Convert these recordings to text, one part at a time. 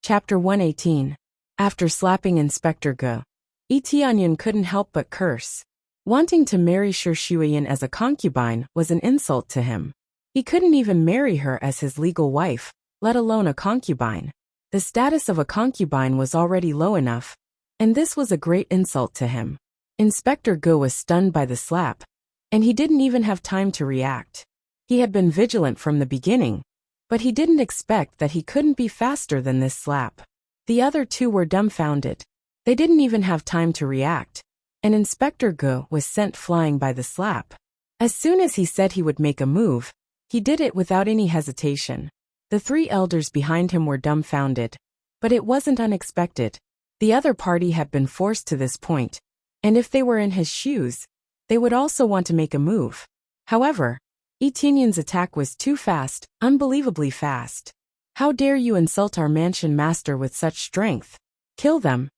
Chapter 118. After slapping Inspector Ge, Tianyan couldn't help but curse. Wanting to marry Shi Shuiyan as a concubine was an insult to him. He couldn't even marry her as his legal wife, let alone a concubine. The status of a concubine was already low enough, and this was a great insult to him. Inspector Ge was stunned by the slap, and he didn't even have time to react. He had been vigilant from the beginning, but he didn't expect that he couldn't be faster than this slap. The other two were dumbfounded. They didn't even have time to react, and Inspector Ge was sent flying by the slap. As soon as he said he would make a move, he did it without any hesitation. The three elders behind him were dumbfounded, but it wasn't unexpected. The other party had been forced to this point, and if they were in his shoes, they would also want to make a move. However, Tianyan's attack was too fast, unbelievably fast. How dare you insult our mansion master with such strength? Kill them.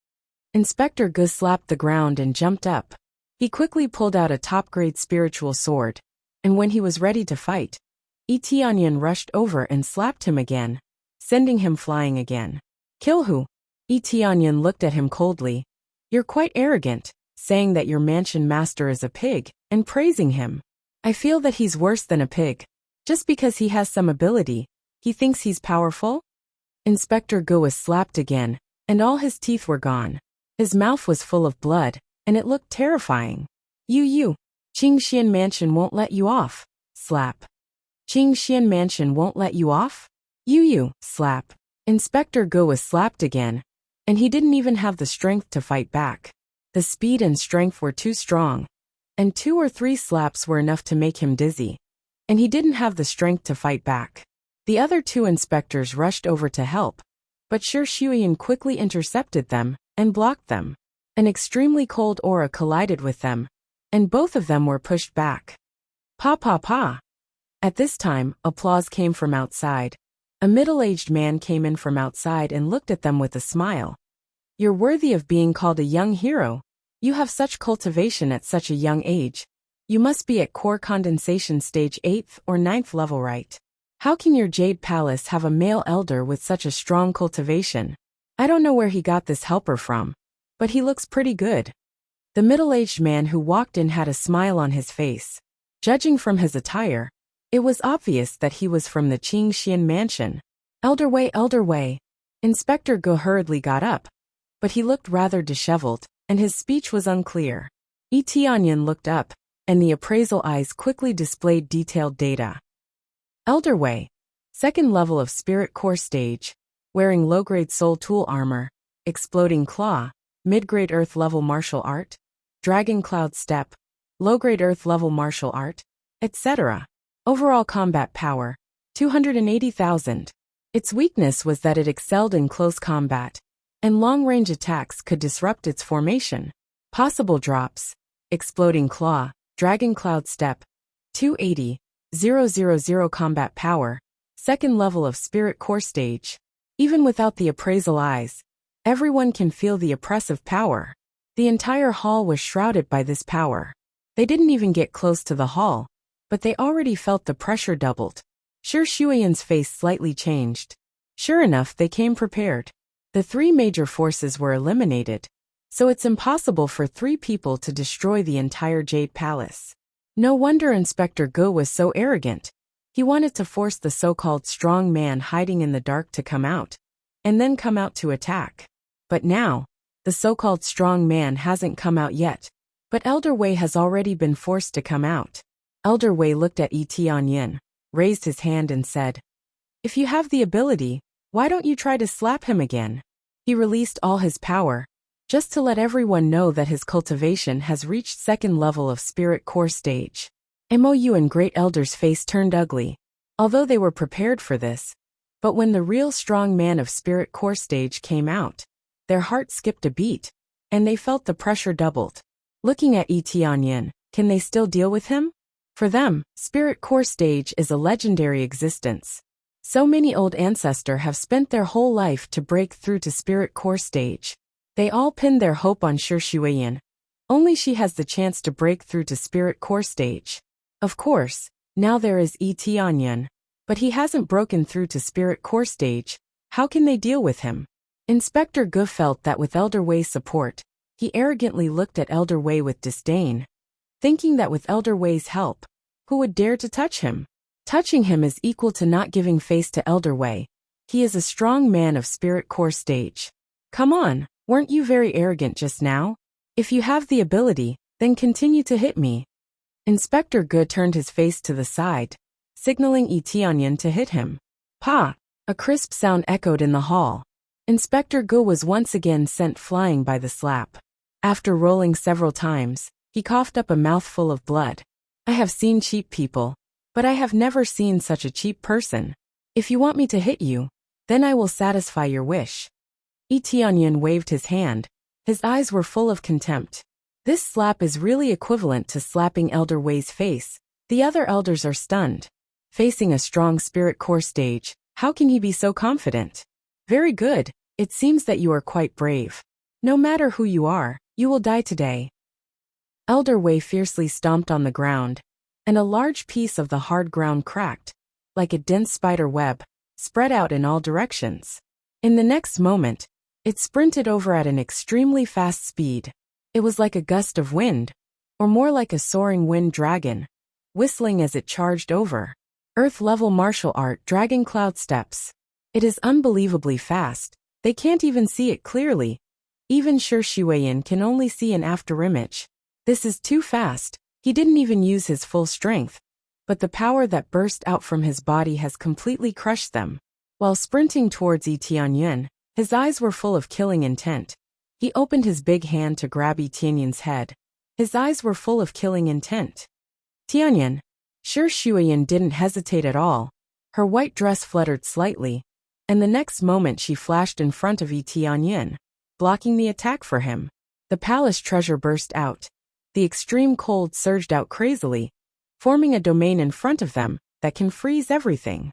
Inspector Ge slapped the ground and jumped up. He quickly pulled out a top-grade spiritual sword, and when he was ready to fight, Tianyan rushed over and slapped him again, sending him flying again. Kill who? Tianyan looked at him coldly. You're quite arrogant, saying that your mansion master is a pig, and praising him. I feel that he's worse than a pig. Just because he has some ability, he thinks he's powerful? Inspector Ge was slapped again, and all his teeth were gone. His mouth was full of blood, and it looked terrifying. You, Qingxian Mansion won't let you off. Slap. Qingxian Mansion won't let you off? You, slap. Inspector Ge was slapped again, and he didn't even have the strength to fight back. The speed and strength were too strong, and 2 or 3 slaps were enough to make him dizzy, and he didn't have the strength to fight back. The other 2 inspectors rushed over to help, but Shi Shuiyan quickly intercepted them and blocked them. An extremely cold aura collided with them, and both of them were pushed back. Pa. At this time, applause came from outside. A middle-aged man came in from outside and looked at them with a smile. You're worthy of being called a young hero. You have such cultivation at such a young age. You must be at core condensation stage 8th or 9th level, right? How can your Jade Palace have a male elder with such a strong cultivation? I don't know where he got this helper from, but he looks pretty good. The middle-aged man who walked in had a smile on his face. Judging from his attire, it was obvious that he was from the Qingxian Mansion. Elder Wei. Inspector Ge hurriedly got up, but he looked rather disheveled, and his speech was unclear. Tianyan looked up, and the appraisal eyes quickly displayed detailed data. Elder Wei, 2nd level of Spirit Core Stage, wearing low-grade Soul Tool Armor, Exploding Claw, mid-grade Earth level Martial Art, Dragon Cloud Step, low-grade Earth level Martial Art, etc. Overall combat power, 280,000. Its weakness was that it excelled in close combat, and long-range attacks could disrupt its formation. Possible drops: Exploding Claw, Dragon Cloud Step, 280,000 combat power, 2nd level of Spirit Core Stage. Even without the appraisal eyes, everyone can feel the oppressive power. The entire hall was shrouded by this power. They didn't even get close to the hall, but they already felt the pressure doubled. Shi Shuiyan's face slightly changed. Sure enough, they came prepared. The 3 major forces were eliminated, so it's impossible for 3 people to destroy the entire Jade Palace. No wonder Inspector Ge was so arrogant. He wanted to force the so-called strong man hiding in the dark to come out, and then come out to attack. But now, the so-called strong man hasn't come out yet, but Elder Wei has already been forced to come out. Elder Wei looked at Tianyan, raised his hand and said, "If you have the ability, why don't you try to slap him again?" He released all his power, just to let everyone know that his cultivation has reached 2nd level of Spirit Core Stage. Mou and Great Elder's face turned ugly, although they were prepared for this. But when the real strong man of Spirit Core Stage came out, their heart skipped a beat, and they felt the pressure doubled. Looking at Tianyan, can they still deal with him? For them, Spirit Core Stage is a legendary existence. So many old ancestors have spent their whole life to break through to Spirit Core Stage. They all pinned their hope on Shi Shuiyan. Only she has the chance to break through to Spirit Core Stage. Of course, now there is Tianyan, but he hasn't broken through to Spirit Core Stage. How can they deal with him? Inspector Gu felt that with Elder Wei's support, he arrogantly looked at Elder Wei with disdain, thinking that with Elder Wei's help, who would dare to touch him? Touching him is equal to not giving face to Elder Wei. He is a strong man of spirit core stage. Come on, weren't you very arrogant just now? If you have the ability, then continue to hit me. Inspector Gu turned his face to the side, signaling Yi Tianyan to hit him. Pa! A crisp sound echoed in the hall. Inspector Gu was once again sent flying by the slap. After rolling several times, he coughed up a mouthful of blood. I have seen cheap people, but I have never seen such a cheap person. If you want me to hit you, then I will satisfy your wish. Yi Tianyan waved his hand. His eyes were full of contempt. This slap is really equivalent to slapping Elder Wei's face. The other elders are stunned. Facing a strong spirit core stage, how can he be so confident? Very good, it seems that you are quite brave. No matter who you are, you will die today. Elder Wei fiercely stomped on the ground, and a large piece of the hard ground cracked, like a dense spider web, spread out in all directions. In the next moment, it sprinted over at an extremely fast speed. It was like a gust of wind, or more like a soaring wind dragon, whistling as it charged over. Earth-level martial art dragon cloud steps. It is unbelievably fast. They can't even see it clearly. Even Shi Shuiyan can only see an afterimage. This is too fast. He didn't even use his full strength, but the power that burst out from his body has completely crushed them. While sprinting towards Yi Tianyan, his eyes were full of killing intent. He opened his big hand to grab Yi Tianyan's head. His eyes were full of killing intent. Tianyan. Shi Shuiyan didn't hesitate at all. Her white dress fluttered slightly, and the next moment she flashed in front of Yi Tianyan, blocking the attack for him. The palace treasure burst out. The extreme cold surged out crazily, forming a domain in front of them that can freeze everything.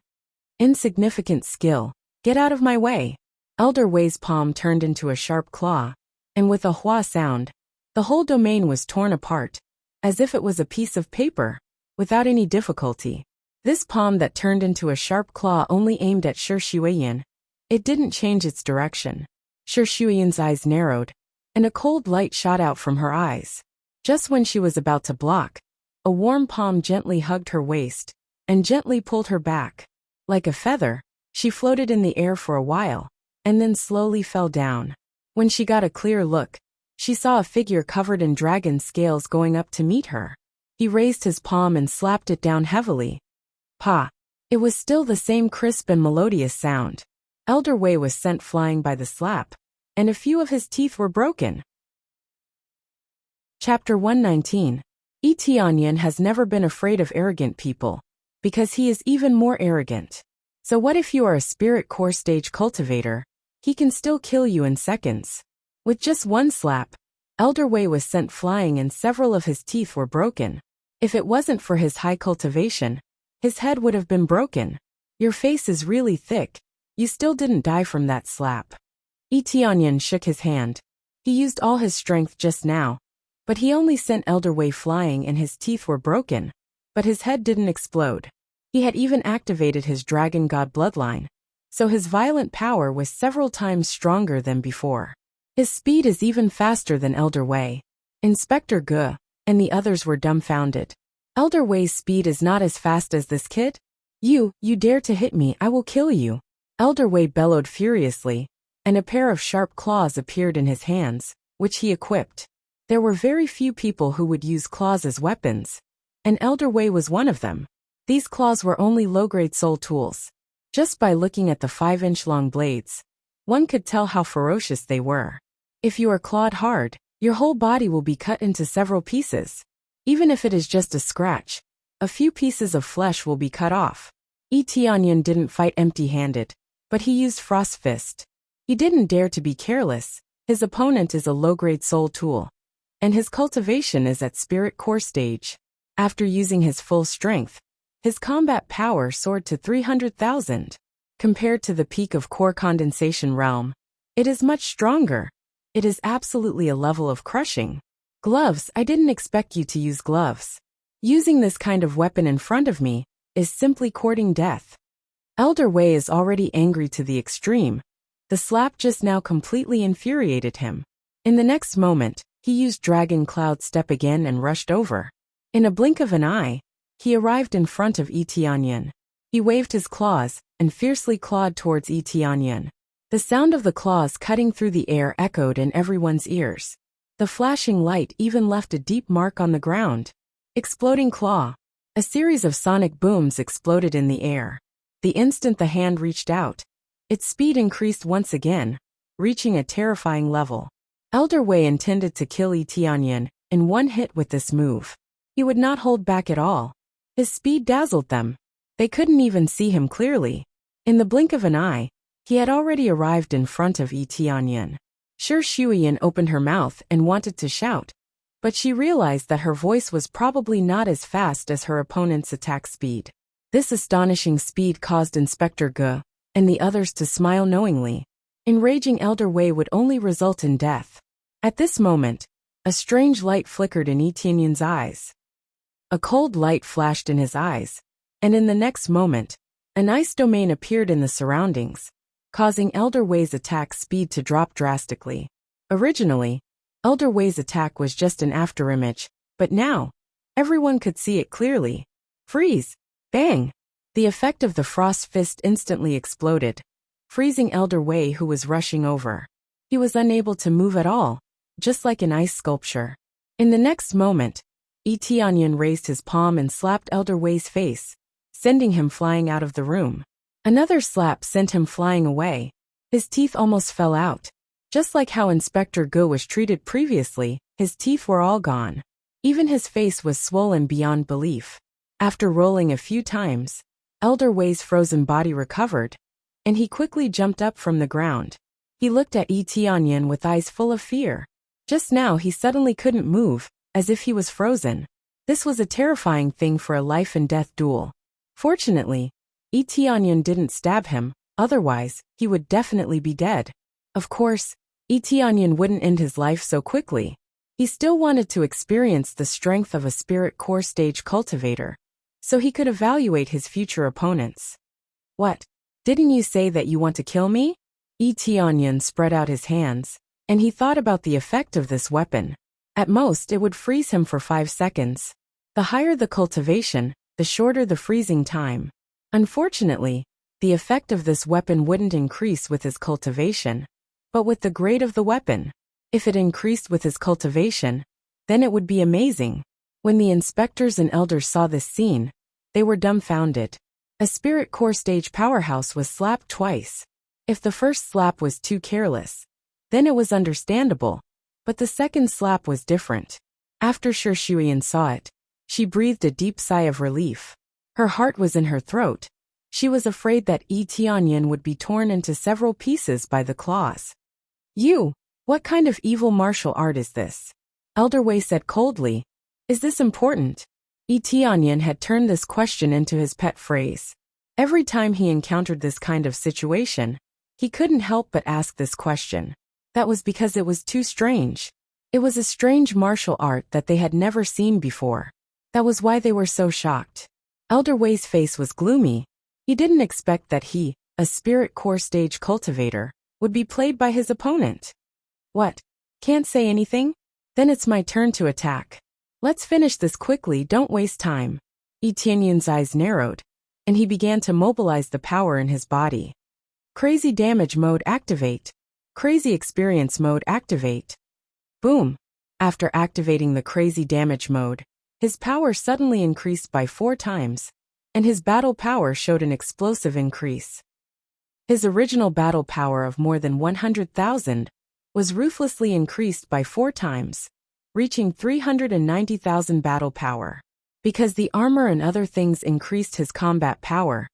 Insignificant skill. Get out of my way. Elder Wei's palm turned into a sharp claw, and with a hua sound, the whole domain was torn apart, as if it was a piece of paper, without any difficulty. This palm that turned into a sharp claw only aimed at Shi Shuiyan. It didn't change its direction. Shi Shuiyan's eyes narrowed, and a cold light shot out from her eyes. Just when she was about to block, a warm palm gently hugged her waist, and gently pulled her back. Like a feather, she floated in the air for a while, and then slowly fell down. When she got a clear look, she saw a figure covered in dragon scales going up to meet her. He raised his palm and slapped it down heavily. Pa! It was still the same crisp and melodious sound. Elder Wei was sent flying by the slap, and a few of his teeth were broken. Chapter 119. Yi Tianyan has never been afraid of arrogant people, because he is even more arrogant. So what if you are a spirit core stage cultivator? He can still kill you in seconds. With just one slap, Elder Wei was sent flying and several of his teeth were broken. If it wasn't for his high cultivation, his head would have been broken. Your face is really thick. You still didn't die from that slap. Yi Tianyan shook his hand. He used all his strength just now, but he only sent Elder Wei flying and his teeth were broken. But his head didn't explode. He had even activated his dragon god bloodline, so his violent power was several times stronger than before. His speed is even faster than Elder Wei. Inspector Gu and the others were dumbfounded. Elder Wei's speed is not as fast as this kid? You dare to hit me, I will kill you. Elder Wei bellowed furiously, and a pair of sharp claws appeared in his hands, which he equipped. There were very few people who would use claws as weapons, and Elder Wei was one of them. These claws were only low-grade soul tools. Just by looking at the 5-inch-long blades, one could tell how ferocious they were. If you are clawed hard, your whole body will be cut into several pieces. Even if it is just a scratch, a few pieces of flesh will be cut off. Yi Tianyan didn't fight empty-handed, but he used Frost Fist. He didn't dare to be careless. His opponent is a low-grade soul tool, and his cultivation is at spirit core stage. After using his full strength, his combat power soared to 300,000. Compared to the peak of core condensation realm, it is much stronger. It is absolutely a level of crushing. Gloves, I didn't expect you to use gloves. Using this kind of weapon in front of me is simply courting death. Elder Wei is already angry to the extreme. The slap just now completely infuriated him. In the next moment, he used Dragon Cloud Step again and rushed over. In a blink of an eye, he arrived in front of Tianyan. He waved his claws and fiercely clawed towards Tianyan. The sound of the claws cutting through the air echoed in everyone's ears. The flashing light even left a deep mark on the ground. Exploding claw. A series of sonic booms exploded in the air. The instant the hand reached out, its speed increased once again, reaching a terrifying level. Elder Wei intended to kill Tianyan in one hit with this move. He would not hold back at all. His speed dazzled them. They couldn't even see him clearly. In the blink of an eye, he had already arrived in front of Tianyan. Shuiyan opened her mouth and wanted to shout, but she realized that her voice was probably not as fast as her opponent's attack speed. This astonishing speed caused Inspector Ge and the others to smile knowingly. Enraging Elder Wei would only result in death. At this moment, a strange light flickered in Tianyan's eyes. A cold light flashed in his eyes, and in the next moment, an ice domain appeared in the surroundings, causing Elder Wei's attack speed to drop drastically. Originally, Elder Wei's attack was just an afterimage, but now, everyone could see it clearly. Freeze! Bang! The effect of the frost fist instantly exploded, freezing Elder Wei, who was rushing over. He was unable to move at all, just like an ice sculpture. In the next moment, Tianyan raised his palm and slapped Elder Wei's face, sending him flying out of the room. Another slap sent him flying away. His teeth almost fell out. Just like how Inspector Ge was treated previously, his teeth were all gone. Even his face was swollen beyond belief. After rolling a few times, Elder Wei's frozen body recovered, and he quickly jumped up from the ground. He looked at Tianyan with eyes full of fear. Just now he suddenly couldn't move, as if he was frozen. This was a terrifying thing for a life-and-death duel. Fortunately, Tianyan didn't stab him, otherwise, he would definitely be dead. Of course, Tianyan wouldn't end his life so quickly. He still wanted to experience the strength of a spirit core stage cultivator, so he could evaluate his future opponents. What? Didn't you say that you want to kill me? Tianyan spread out his hands, and he thought about the effect of this weapon. At most, it would freeze him for 5 seconds. The higher the cultivation, the shorter the freezing time. Unfortunately, the effect of this weapon wouldn't increase with his cultivation, but with the grade of the weapon. If it increased with his cultivation, then it would be amazing. When the inspectors and elders saw this scene, they were dumbfounded. A spirit core stage powerhouse was slapped twice. If the first slap was too careless, then it was understandable, but the second slap was different. After Shuiyan saw it, she breathed a deep sigh of relief. Her heart was in her throat. She was afraid that Tianyan would be torn into several pieces by the claws. You, what kind of evil martial art is this? Elder Wei said coldly. Is this important? Tianyan had turned this question into his pet phrase. Every time he encountered this kind of situation, he couldn't help but ask this question. That was because it was too strange. It was a strange martial art that they had never seen before. That was why they were so shocked. Elder Wei's face was gloomy. He didn't expect that he, a spirit core stage cultivator, would be played by his opponent. What? Can't say anything? Then it's my turn to attack. Let's finish this quickly, don't waste time. Tianyan's eyes narrowed, and he began to mobilize the power in his body. Crazy damage mode activate. Crazy experience mode activate. Boom! After activating the crazy damage mode, his power suddenly increased by 4 times, and his battle power showed an explosive increase. His original battle power of more than 100,000 was ruthlessly increased by 4 times, reaching 390,000 battle power. Because the armor and other things increased his combat power,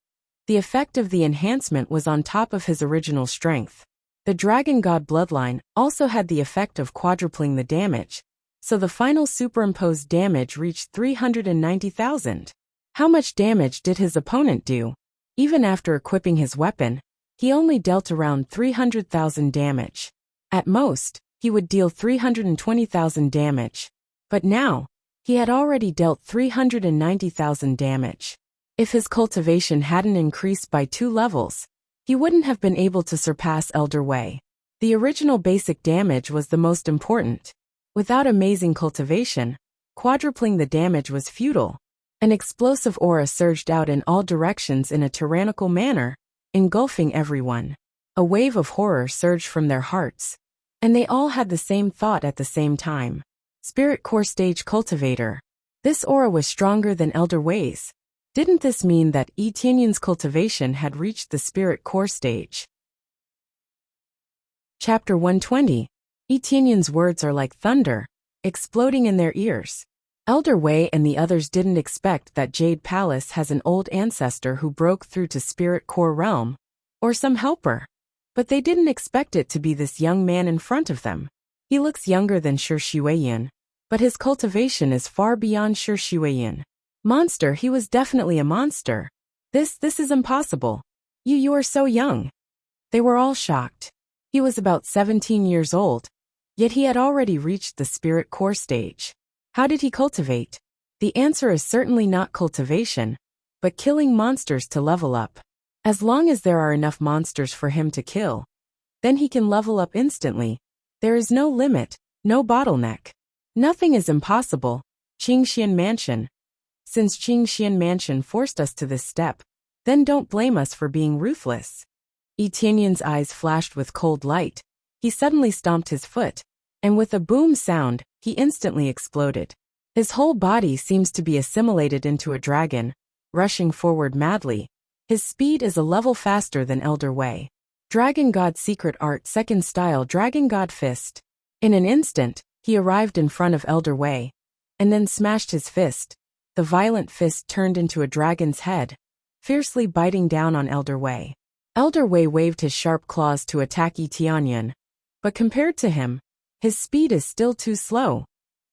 the effect of the enhancement was on top of his original strength. The Dragon God bloodline also had the effect of quadrupling the damage, so the final superimposed damage reached 390,000. How much damage did his opponent do? Even after equipping his weapon, he only dealt around 300,000 damage. At most, he would deal 320,000 damage. But now, he had already dealt 390,000 damage. If his cultivation hadn't increased by 2 levels, he wouldn't have been able to surpass Elder Wei. The original basic damage was the most important. Without amazing cultivation, quadrupling the damage was futile. An explosive aura surged out in all directions in a tyrannical manner, engulfing everyone. A wave of horror surged from their hearts, and they all had the same thought at the same time. Spirit Core Stage Cultivator. This aura was stronger than Elder Wei's. Didn't this mean that Yi Tianyun's cultivation had reached the Spirit Core Stage? Chapter 120. Yi Tianyun's words are like thunder, exploding in their ears. Elder Wei and the others didn't expect that Jade Palace has an old ancestor who broke through to Spirit Core Realm, or some helper. But they didn't expect it to be this young man in front of them. He looks younger than Shi Xueyan, but his cultivation is far beyond Shi Xueyan. Monster, he was definitely a monster. This is impossible. You are so young. They were all shocked. He was about 17 years old, yet he had already reached the Spirit Core Stage. How did he cultivate? The answer is certainly not cultivation, but killing monsters to level up. As long as there are enough monsters for him to kill, then he can level up instantly. There is no limit, no bottleneck. Nothing is impossible. Qingxian Mansion. Since Qingxian Mansion forced us to this step, then don't blame us for being ruthless. Yi Tianyun's eyes flashed with cold light. He suddenly stomped his foot, and with a boom sound, he instantly exploded. His whole body seems to be assimilated into a dragon, rushing forward madly. His speed is a level faster than Elder Wei. Dragon God Secret Art Second Style Dragon God Fist. In an instant, he arrived in front of Elder Wei, and then smashed his fist. The violent fist turned into a dragon's head, fiercely biting down on Elder Wei. Elder Wei waved his sharp claws to attack Yi Tianyun, but compared to him, his speed is still too slow.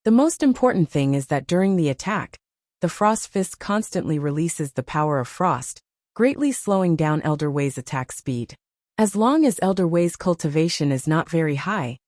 The most important thing is that during the attack, the Frost Fist constantly releases the power of frost, greatly slowing down Elder Wei's attack speed. As long as Elder Wei's cultivation is not very high,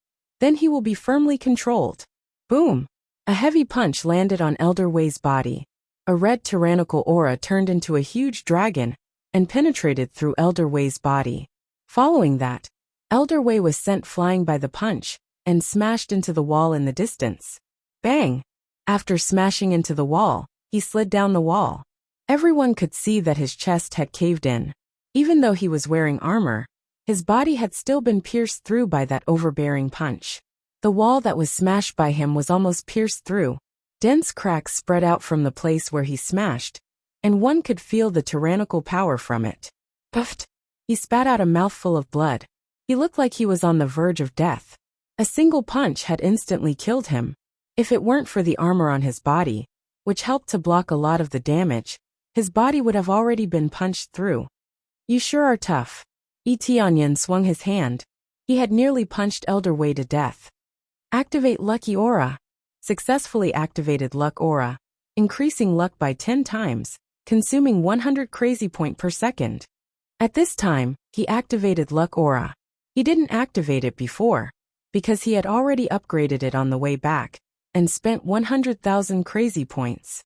then he will be firmly controlled. Boom! A heavy punch landed on Elder Wei's body. A red tyrannical aura turned into a huge dragon and penetrated through Elder Wei's body. Following that, Elder Wei was sent flying by the punch and smashed into the wall in the distance. Bang! After smashing into the wall, he slid down the wall. Everyone could see that his chest had caved in. Even though he was wearing armor, his body had still been pierced through by that overbearing punch. The wall that was smashed by him was almost pierced through. Dense cracks spread out from the place where he smashed, and one could feel the tyrannical power from it. Puffed! He spat out a mouthful of blood. He looked like he was on the verge of death. A single punch had instantly killed him. If it weren't for the armor on his body, which helped to block a lot of the damage, his body would have already been punched through. You sure are tough. Yi Tianyun swung his hand. He had nearly punched Elder Wei to death. Activate Lucky Aura. Successfully activated Luck Aura, increasing luck by 10 times, consuming 100 crazy point per second. At this time, he activated Luck Aura. He didn't activate it before, because he had already upgraded it on the way back, and spent 100,000 crazy points.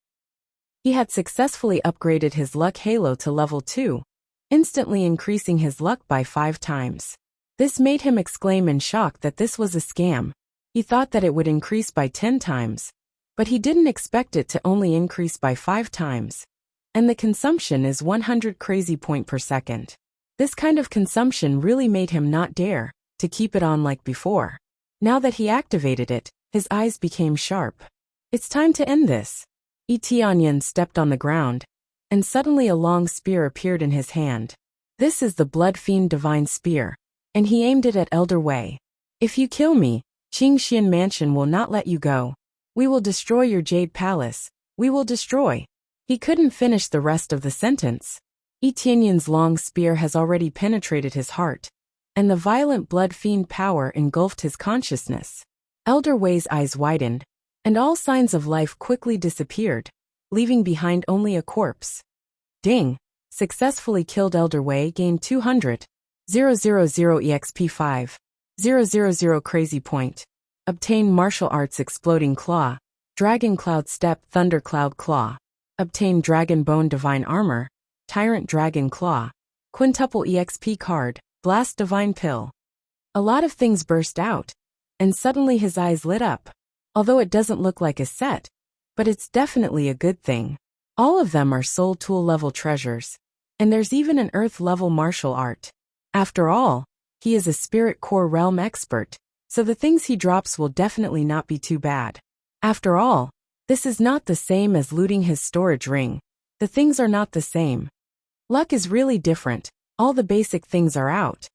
He had successfully upgraded his Luck Halo to level 2, instantly increasing his luck by 5 times. This made him exclaim in shock that this was a scam. He thought that it would increase by 10 times, but he didn't expect it to only increase by 5 times. And the consumption is 100 crazy point per second. This kind of consumption really made him not dare to keep it on like before. Now that he activated it, his eyes became sharp. It's time to end this. Yi Tianyun stepped on the ground, and suddenly a long spear appeared in his hand. This is the Blood Fiend Divine Spear, and he aimed it at Elder Wei. If you kill me, Qingxian Mansion will not let you go. We will destroy your Jade Palace. We will destroy. He couldn't finish the rest of the sentence. Yi Tianyun's long spear has already penetrated his heart, and the violent blood fiend power engulfed his consciousness. Elder Wei's eyes widened, and all signs of life quickly disappeared, leaving behind only a corpse. Ding! Successfully killed Elder Wei, gained 200,000 EXP 5,000 crazy point. Obtain Martial Arts Exploding Claw, Dragon Cloud Step Thunder Cloud Claw. Obtain Dragon Bone Divine Armor, Tyrant Dragon Claw. Quintuple EXP card, Blast Divine Pill. A lot of things burst out, and suddenly his eyes lit up. Although it doesn't look like a set, but it's definitely a good thing. All of them are soul tool level treasures, and there's even an earth level martial art. After all, he is a spirit core realm expert, so the things he drops will definitely not be too bad. After all, this is not the same as looting his storage ring. The things are not the same. Luck is really different, all the basic things are out.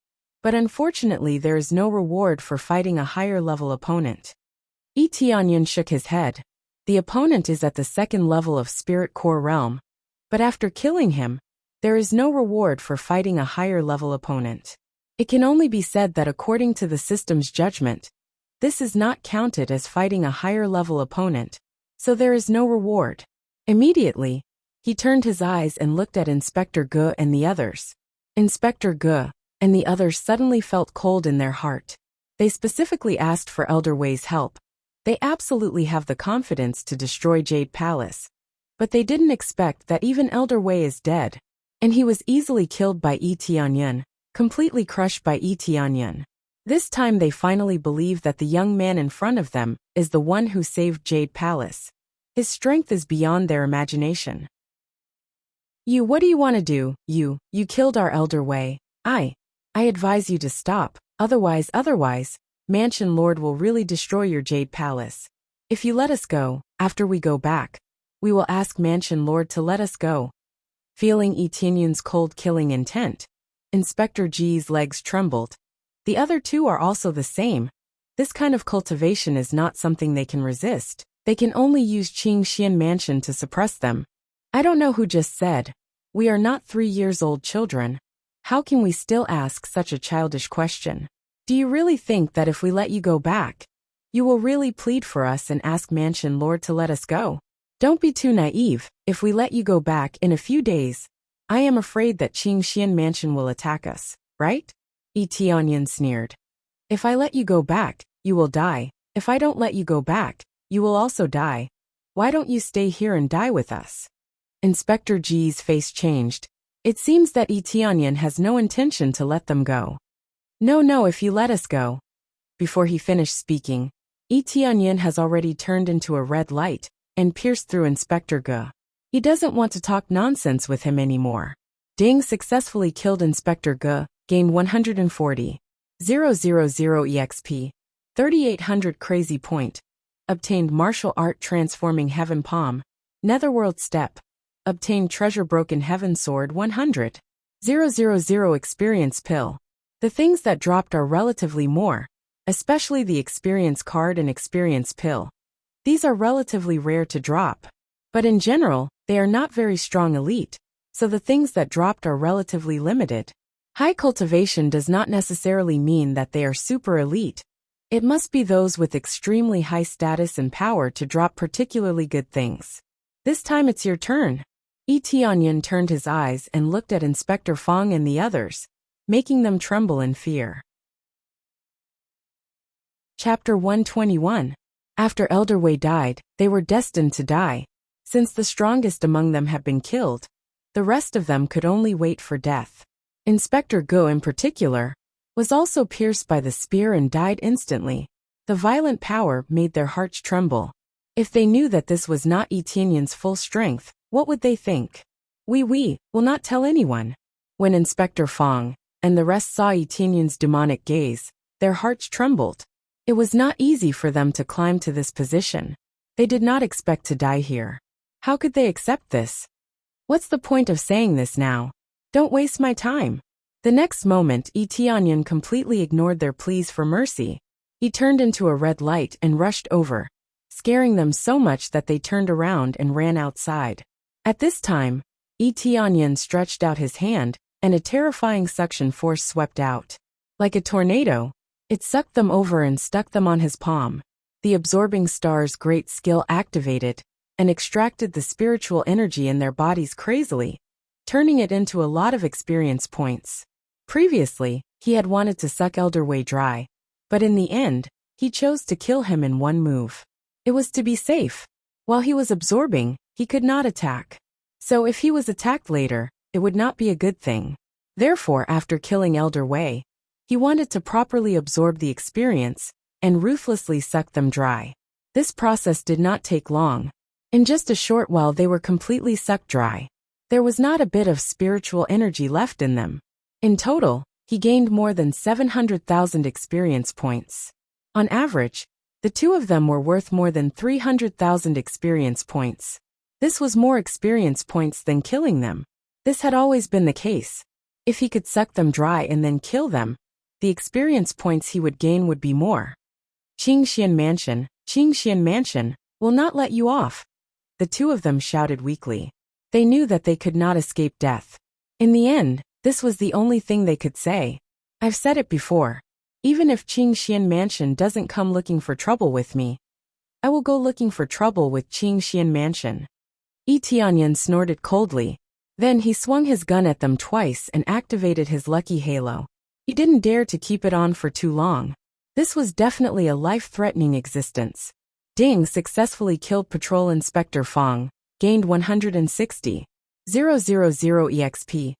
But unfortunately there is no reward for fighting a higher level opponent. Tianyan shook his head. The opponent is at the second level of spirit core realm. But after killing him, there is no reward for fighting a higher level opponent. It can only be said that according to the system's judgment, this is not counted as fighting a higher level opponent, so there is no reward. Immediately, he turned his eyes and looked at Inspector Ge and the others. Inspector Ge and the others suddenly felt cold in their heart. They specifically asked for Elder Wei's help. They absolutely have the confidence to destroy Jade Palace. But they didn't expect that even Elder Wei is dead. And he was easily killed by Tianyan, completely crushed by Tianyan. This time they finally believe that the young man in front of them is the one who saved Jade Palace. His strength is beyond their imagination. What do you want to do? You killed our Elder Wei. I advise you to stop, otherwise, Mansion Lord will really destroy your Jade Palace. If you let us go, after we go back, we will ask Mansion Lord to let us go. Feeling Tianyan's cold killing intent, Inspector G's legs trembled. The other two are also the same. This kind of cultivation is not something they can resist. They can only use Qingxian Mansion to suppress them. I don't know who just said, we are not 3 years old children. How can we still ask such a childish question? Do you really think that if we let you go back, you will really plead for us and ask Mansion Lord to let us go? Don't be too naive. If we let you go back in a few days, I am afraid that Qingxian Mansion will attack us, right? Tianyan sneered. If I let you go back, you will die. If I don't let you go back, you will also die. Why don't you stay here and die with us? Inspector G's face changed. It seems that Tianyan has no intention to let them go. No, if you let us go. Before he finished speaking, Tianyan has already turned into a red light and pierced through Inspector Ge. He doesn't want to talk nonsense with him anymore. Ding successfully killed Inspector Ge, gained 140,000 EXP, 3800 crazy point, obtained martial art transforming heaven palm, netherworld step, obtained treasure broken heaven sword 100,000 experience pill. The things that dropped are relatively more, especially the experience card and experience pill. These are relatively rare to drop. But in general, they are not very strong elite, so the things that dropped are relatively limited. High cultivation does not necessarily mean that they are super elite. It must be those with extremely high status and power to drop particularly good things. This time it's your turn. Tianyan turned his eyes and looked at Inspector Fong and the others, making them tremble in fear. Chapter 121. After Elder Wei died, they were destined to die. Since the strongest among them had been killed, the rest of them could only wait for death. Inspector Ge in particular was also pierced by the spear and died instantly. The violent power made their hearts tremble. If they knew that this was not Tianyan's full strength, what would they think? We will not tell anyone. When Inspector Fong and the rest saw Tianyan's demonic gaze, their hearts trembled. It was not easy for them to climb to this position. They did not expect to die here. How could they accept this? What's the point of saying this now? Don't waste my time. The next moment, Tianyan completely ignored their pleas for mercy. He turned into a red light and rushed over, scaring them so much that they turned around and ran outside. At this time, Tianyan stretched out his hand, and a terrifying suction force swept out. Like a tornado, it sucked them over and stuck them on his palm. The absorbing star's great skill activated and extracted the spiritual energy in their bodies crazily, turning it into a lot of experience points. Previously, he had wanted to suck Elder Wei dry, but in the end, he chose to kill him in one move. It was to be safe. While he was absorbing, he could not attack. So if he was attacked later, it would not be a good thing. Therefore, after killing Elder Wei, he wanted to properly absorb the experience and ruthlessly suck them dry. This process did not take long. In just a short while they were completely sucked dry. There was not a bit of spiritual energy left in them. In total, he gained more than 700,000 experience points. On average, the two of them were worth more than 300,000 experience points. This was more experience points than killing them. This had always been the case. If he could suck them dry and then kill them, the experience points he would gain would be more. Qingxian Mansion, will not let you off. The two of them shouted weakly. They knew that they could not escape death. In the end, this was the only thing they could say. I've said it before. Even if Qingxian Mansion doesn't come looking for trouble with me, I will go looking for trouble with Qingxian Mansion. Yi Tianyan snorted coldly. Then he swung his gun at them twice and activated his lucky halo. He didn't dare to keep it on for too long. This was definitely a life-threatening existence. Ding successfully killed Patrol Inspector Fong, gained 160,000 EXP,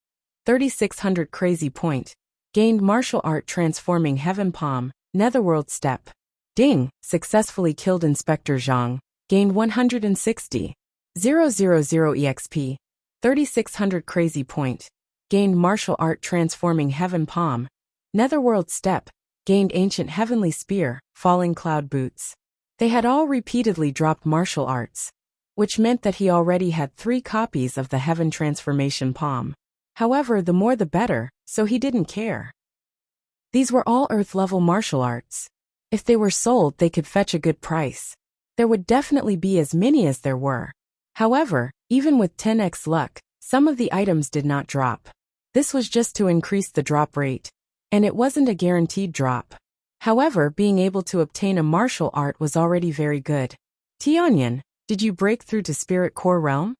3600 crazy point, gained martial art transforming Heaven Palm, Netherworld Step. Ding successfully killed Inspector Zhang, gained 160,000 EXP, 3600 crazy point, gained martial art transforming Heaven Palm, Netherworld Step, gained ancient heavenly spear, falling cloud boots. They had all repeatedly dropped martial arts, which meant that he already had 3 copies of the Heaven Transformation Palm. However, the more the better, so he didn't care. These were all Earth-level martial arts. If they were sold, they could fetch a good price. There would definitely be as many as there were. However, even with 10x luck, some of the items did not drop. This was just to increase the drop rate, and it wasn't a guaranteed drop. However, being able to obtain a martial art was already very good. Tianyan, did you break through to Spirit Core Realm?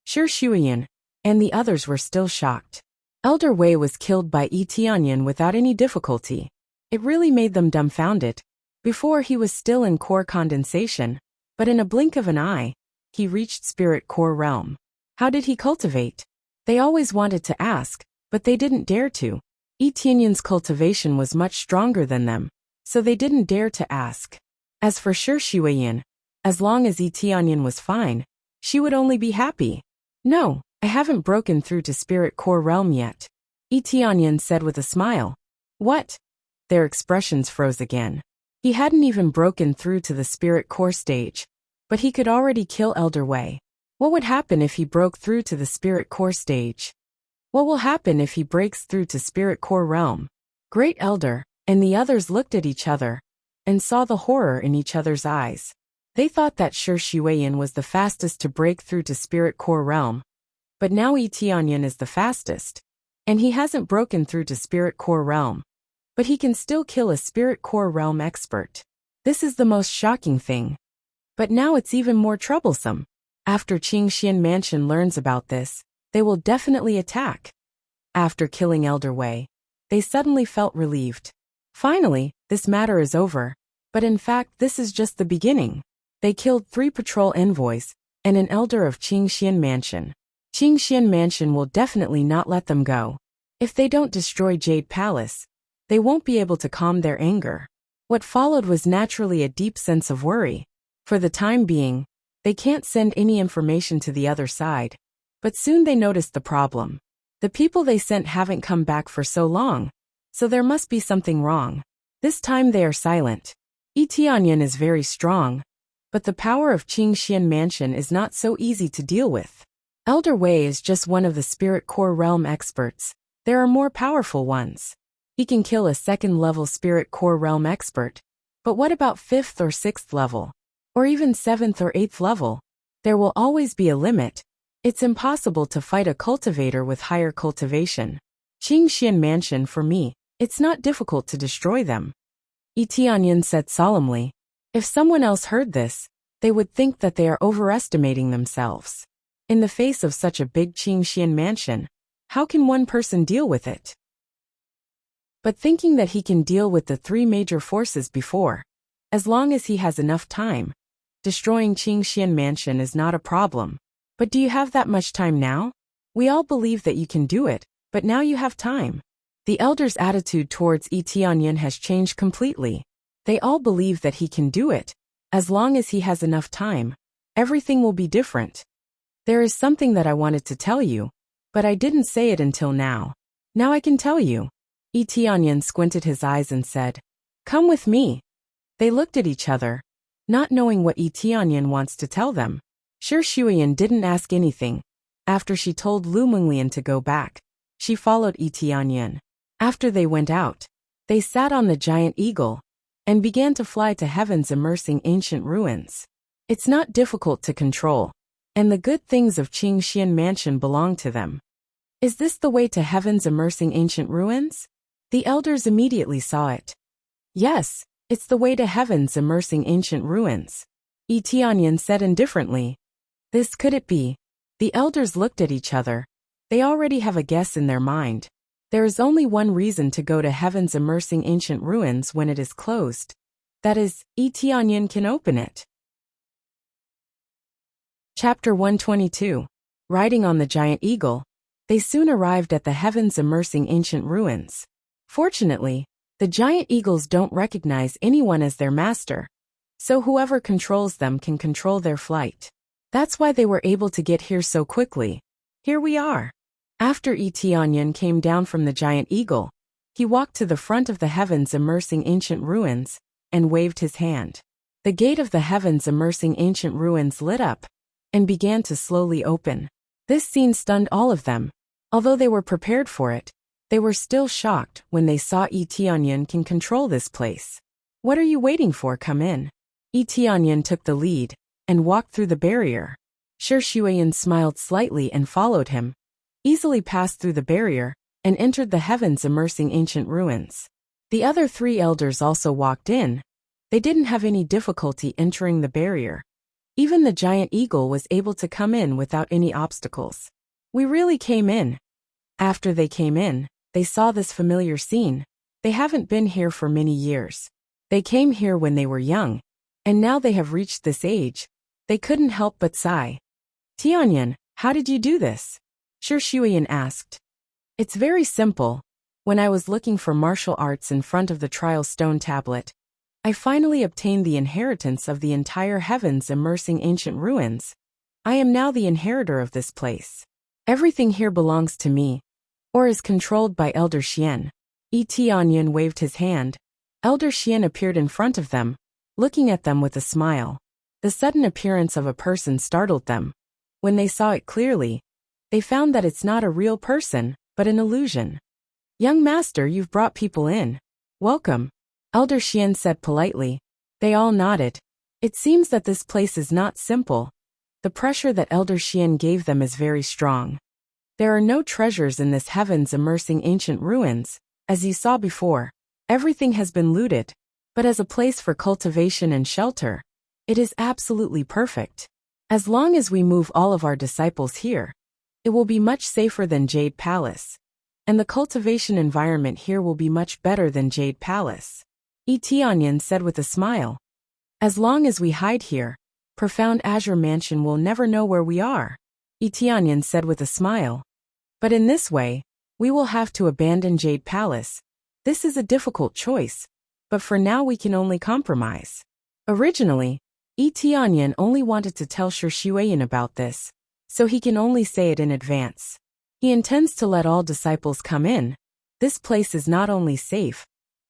Sure, Shuiyan, and the others were still shocked. Elder Wei was killed by Yi Tianyan without any difficulty. It really made them dumbfounded. Before he was still in core condensation, but in a blink of an eye, he reached Spirit Core Realm. How did he cultivate? They always wanted to ask, but they didn't dare to. Yi Tianyan's cultivation was much stronger than them, so they didn't dare to ask. As for Shi Shuiyan, as long as Yi Tianyan was fine, she would only be happy. No, I haven't broken through to Spirit Core Realm yet, Yi Tianyan said with a smile. What? Their expressions froze again. He hadn't even broken through to the Spirit Core stage, but he could already kill Elder Wei. What would happen if he broke through to the Spirit Core stage? What will happen if he breaks through to Spirit Core Realm? Great Elder, and the others looked at each other and saw the horror in each other's eyes. They thought that Shi Shuiyan was the fastest to break through to Spirit Core Realm, but now Yi Tianyan is the fastest, and he hasn't broken through to Spirit Core Realm, but he can still kill a Spirit Core Realm expert. This is the most shocking thing. But now it's even more troublesome. After Qingxian Mansion learns about this, they will definitely attack. After killing Elder Wei, they suddenly felt relieved. Finally, this matter is over, but in fact this is just the beginning. They killed 3 patrol envoys and an elder of Qingxian Mansion. Qingxian Mansion will definitely not let them go. If they don't destroy Jade Palace, they won't be able to calm their anger. What followed was naturally a deep sense of worry. For the time being, they can't send any information to the other side. But soon they noticed the problem. The people they sent haven't come back for so long, so there must be something wrong. This time they are silent. Yi Tianyan is very strong, but the power of Qingxian Mansion is not so easy to deal with. Elder Wei is just one of the Spirit Core Realm experts. There are more powerful ones. He can kill a 2nd-level Spirit Core Realm expert. But what about 5th or 6th level? Or even 7th or 8th level? There will always be a limit. It's impossible to fight a cultivator with higher cultivation. Qingxian Mansion, for me, it's not difficult to destroy them. Yi Tianyan said solemnly. If someone else heard this, they would think that they are overestimating themselves. In the face of such a big Qingxian Mansion, how can one person deal with it? But thinking that he can deal with the 3 major forces before, as long as he has enough time, destroying Qingxian Mansion is not a problem. But do you have that much time now? We all believe that you can do it, but but now you have time. The elders' attitude towards Tianyan has changed completely. They all believe that he can do it. As long as he has enough time, everything will be different. There is something that I wanted to tell you, but I didn't say it until now. Now I can tell you. Tianyan squinted his eyes and said, "Come with me." They looked at each other, not knowing what Tianyan wants to tell them. Shi Shuiyan didn't ask anything. After she told Lu Munglian to go back, she followed Tianyan. After they went out, they sat on the giant eagle and began to fly to heaven's immersing ancient ruins. It's not difficult to control, and the good things of Qingxian Mansion belong to them. Is this the way to heaven's immersing ancient ruins? The elders immediately saw it. Yes, it's the way to heaven's immersing ancient ruins. Tianyan said indifferently. This could it be? The elders looked at each other. They already have a guess in their mind. There is only one reason to go to heaven's immersing ancient ruins when it is closed. That is, Tianyan can open it. Chapter 122. Riding on the giant eagle, they soon arrived at the heaven's immersing ancient ruins. Fortunately, the giant eagles don't recognize anyone as their master, so whoever controls them can control their flight. That's why they were able to get here so quickly. Here we are. After Tianyan came down from the giant eagle, he walked to the front of the heavens immersing ancient ruins and waved his hand. The gate of the heavens immersing ancient ruins lit up and began to slowly open. This scene stunned all of them. Although they were prepared for it, they were still shocked when they saw Tianyan can control this place. What are you waiting for? Come in. Tianyan took the lead and walked through the barrier. Shi Shuiyan smiled slightly and followed him, easily passed through the barrier, and entered the heavens immersing ancient ruins. The other three elders also walked in. They didn't have any difficulty entering the barrier. Even the giant eagle was able to come in without any obstacles. We really came in. After they came in, they saw this familiar scene. They haven't been here for many years. They came here when they were young, and now they have reached this age. They couldn't help but sigh. Tianyan, how did you do this? Shi Shuiyan asked. It's very simple. When I was looking for martial arts in front of the trial stone tablet, I finally obtained the inheritance of the entire heavens immersing ancient ruins. I am now the inheritor of this place. Everything here belongs to me, or is controlled by Elder Xian. Tianyan waved his hand. Elder Xian appeared in front of them, looking at them with a smile. The sudden appearance of a person startled them. When they saw it clearly, they found that it's not a real person, but an illusion. Young master, you've brought people in. Welcome. Elder Xian said politely. They all nodded. It seems that this place is not simple. The pressure that Elder Xian gave them is very strong. There are no treasures in this heavens immersing ancient ruins, as you saw before. Everything has been looted, but as a place for cultivation and shelter, it is absolutely perfect. As long as we move all of our disciples here, it will be much safer than Jade Palace, and the cultivation environment here will be much better than Jade Palace. Tianyan said with a smile. As long as we hide here, Profound Azure Mansion will never know where we are. Tianyan said with a smile. But in this way, we will have to abandon Jade Palace. This is a difficult choice, but for now we can only compromise. Originally, Tianyan only wanted to tell Shi Shuiyan about this, so he can only say it in advance. He intends to let all disciples come in. This place is not only safe,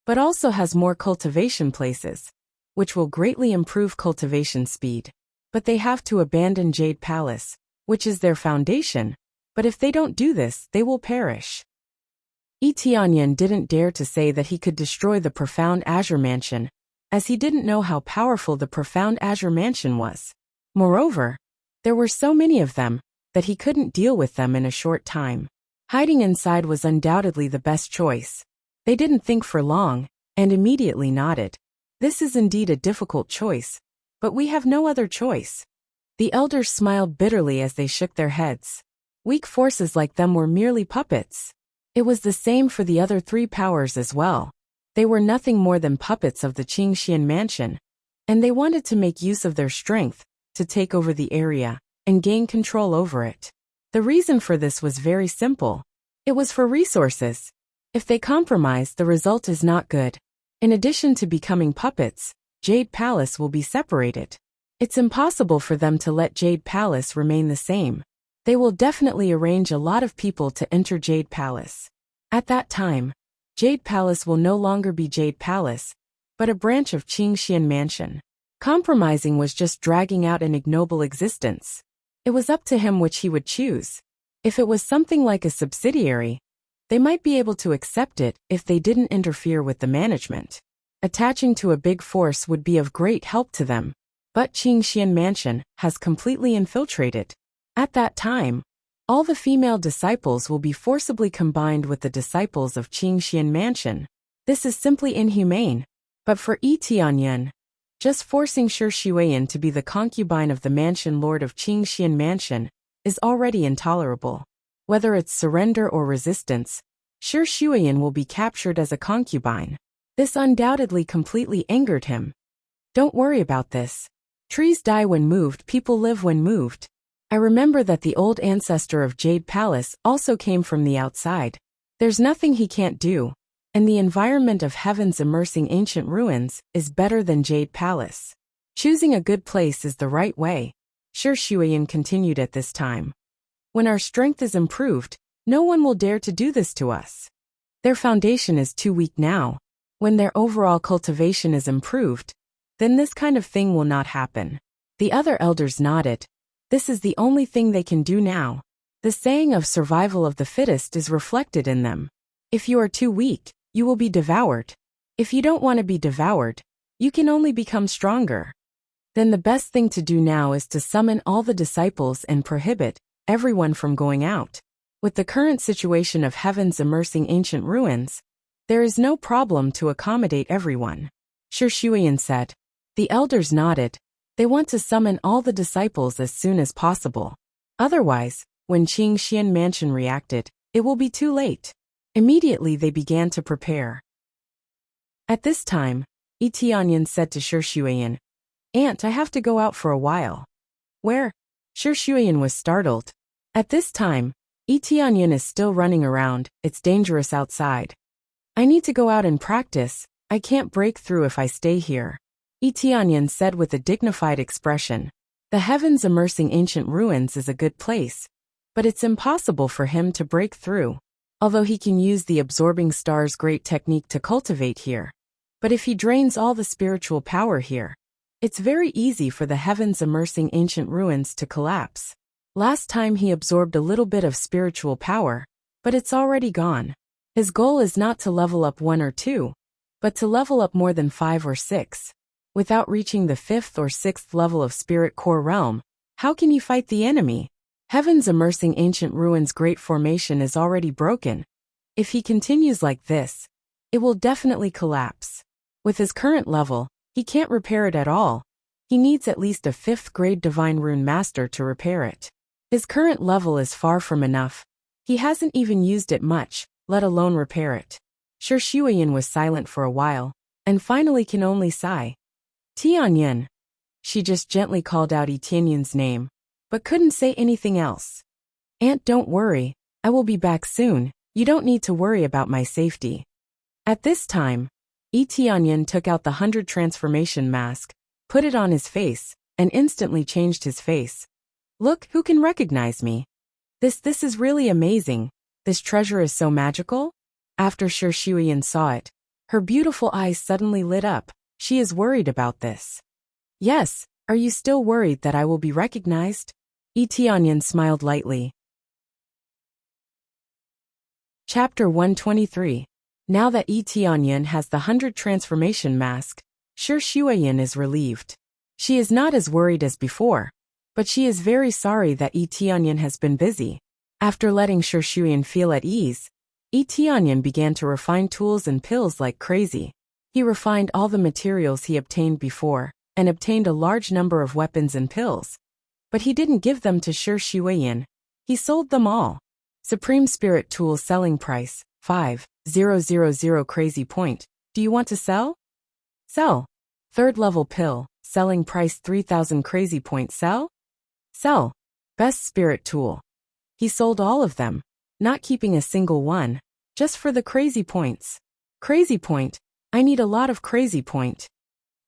but also has more cultivation places, which will greatly improve cultivation speed. But they have to abandon Jade Palace, which is their foundation. But if they don't do this, they will perish. Tianyan didn't dare to say that he could destroy the Profound Azure Mansion, as he didn't know how powerful the Profound Azure Mansion was. Moreover, there were so many of them that he couldn't deal with them in a short time. Hiding inside was undoubtedly the best choice. They didn't think for long, and immediately nodded. This is indeed a difficult choice, but we have no other choice. The elders smiled bitterly as they shook their heads. Weak forces like them were merely puppets. It was the same for the other three powers as well. They were nothing more than puppets of the Qingxian Mansion, and they wanted to make use of their strength to take over the area and gain control over it. The reason for this was very simple. It was for resources. If they compromise, the result is not good. In addition to becoming puppets, Jade Palace will be separated. It's impossible for them to let Jade Palace remain the same. They will definitely arrange a lot of people to enter Jade Palace. At that time, Jade Palace will no longer be Jade Palace, but a branch of Qingxian Mansion. Compromising was just dragging out an ignoble existence. It was up to him which he would choose. If it was something like a subsidiary, they might be able to accept it if they didn't interfere with the management. Attaching to a big force would be of great help to them, but Qingxian Mansion has completely infiltrated. At that time, all the female disciples will be forcibly combined with the disciples of Qingxian Mansion. This is simply inhumane. But for Yi Tianyan, just forcing Shi Xueyan to be the concubine of the mansion lord of Qingxian Mansion is already intolerable. Whether it's surrender or resistance, Shi Xueyan will be captured as a concubine. This undoubtedly completely angered him. Don't worry about this. Trees die when moved, people live when moved. I remember that the old ancestor of Jade Palace also came from the outside. There's nothing he can't do, and the environment of heaven's immersing ancient ruins is better than Jade Palace. Choosing a good place is the right way, Shi Xueyan continued at this time. When our strength is improved, no one will dare to do this to us. Their foundation is too weak now. When their overall cultivation is improved, then this kind of thing will not happen. The other elders nodded. This is the only thing they can do now. The saying of survival of the fittest is reflected in them. If you are too weak, you will be devoured. If you don't want to be devoured, you can only become stronger. Then the best thing to do now is to summon all the disciples and prohibit everyone from going out. With the current situation of heaven's immersing ancient ruins, there is no problem to accommodate everyone. Shi Xueyan said. The elders nodded. They want to summon all the disciples as soon as possible. Otherwise, when Qingxian Mansion reacted, it will be too late. Immediately they began to prepare. At this time, Yi Tianyan said to Shi Xueyan, Aunt, I have to go out for a while. Where? Shi Xueyan was startled. At this time, Yi Tianyan is still running around, it's dangerous outside. I need to go out and practice, I can't break through if I stay here. Yi Tianyan said with a dignified expression. The heavens immersing ancient ruins is a good place, but it's impossible for him to break through. Although he can use the absorbing star's great technique to cultivate here. But if he drains all the spiritual power here, it's very easy for the heavens immersing ancient ruins to collapse. Last time he absorbed a little bit of spiritual power, but it's already gone. His goal is not to level up 1 or 2, but to level up more than 5 or 6. Without reaching the 5th or 6th level of Spirit Core Realm, how can you fight the enemy? Heaven's immersing ancient ruins great formation is already broken. If he continues like this, it will definitely collapse. With his current level, he can't repair it at all. He needs at least a 5th grade Divine Rune Master to repair it. His current level is far from enough. He hasn't even used it much, let alone repair it. Shi Xueyan was silent for a while, and finally can only sigh. Tianyan. She just gently called out Yi Tianyan's name, but couldn't say anything else. Aunt, don't worry, I will be back soon, you don't need to worry about my safety. At this time, Yi Tianyan took out the 100 transformation mask, put it on his face, and instantly changed his face. Look, who can recognize me? This is really amazing. This treasure is so magical? After Shi Xueyan saw it, her beautiful eyes suddenly lit up. She is worried about this. Yes, are you still worried that I will be recognized? Yi Tianyan smiled lightly. Chapter 123. Now that Yi Tianyan has the 100 transformation mask, Shi Xueyan is relieved. She is not as worried as before, but she is very sorry that Yi Tianyan has been busy. After letting Shi Xueyan feel at ease, Yi Tianyan began to refine tools and pills like crazy. He refined all the materials he obtained before, and obtained a large number of weapons and pills. But he didn't give them to Shi Xueyan. He sold them all. Supreme Spirit Tool selling price, 5,000 crazy point. Do you want to sell? Sell. Third level pill, selling price 3,000 crazy point. Sell? Sell. Best Spirit Tool. He sold all of them. not keeping a single one, just for the crazy points. Crazy point, I need a lot of crazy point.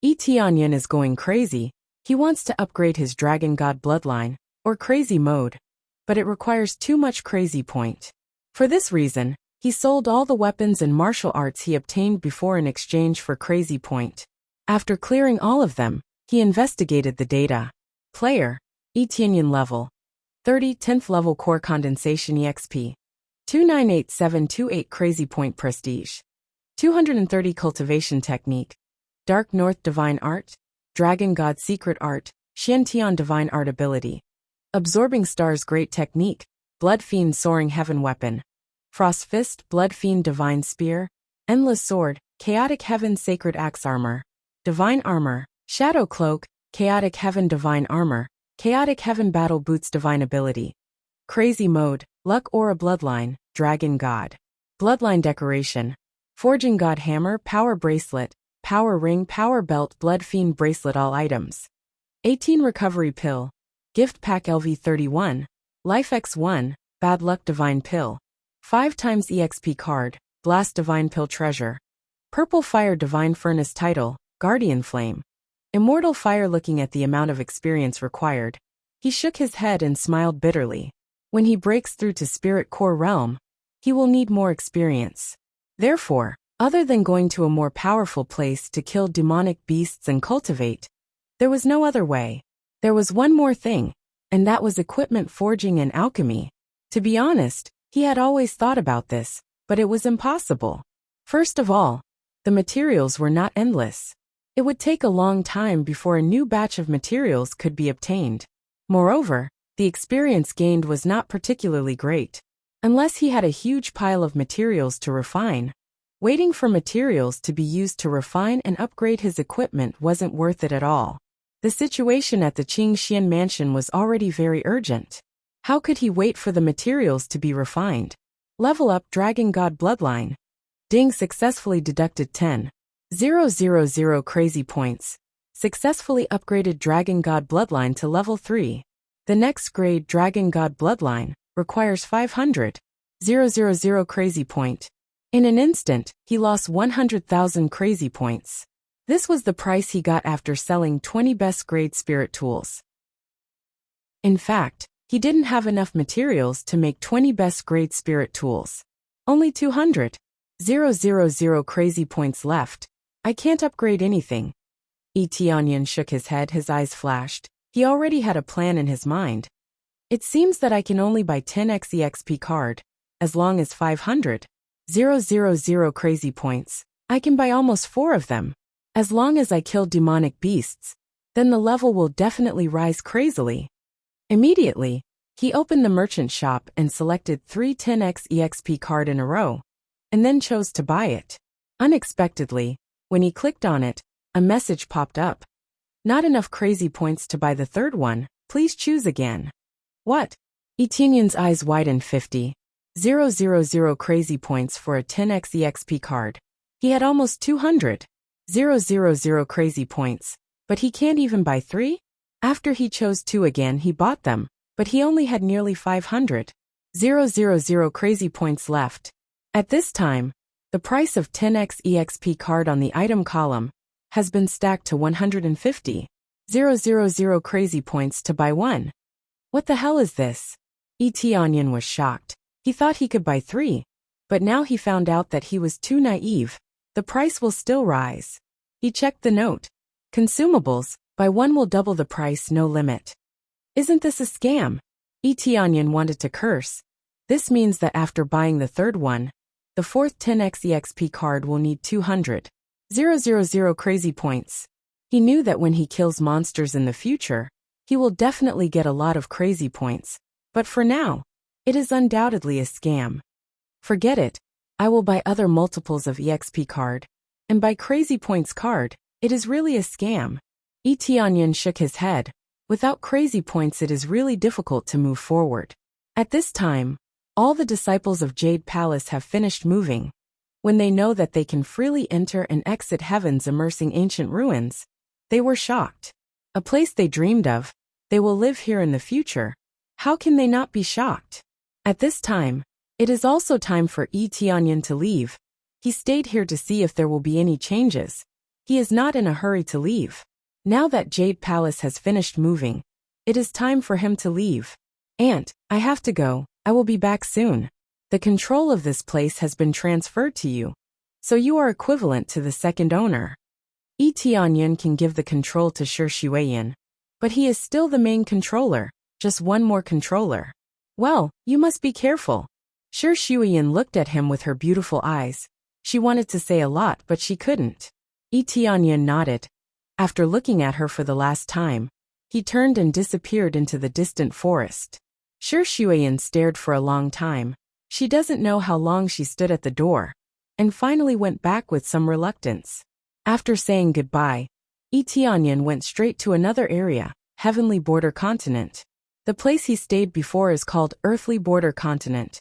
Tianyan is going crazy. He wants to upgrade his Dragon God bloodline, or crazy mode, but it requires too much crazy point. For this reason, he sold all the weapons and martial arts he obtained before in exchange for crazy point. After clearing all of them, he investigated the data. Player, Tianyan level 30, 10th level core condensation EXP 298728 crazy point prestige 230 cultivation technique, Dark North divine art, Dragon God secret art, Xiantian divine art ability, Absorbing Stars great technique, Blood Fiend soaring heaven weapon, Frost Fist Blood Fiend divine spear, Endless sword, Chaotic heaven sacred axe armor, Divine armor, Shadow cloak, Chaotic heaven divine armor, Chaotic heaven battle boots divine ability. Crazy mode, Luck aura bloodline, Dragon God. Bloodline decoration, Forging God hammer, power bracelet, power ring, power belt, blood fiend bracelet all items. 18 recovery pill, gift pack LV31, Life X1, bad luck divine pill. 5 times EXP card, blast divine pill treasure. Purple fire divine furnace title, Guardian flame. Immortal fire. Looking at the amount of experience required, he shook his head and smiled bitterly. When he breaks through to spirit core realm, he will need more experience. Therefore, other than going to a more powerful place to kill demonic beasts and cultivate, there was no other way. There was one more thing, and that was equipment forging and alchemy. To be honest, he had always thought about this, but it was impossible. First of all, the materials were not endless. It would take a long time before a new batch of materials could be obtained. Moreover, the experience gained was not particularly great. Unless he had a huge pile of materials to refine, waiting for materials to be used to refine and upgrade his equipment wasn't worth it at all. The situation at the Qingxian mansion was already very urgent. How could he wait for the materials to be refined? Level up Dragon God bloodline. Ding successfully deducted 10,000 crazy points. Successfully upgraded Dragon God bloodline to level 3. The next grade Dragon God bloodline requires 500,000 crazy point. In an instant, he lost 100,000 crazy points. This was the price he got after selling 20 best grade spirit tools. In fact, he didn't have enough materials to make 20 best grade spirit tools. Only 200,000 crazy points left. I can't upgrade anything. Tianyan shook his head, his eyes flashed. He already had a plan in his mind. It seems that I can only buy 10x EXP card. As long as 500,000 crazy points, I can buy almost 4 of them. As long as I kill demonic beasts, then the level will definitely rise crazily. Immediately, he opened the merchant shop and selected 3 10x EXP card in a row, and then chose to buy it. Unexpectedly, when he clicked on it, a message popped up. Not enough crazy points to buy the third one, please choose again. What? Tianyan's eyes widened. 50,000 crazy points for a 10x EXP card. He had almost 200,000 crazy points, but he can't even buy 3? After he chose 2 again, he bought them, but he only had nearly 500,000 crazy points left. At this time, the price of 10x EXP card on the item column has been stacked to 150,000 crazy points to buy 1. What the hell is this? Tianyan was shocked. He thought he could buy 3, but now he found out that he was too naive. The price will still rise. He checked the note. Consumables, buy 1 will double the price, no limit. Isn't this a scam? Tianyan wanted to curse. This means that after buying the third one, the fourth 10x EXP card will need 200,000 crazy points. He knew that when he kills monsters in the future, he will definitely get a lot of crazy points. But for now, it is undoubtedly a scam. Forget it. I will buy other multiples of EXP card. And buy crazy points card, it is really a scam. Tianyan shook his head. Without crazy points it is really difficult to move forward. At this time, all the disciples of Jade Palace have finished moving. When they know that they can freely enter and exit heaven's immersing ancient ruins, they were shocked. A place they dreamed of, they will live here in the future. How can they not be shocked? At this time, It is also time for Tianyan to leave. He stayed here to see if there will be any changes. He is not in a hurry to leave. Now that Jade Palace has finished moving, it is time for him to leave. Aunt, I have to go. I will be back soon. The control of this place has been transferred to you, so you are equivalent to the second owner. Tianyan can give the control to Shi Shuiyan, but he is still the main controller, just one more controller. Well, you must be careful. Shi Shuiyan looked at him with her beautiful eyes. She wanted to say a lot, but she couldn't. Tianyan nodded. After looking at her for the last time, he turned and disappeared into the distant forest. Shi Shuiyan stared for a long time. She doesn't know how long she stood at the door, and finally went back with some reluctance. After saying goodbye, Tianyan went straight to another area, Heavenly Border Continent. The place he stayed before is called Earthly Border Continent.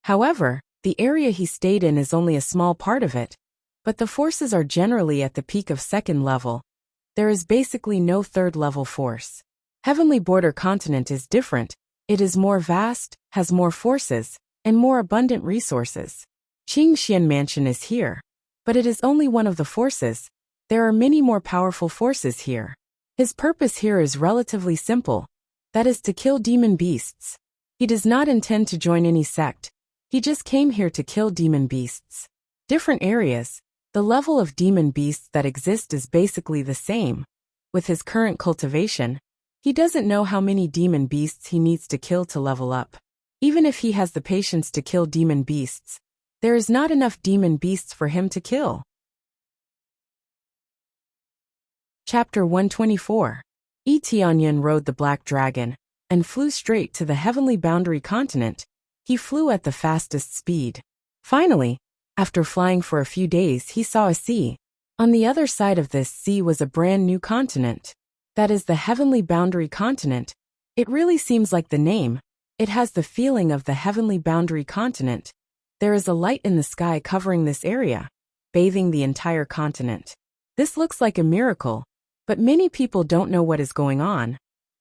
However, the area he stayed in is only a small part of it, but the forces are generally at the peak of second level. There is basically no third level force. Heavenly Border Continent is different. It is more vast, has more forces, and more abundant resources. Qingxian Mansion is here, but it is only one of the forces. There are many more powerful forces here. His purpose here is relatively simple. That is to kill demon beasts. He does not intend to join any sect. He just came here to kill demon beasts. Different areas. The level of demon beasts that exist is basically the same. With his current cultivation, he doesn't know how many demon beasts he needs to kill to level up. Even if he has the patience to kill demon beasts, there is not enough demon beasts for him to kill. Chapter 124. Tianyan rode the Black Dragon and flew straight to the Heavenly Boundary Continent. He flew at the fastest speed. Finally, after flying for a few days, he saw a sea. On the other side of this sea was a brand new continent. That is the Heavenly Boundary Continent. It really seems like the name. It has the feeling of the Heavenly Boundary Continent. There is a light in the sky covering this area, bathing the entire continent. This looks like a miracle, but many people don't know what is going on.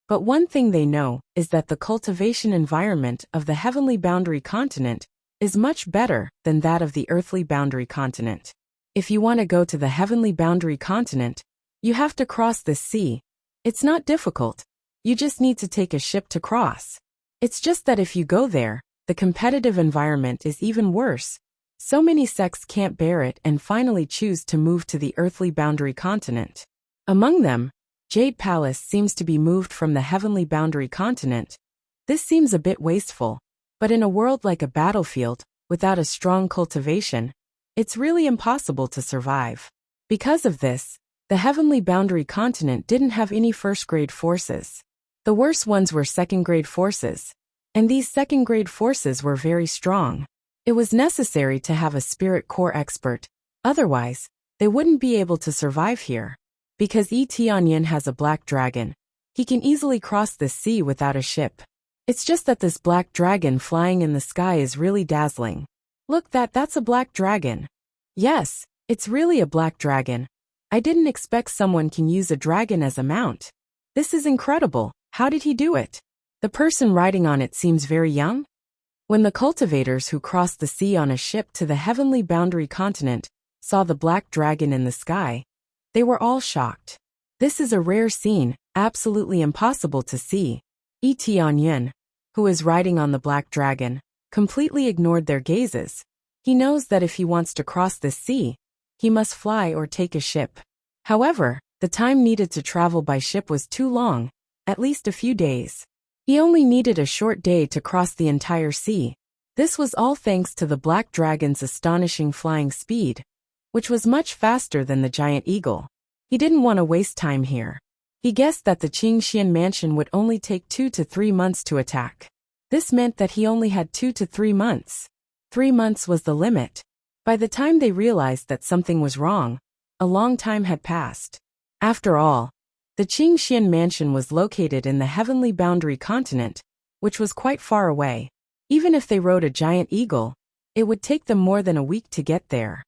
But one thing they know is that the cultivation environment of the Heavenly Boundary Continent is much better than that of the Earthly Boundary Continent. If you want to go to the Heavenly Boundary Continent, you have to cross this sea. It's not difficult. You just need to take a ship to cross. It's just that if you go there, the competitive environment is even worse. So many sects can't bear it and finally choose to move to the Earthly Boundary Continent. Among them, Jade Palace seems to be moved from the Heavenly Boundary Continent. This seems a bit wasteful, but in a world like a battlefield, without a strong cultivation, it's really impossible to survive. Because of this, the Heavenly Boundary Continent didn't have any first-grade forces. The worst ones were second-grade forces, and these second-grade forces were very strong. It was necessary to have a spirit core expert, otherwise, they wouldn't be able to survive here. Because Tianyan has a black dragon, he can easily cross this sea without a ship. It's just that this black dragon flying in the sky is really dazzling. Look, that's a black dragon. Yes, it's really a black dragon. I didn't expect someone can use a dragon as a mount. This is incredible. How did he do it? The person riding on it seems very young. When the cultivators who crossed the sea on a ship to the Heavenly Boundary Continent saw the black dragon in the sky, they were all shocked. This is a rare scene, absolutely impossible to see. Tianyan, who is riding on the black dragon, completely ignored their gazes. He knows that if he wants to cross this sea, he must fly or take a ship. However, the time needed to travel by ship was too long, at least a few days. He only needed a short day to cross the entire sea. This was all thanks to the black dragon's astonishing flying speed, which was much faster than the giant eagle. He didn't want to waste time here. He guessed that the Qingxian Mansion would only take 2 to 3 months to attack. This meant that he only had 2 to 3 months. 3 months was the limit. By the time they realized that something was wrong, a long time had passed. After all, the Qingxian Mansion was located in the Heavenly Boundary Continent, which was quite far away. Even if they rode a giant eagle, it would take them more than a week to get there.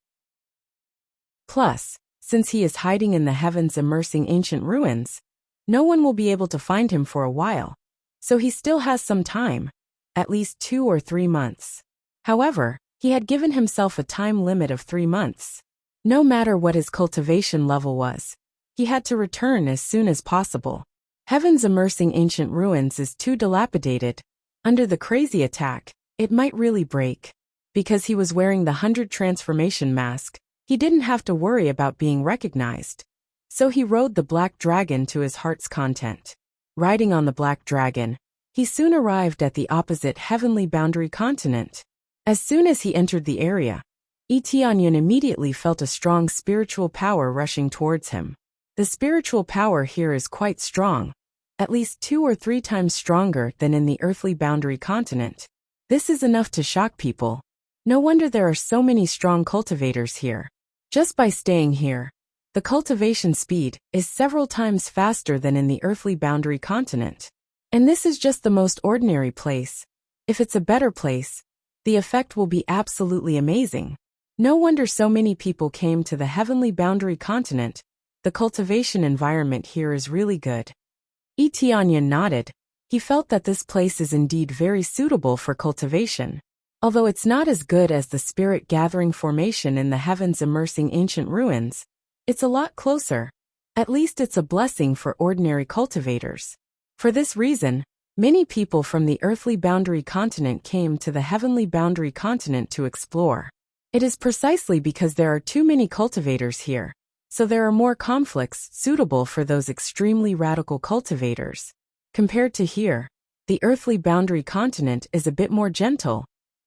Plus, since he is hiding in the heavens immersing ancient ruins, no one will be able to find him for a while. So he still has some time. at least 2 or 3 months. However, he had given himself a time limit of 3 months. No matter what his cultivation level was, he had to return as soon as possible. Heaven's immersing ancient ruins is too dilapidated. Under the crazy attack, it might really break. Because he was wearing the 100 transformation mask, he didn't have to worry about being recognized. So he rode the black dragon to his heart's content. Riding on the black dragon, he soon arrived at the opposite heavenly boundary continent. As soon as he entered the area, Etianyan immediately felt a strong spiritual power rushing towards him. The spiritual power here is quite strong, at least 2 or 3 times stronger than in the earthly boundary continent. This is enough to shock people. No wonder there are so many strong cultivators here. Just by staying here, the cultivation speed is several times faster than in the earthly boundary continent. And this is just the most ordinary place. If it's a better place, the effect will be absolutely amazing. No wonder so many people came to the heavenly boundary continent. The cultivation environment here is really good. Etianyan nodded. He felt that this place is indeed very suitable for cultivation. Although it's not as good as the spirit gathering formation in the heavens immersing ancient ruins, it's a lot closer. At least it's a blessing for ordinary cultivators. For this reason, many people from the earthly boundary continent came to the heavenly boundary continent to explore. It is precisely because there are too many cultivators here, so there are more conflicts suitable for those extremely radical cultivators. Compared to here, the earthly boundary continent is a bit more gentle,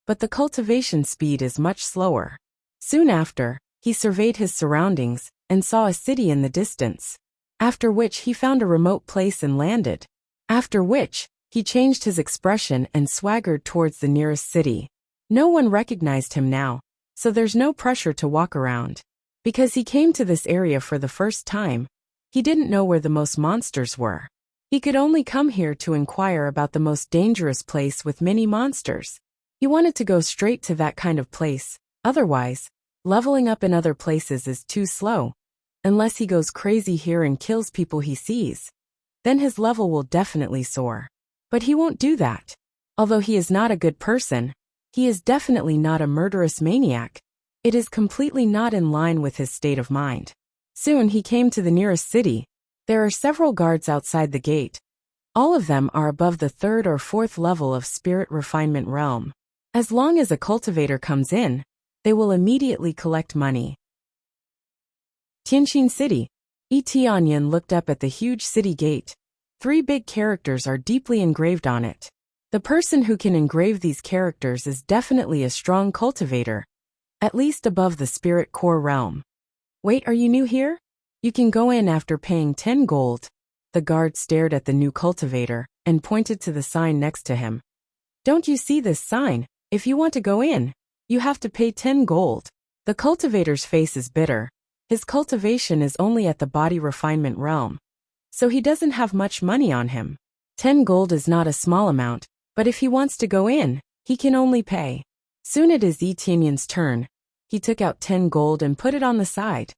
but the cultivation speed is much slower. Soon after, he surveyed his surroundings and saw a city in the distance. After which he found a remote place and landed. After which, he changed his expression and swaggered towards the nearest city. No one recognized him now, so there's no pressure to walk around. Because he came to this area for the first time, he didn't know where the most monsters were. He could only come here to inquire about the most dangerous place with many monsters. He wanted to go straight to that kind of place, otherwise, leveling up in other places is too slow. Unless he goes crazy here and kills people he sees, then his level will definitely soar. But he won't do that. Although he is not a good person, he is definitely not a murderous maniac. It is completely not in line with his state of mind. Soon he came to the nearest city. There are several guards outside the gate. All of them are above the 3rd or 4th level of spirit refinement realm. As long as a cultivator comes in, they will immediately collect money. Tianqin City. Etianyan looked up at the huge city gate. 3 big characters are deeply engraved on it. The person who can engrave these characters is definitely a strong cultivator, at least above the spirit core realm. Wait, are you new here? You can go in after paying 10 gold. The guard stared at the new cultivator and pointed to the sign next to him. Don't you see this sign? If you want to go in, you have to pay 10 gold. The cultivator's face is bitter. His cultivation is only at the body refinement realm, so he doesn't have much money on him. 10 gold is not a small amount, but if he wants to go in, he can only pay. Soon it is Etianyan's turn. He took out 10 gold and put it on the side.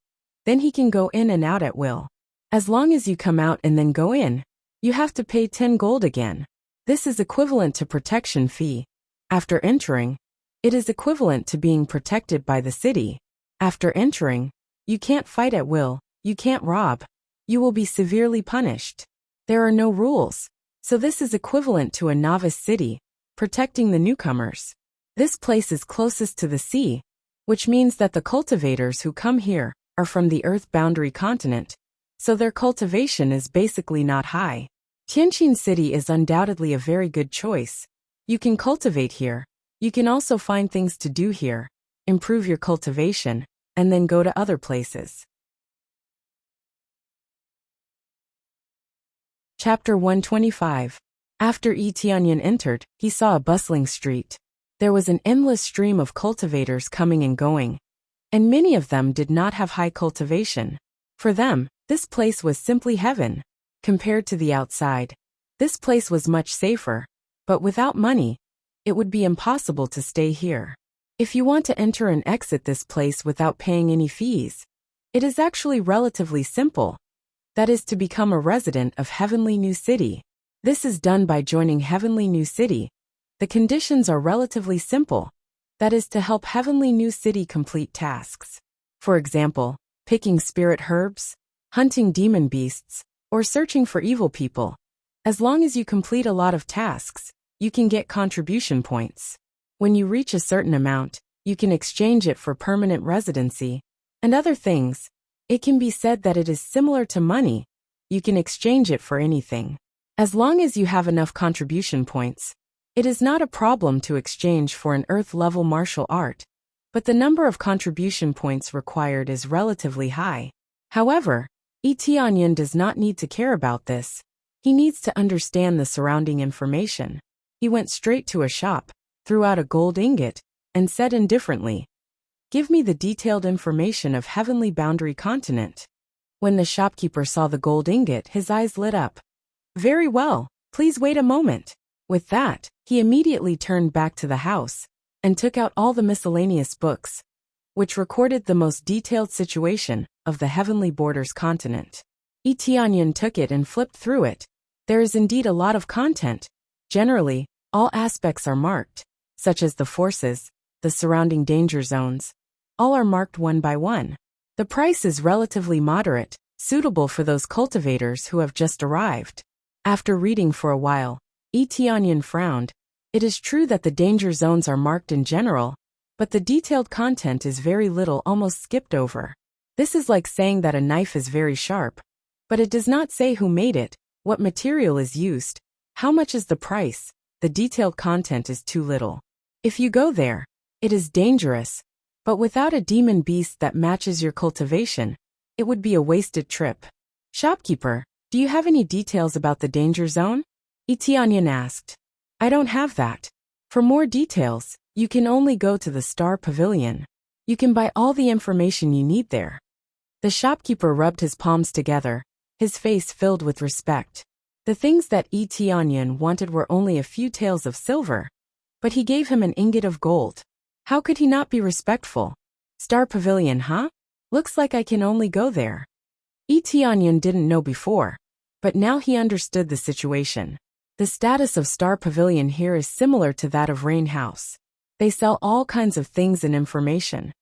Then he can go in and out at will. As long as you come out and then go in, you have to pay 10 gold again. This is equivalent to protection fee. After entering, it is equivalent to being protected by the city. After entering, you can't fight at will, you can't rob. You will be severely punished. There are no rules, so this is equivalent to a novice city, protecting the newcomers. This place is closest to the sea, which means that the cultivators who come here are from the Earth boundary continent, so their cultivation is basically not high. Tianqin City is undoubtedly a very good choice. You can cultivate here. You can also find things to do here, improve your cultivation, and then go to other places. Chapter 125. After Etianyan entered, he saw a bustling street. There was an endless stream of cultivators coming and going, and many of them did not have high cultivation. For them, this place was simply heaven. Compared to the outside, this place was much safer, but without money, it would be impossible to stay here. If you want to enter and exit this place without paying any fees, it is actually relatively simple. That is to become a resident of Heavenly New City. This is done by joining Heavenly New City. The conditions are relatively simple. That is to help Heavenly New City complete tasks. For example, picking spirit herbs, hunting demon beasts, or searching for evil people. As long as you complete a lot of tasks, you can get contribution points. When you reach a certain amount, you can exchange it for permanent residency and other things. It can be said that it is similar to money. You can exchange it for anything. As long as you have enough contribution points, it is not a problem to exchange for an Earth-level martial art, but the number of contribution points required is relatively high. However, Tianyan does not need to care about this. He needs to understand the surrounding information. He went straight to a shop, threw out a gold ingot, and said indifferently, "Give me the detailed information of Heavenly Boundary Continent." When the shopkeeper saw the gold ingot, his eyes lit up. "Very well, please wait a moment." With that, he immediately turned back to the house and took out all the miscellaneous books, which recorded the most detailed situation of the Heavenly Borders continent. Tianyan took it and flipped through it. There is indeed a lot of content. Generally, all aspects are marked, such as the forces, the surrounding danger zones. All are marked one by one. The price is relatively moderate, suitable for those cultivators who have just arrived. After reading for a while, Tianyan frowned. It is true that the danger zones are marked in general, but the detailed content is very little, almost skipped over. This is like saying that a knife is very sharp, but it does not say who made it, what material is used, how much is the price. The detailed content is too little. If you go there, it is dangerous, but without a demon beast that matches your cultivation, it would be a wasted trip. "Shopkeeper, do you have any details about the danger zone?" Tianyan asked. "I don't have that. For more details, you can only go to the Star Pavilion. You can buy all the information you need there." The shopkeeper rubbed his palms together, his face filled with respect. The things that Tianyan wanted were only a few taels of silver, but he gave him an ingot of gold. How could he not be respectful? Star Pavilion, huh? Looks like I can only go there. Tianyan didn't know before, but now he understood the situation. The status of Star Pavilion here is similar to that of Rain House. They sell all kinds of things and information.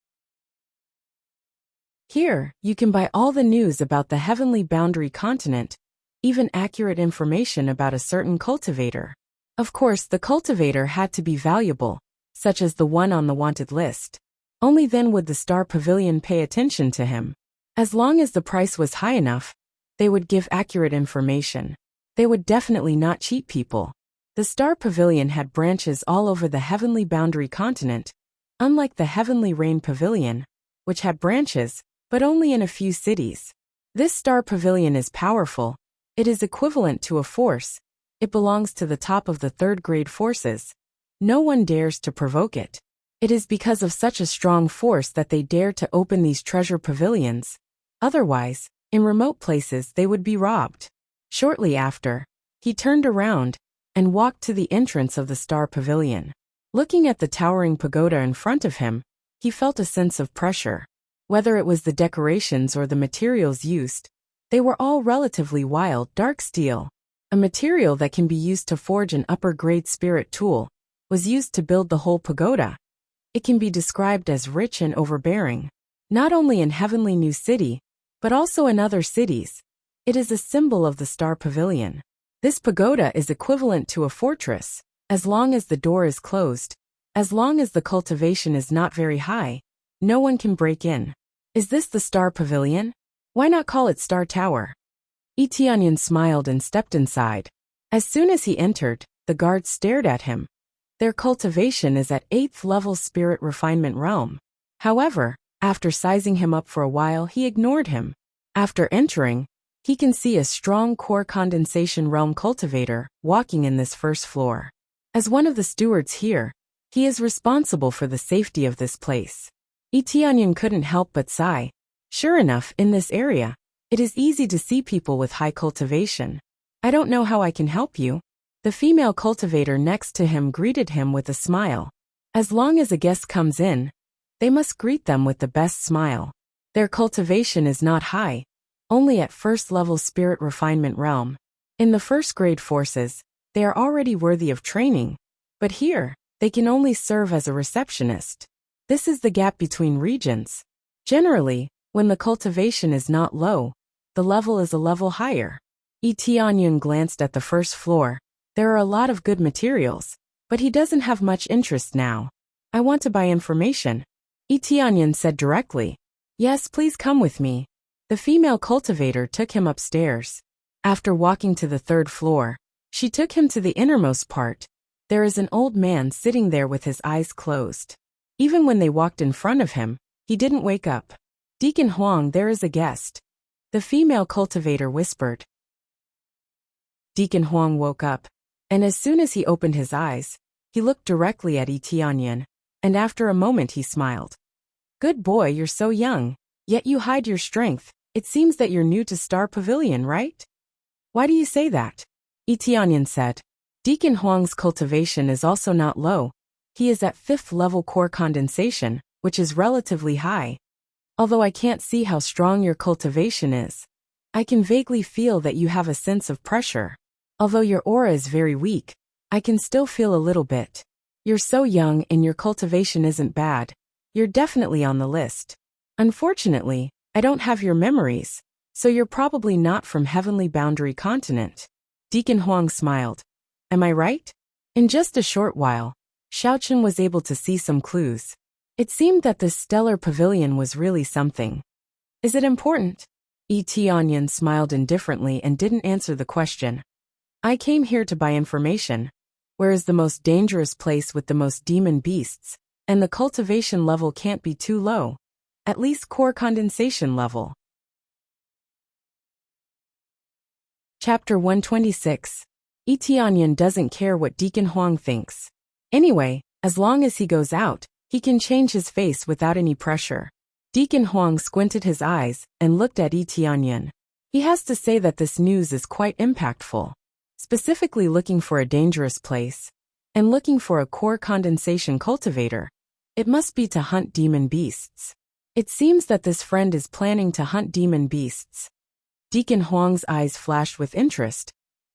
Here, you can buy all the news about the Heavenly Boundary Continent, even accurate information about a certain cultivator. Of course, the cultivator had to be valuable, such as the one on the wanted list. Only then would the Star Pavilion pay attention to him. As long as the price was high enough, they would give accurate information. They would definitely not cheat people. The Star Pavilion had branches all over the Heavenly Boundary Continent, unlike the Heavenly Rain Pavilion, which had branches, but only in a few cities. This Star Pavilion is powerful. It is equivalent to a force. It belongs to the top of the third-grade forces. No one dares to provoke it. It is because of such a strong force that they dare to open these treasure pavilions. Otherwise, in remote places they would be robbed. Shortly after, he turned around and walked to the entrance of the Star Pavilion. Looking at the towering pagoda in front of him, he felt a sense of pressure. Whether it was the decorations or the materials used, they were all relatively wild. Dark steel, a material that can be used to forge an upper-grade spirit tool, was used to build the whole pagoda. It can be described as rich and overbearing, not only in Heavenly New City, but also in other cities. It is a symbol of the Star Pavilion. This pagoda is equivalent to a fortress. As long as the door is closed, as long as the cultivation is not very high, no one can break in. Is this the Star Pavilion? Why not call it Star Tower? Tianyan smiled and stepped inside. As soon as he entered, the guards stared at him. Their cultivation is at 8th level Spirit Refinement Realm. However, after sizing him up for a while, he ignored him. After entering, he can see a strong core condensation realm cultivator walking in this first floor. As one of the stewards here, he is responsible for the safety of this place. Tianyan couldn't help but sigh. Sure enough, in this area, it is easy to see people with high cultivation. "I don't know how I can help you." The female cultivator next to him greeted him with a smile. As long as a guest comes in, they must greet them with the best smile. Their cultivation is not high, only at first-level Spirit Refinement Realm. In the first-grade forces, they are already worthy of training, But here, they can only serve as a receptionist. This is the gap between regions. Generally, when the cultivation is not low, the level is a level higher. Tianyun glanced at the first floor. There are a lot of good materials, but he doesn't have much interest now. I want to buy information. Tianyun said directly. Yes, please come with me. The female cultivator took him upstairs. After walking to the third floor, she took him to the innermost part. There is an old man sitting there with his eyes closed. Even when they walked in front of him, he didn't wake up. Deacon Huang, there is a guest. The female cultivator whispered. Deacon Huang woke up, and as soon as he opened his eyes, he looked directly at Tianyun, and after a moment he smiled. Good boy, you're so young, yet you hide your strength. It seems that you're new to Star Pavilion, right? Why do you say that? Tianyun said. Deacon Huang's cultivation is also not low. He is at 5th level core condensation, which is relatively high. Although I can't see how strong your cultivation is, I can vaguely feel that you have a sense of pressure. Although your aura is very weak, I can still feel a little bit. You're so young and your cultivation isn't bad. You're definitely on the list. Unfortunately, I don't have your memories, so you're probably not from Heavenly Boundary Continent. Deacon Huang smiled. Am I right? In just a short while, Xiaochen was able to see some clues. It seemed that this stellar pavilion was really something. Is it important? Tianyun smiled indifferently and didn't answer the question. I came here to buy information. Where is the most dangerous place with the most demon beasts? And the cultivation level can't be too low. At least core condensation level. Chapter 126. Tianyun doesn't care what Deacon Huang thinks. Anyway, as long as he goes out, he can change his face without any pressure. Deacon Huang squinted his eyes and looked at Tianyun. He has to say that this news is quite impactful. Specifically looking for a dangerous place, and looking for a core condensation cultivator. It must be to hunt demon beasts. It seems that this friend is planning to hunt demon beasts. Deacon Huang's eyes flashed with interest.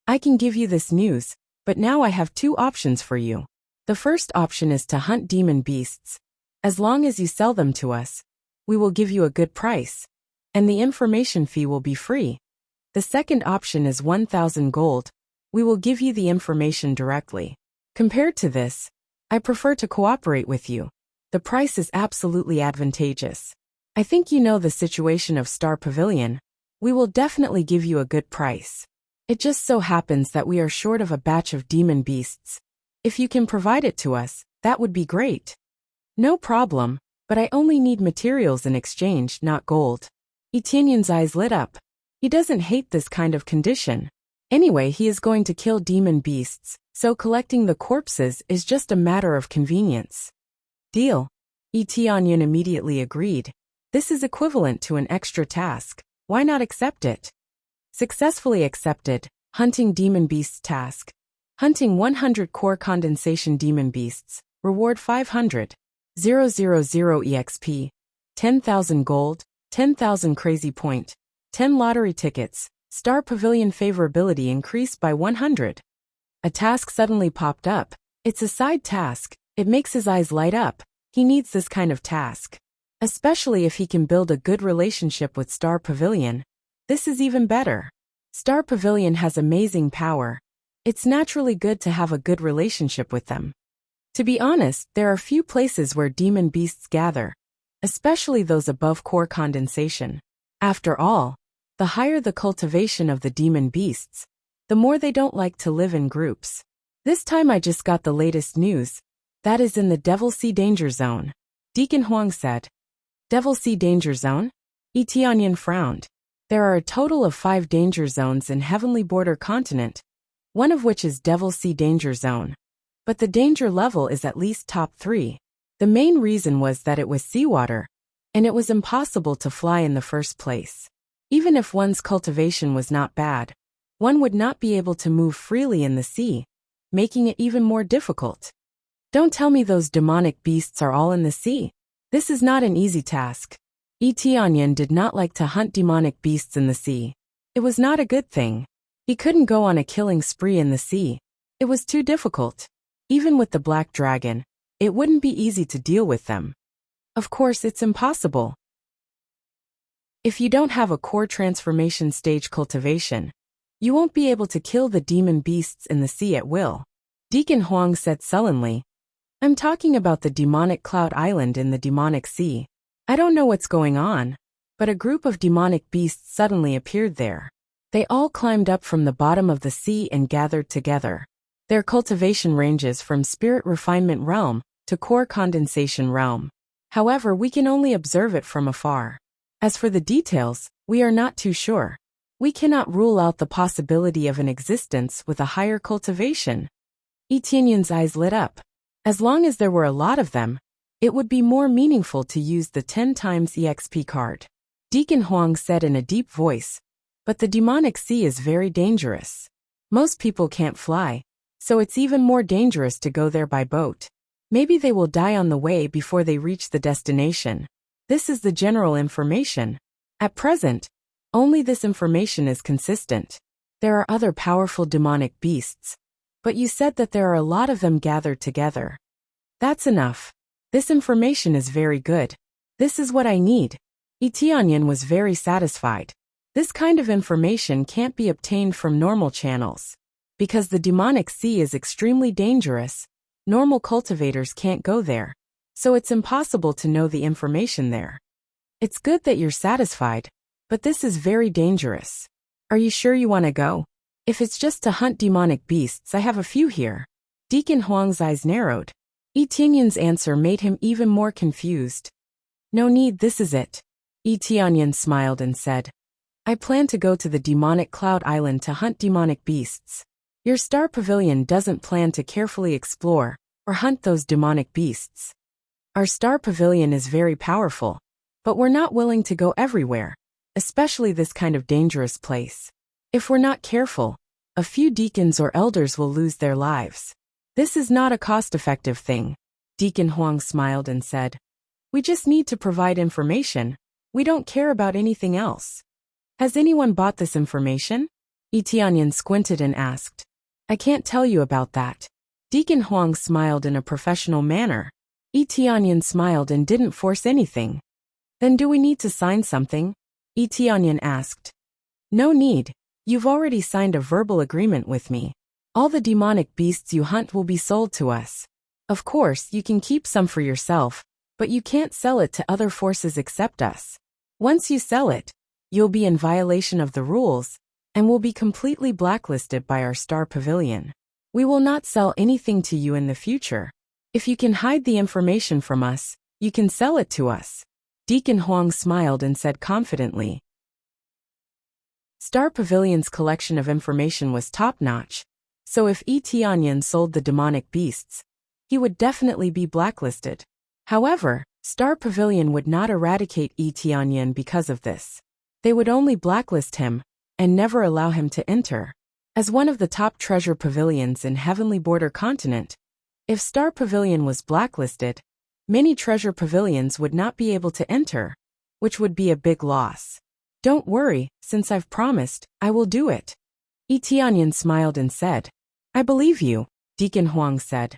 I can give you this news, but now I have 2 options for you. The first option is to hunt demon beasts. As long as you sell them to us, we will give you a good price, and the information fee will be free. The second option is 1,000 gold. We will give you the information directly. Compared to this, I prefer to cooperate with you. The price is absolutely advantageous. I think you know the situation of Star Pavilion. We will definitely give you a good price. It just so happens that we are short of a batch of demon beasts. If you can provide it to us, that would be great. No problem, but I only need materials in exchange, not gold. Tianyun's eyes lit up. He doesn't hate this kind of condition. Anyway, he is going to kill demon beasts, so collecting the corpses is just a matter of convenience. Deal. Tianyun immediately agreed. This is equivalent to an extra task. Why not accept it? Successfully accepted. Hunting demon beasts task. Hunting 100 core condensation demon beasts. Reward 500. 000 EXP. 10,000 gold. 10,000 crazy point. 10 lottery tickets. Star Pavilion favorability increased by 100. A task suddenly popped up. It's a side task. It makes his eyes light up. He needs this kind of task. Especially if he can build a good relationship with Star Pavilion. This is even better. Star Pavilion has amazing power. It's naturally good to have a good relationship with them. To be honest, there are few places where demon beasts gather, especially those above core condensation. After all, the higher the cultivation of the demon beasts, the more they don't like to live in groups. This time I just got the latest news. That is in the Devil Sea Danger Zone. Deacon Huang said. Devil Sea Danger Zone? Tianyun frowned. There are a total of 5 danger zones in Heavenly Border Continent, one of which is Devil Sea Danger Zone. But the danger level is at least top 3. The main reason was that it was seawater, and it was impossible to fly in the first place. Even if one's cultivation was not bad, one would not be able to move freely in the sea, making it even more difficult. Don't tell me those demonic beasts are all in the sea. This is not an easy task. Tianyun did not like to hunt demonic beasts in the sea. It was not a good thing. He couldn't go on a killing spree in the sea. It was too difficult. Even with the black dragon, it wouldn't be easy to deal with them. Of course, it's impossible. If you don't have a core transformation stage cultivation, you won't be able to kill the demon beasts in the sea at will. Deacon Huang said sullenly. I'm talking about the demonic cloud island in the demonic sea. I don't know what's going on, but a group of demonic beasts suddenly appeared there. They all climbed up from the bottom of the sea and gathered together. Their cultivation ranges from spirit refinement realm to core condensation realm. However, we can only observe it from afar. As for the details, we are not too sure. We cannot rule out the possibility of an existence with a higher cultivation. Etienne's eyes lit up. As long as there were a lot of them, it would be more meaningful to use the 10 times EXP card. Deacon Huang said in a deep voice, but the demonic sea is very dangerous. Most people can't fly, so it's even more dangerous to go there by boat. Maybe they will die on the way before they reach the destination. This is the general information. At present, only this information is consistent. There are other powerful demonic beasts, but you said that there are a lot of them gathered together. That's enough. This information is very good. This is what I need. Etienne was very satisfied. This kind of information can't be obtained from normal channels. Because the demonic sea is extremely dangerous, normal cultivators can't go there, so it's impossible to know the information there. It's good that you're satisfied, but this is very dangerous. Are you sure you want to go? If it's just to hunt demonic beasts, I have a few here. Deacon Huang's eyes narrowed. Etienne's answer made him even more confused. No need, this is it. Etienne smiled and said, I plan to go to the demonic cloud island to hunt demonic beasts. Your star pavilion doesn't plan to carefully explore or hunt those demonic beasts. Our star pavilion is very powerful, but we're not willing to go everywhere, especially this kind of dangerous place. If we're not careful, a few deacons or elders will lose their lives. This is not a cost-effective thing. Deacon Huang smiled and said, we just need to provide information. We don't care about anything else. Has anyone bought this information? Etienne squinted and asked. I can't tell you about that. Deacon Huang smiled in a professional manner. Etienne smiled and didn't force anything. Then do we need to sign something? Etienne asked. No need. You've already signed a verbal agreement with me. All the demonic beasts you hunt will be sold to us. Of course, you can keep some for yourself, but you can't sell it to other forces except us. Once you sell it, you'll be in violation of the rules, and will be completely blacklisted by our star pavilion. We will not sell anything to you in the future. If you can hide the information from us, you can sell it to us. Deacon Huang smiled and said confidently. Star Pavilion's collection of information was top-notch, so if Etienne sold the demonic beasts, he would definitely be blacklisted. However, Star Pavilion would not eradicate Etienne because of this. They would only blacklist him and never allow him to enter. As one of the top treasure pavilions in Heavenly Border Continent, if Star Pavilion was blacklisted, many treasure pavilions would not be able to enter, which would be a big loss. Don't worry, since I've promised, I will do it. Etienne smiled and said, I believe you, Deacon Huang said.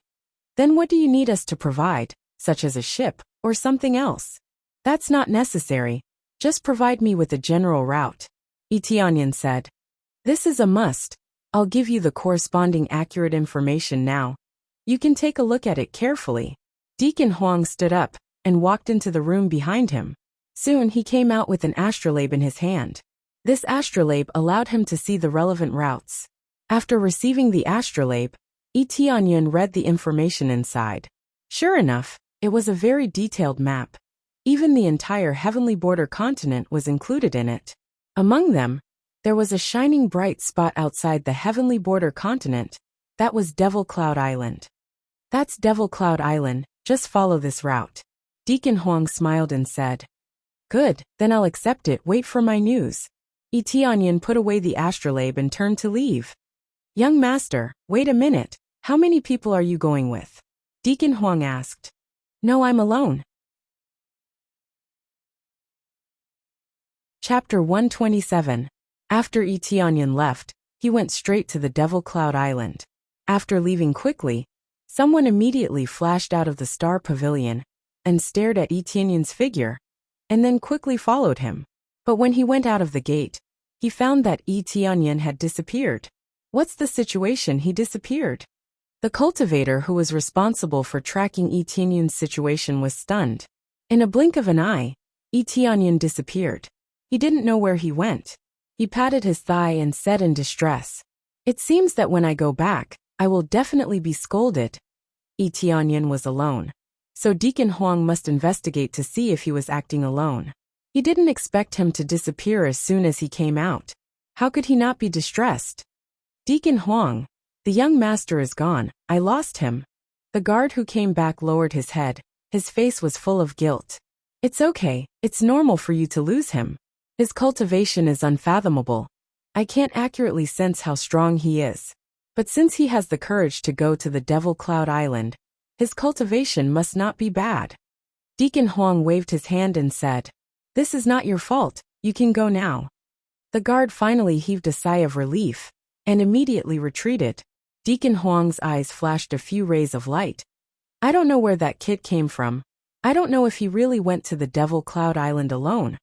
Then what do you need us to provide, such as a ship, or something else? That's not necessary. Just provide me with a general route. Etienne said. This is a must. I'll give you the corresponding accurate information now. You can take a look at it carefully. Deacon Huang stood up and walked into the room behind him. Soon he came out with an astrolabe in his hand. This astrolabe allowed him to see the relevant routes. After receiving the astrolabe, Etienne read the information inside. Sure enough, it was a very detailed map. Even the entire Heavenly Border Continent was included in it. Among them, there was a shining bright spot outside the Heavenly Border Continent. That was Devil Cloud Island. That's Devil Cloud Island, just follow this route. Deacon Huang smiled and said. Good, then I'll accept it, wait for my news. Etienne put away the astrolabe and turned to leave. Young master, wait a minute, how many people are you going with? Deacon Huang asked. No, I'm alone. Chapter 127. After Etienne left, he went straight to the Devil Cloud Island. After leaving quickly, Someone immediately flashed out of the star pavilion and stared at Etienne's figure, and then quickly followed him. But when he went out of the gate, he found that Etienne had disappeared. What's the situation? He disappeared. The cultivator who was responsible for tracking Etienne's situation was stunned. In a blink of an eye, Etienne disappeared. He didn't know where he went. He patted his thigh and said in distress, "It seems that when I go back, I will definitely be scolded." Etienne was alone, so Deacon Huang must investigate to see if he was acting alone. He didn't expect him to disappear as soon as he came out. How could he not be distressed? "Deacon Huang, the young master is gone. I lost him." The guard who came back lowered his head. His face was full of guilt. "It's okay. It's normal for you to lose him. His cultivation is unfathomable. I can't accurately sense how strong he is. But since he has the courage to go to the Devil Cloud Island, his cultivation must not be bad." Deacon Huang waved his hand and said, "This is not your fault. You can go now." The guard finally heaved a sigh of relief and immediately retreated. Deacon Huang's eyes flashed a few rays of light. "I don't know where that kid came from. I don't know if he really went to the Devil Cloud Island alone.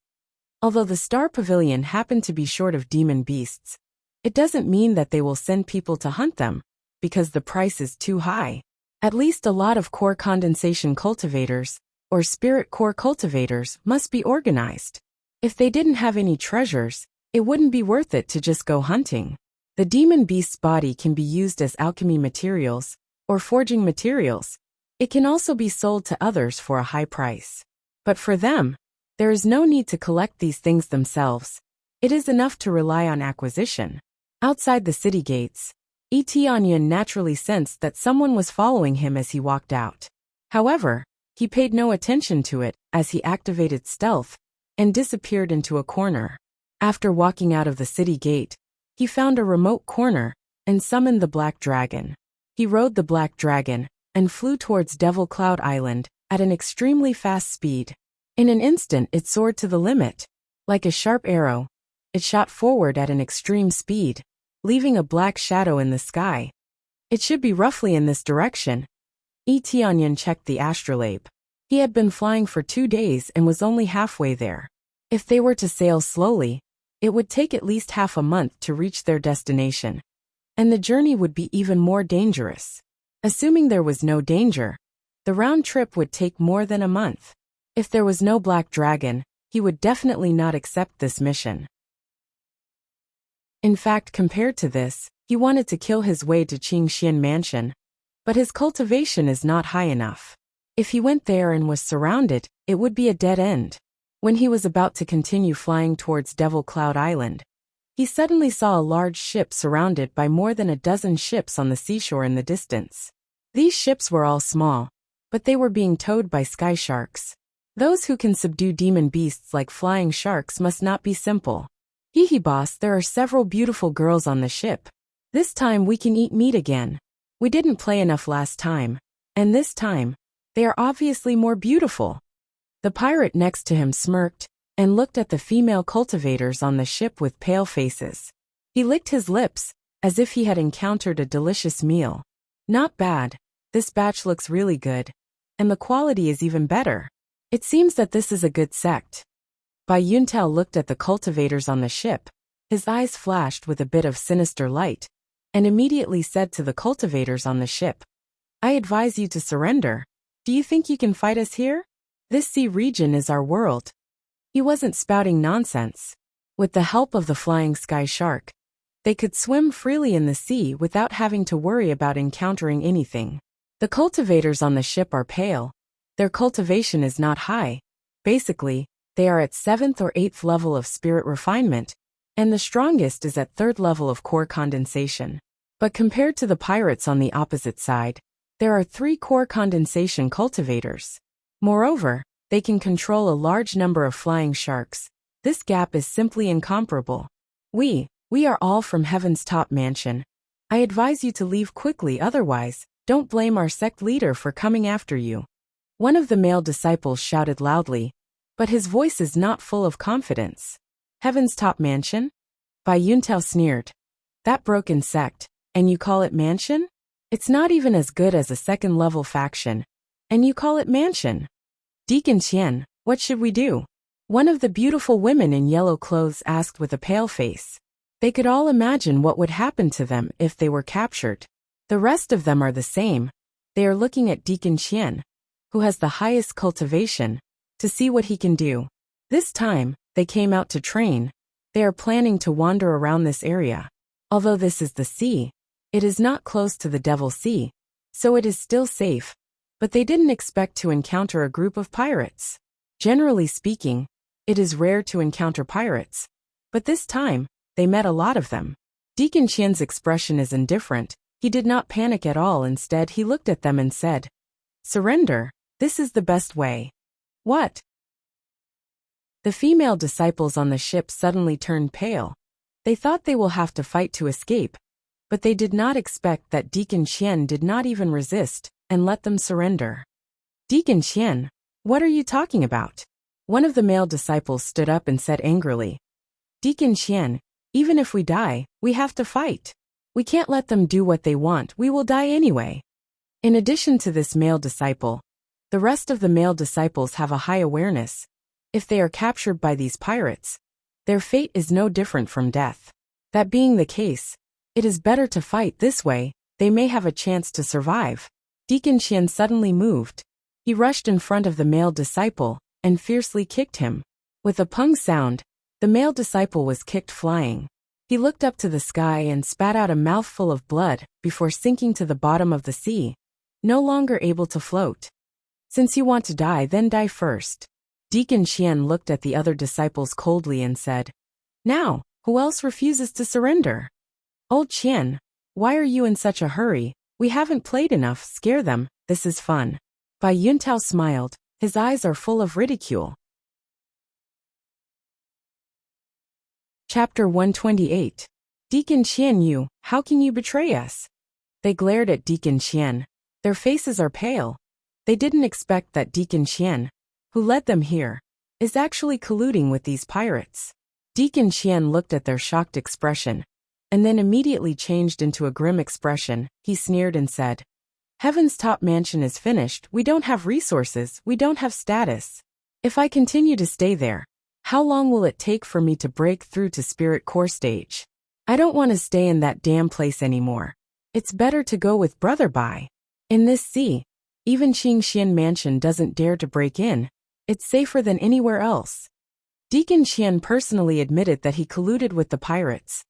Although the Star Pavilion happened to be short of demon beasts, it doesn't mean that they will send people to hunt them, because the price is too high. At least a lot of core condensation cultivators, or spirit core cultivators, must be organized. If they didn't have any treasures, it wouldn't be worth it to just go hunting. The demon beast's body can be used as alchemy materials, or forging materials. It can also be sold to others for a high price. But for them, there is no need to collect these things themselves. It is enough to rely on acquisition." Outside the city gates, Etienne naturally sensed that someone was following him as he walked out. However, he paid no attention to it as he activated stealth and disappeared into a corner. After walking out of the city gate, he found a remote corner and summoned the Black Dragon. He rode the Black Dragon and flew towards Devil Cloud Island at an extremely fast speed. In an instant it soared to the limit. Like a sharp arrow, it shot forward at an extreme speed, leaving a black shadow in the sky. "It should be roughly in this direction." Etienne checked the astrolabe. He had been flying for 2 days and was only halfway there. If they were to sail slowly, it would take at least half a month to reach their destination, and the journey would be even more dangerous. Assuming there was no danger, the round trip would take more than a month. If there was no Black Dragon, he would definitely not accept this mission. In fact, compared to this, he wanted to kill his way to Qingxian Mansion, but his cultivation is not high enough. If he went there and was surrounded, it would be a dead end. When he was about to continue flying towards Devil Cloud Island, he suddenly saw a large ship surrounded by more than a dozen ships on the seashore in the distance. These ships were all small, but they were being towed by sky sharks. Those who can subdue demon beasts like flying sharks must not be simple. "Hee boss, there are several beautiful girls on the ship. This time we can eat meat again. We didn't play enough last time, and this time, they are obviously more beautiful." The pirate next to him smirked and looked at the female cultivators on the ship with pale faces. He licked his lips, as if he had encountered a delicious meal. "Not bad. This batch looks really good, and the quality is even better. It seems that this is a good sect." Bai Yuntel looked at the cultivators on the ship. His eyes flashed with a bit of sinister light, and immediately said to the cultivators on the ship, "I advise you to surrender. Do you think you can fight us here? This sea region is our world." He wasn't spouting nonsense. With the help of the flying sky shark, they could swim freely in the sea without having to worry about encountering anything. The cultivators on the ship are pale. Their cultivation is not high. Basically, they are at 7th or 8th level of spirit refinement, and the strongest is at 3rd level of core condensation. But compared to the pirates on the opposite side, there are 3 core condensation cultivators. Moreover, they can control a large number of flying sharks. This gap is simply incomparable. We are all from Heaven's Top Mansion. I advise you to leave quickly, otherwise, don't blame our sect leader for coming after you." One of the male disciples shouted loudly, but his voice is not full of confidence. "Heaven's Top Mansion?" Bai Yuntel sneered. "That broken sect, and you call it mansion? It's not even as good as a second-level faction. And you call it mansion? Deacon Qian, what should we do? One of the beautiful women in yellow clothes asked with a pale face. They could all imagine what would happen to them if they were captured. The rest of them are the same. They are looking at Deacon Qian, who has the highest cultivation, to see what he can do. This time, they came out to train. They are planning to wander around this area. Although this is the sea, it is not close to the Devil Sea, so it is still safe. But they didn't expect to encounter a group of pirates. Generally speaking, it is rare to encounter pirates. But this time, they met a lot of them. Deacon Qian's expression is indifferent. He did not panic at all. Instead, he looked at them and said, "Surrender. This is the best way." What? The female disciples on the ship suddenly turned pale. They thought they will have to fight to escape. But they did not expect that Deacon Qian did not even resist and let them surrender. "Deacon Qian, what are you talking about?" One of the male disciples stood up and said angrily, "Deacon Qian, even if we die, we have to fight. We can't let them do what they want, we will die anyway." In addition to this male disciple, the rest of the male disciples have a high awareness. If they are captured by these pirates, their fate is no different from death. That being the case, it is better to fight this way, they may have a chance to survive. Deacon Qian suddenly moved. He rushed in front of the male disciple and fiercely kicked him. With a pung sound, the male disciple was kicked flying. He looked up to the sky and spat out a mouthful of blood before sinking to the bottom of the sea, no longer able to float. "Since you want to die, then die first." Deacon Qian looked at the other disciples coldly and said, "Now, who else refuses to surrender?" "Old Qian, why are you in such a hurry? We haven't played enough, scare them, this is fun." Bai Yuntao smiled, his eyes are full of ridicule. Chapter 128. Deacon Qian, how can you betray us? They glared at Deacon Qian. Their faces are pale. They didn't expect that Deacon Qian, who led them here, is actually colluding with these pirates. Deacon Qian looked at their shocked expression, and then immediately changed into a grim expression. He sneered and said, "Heaven's top mansion is finished, we don't have resources, we don't have status. If I continue to stay there, how long will it take for me to break through to Spirit Core stage? I don't want to stay in that damn place anymore. It's better to go with Brother Bai. In this sea, even Qingxian Mansion doesn't dare to break in. It's safer than anywhere else." Deacon Qian personally admitted that he colluded with the pirates.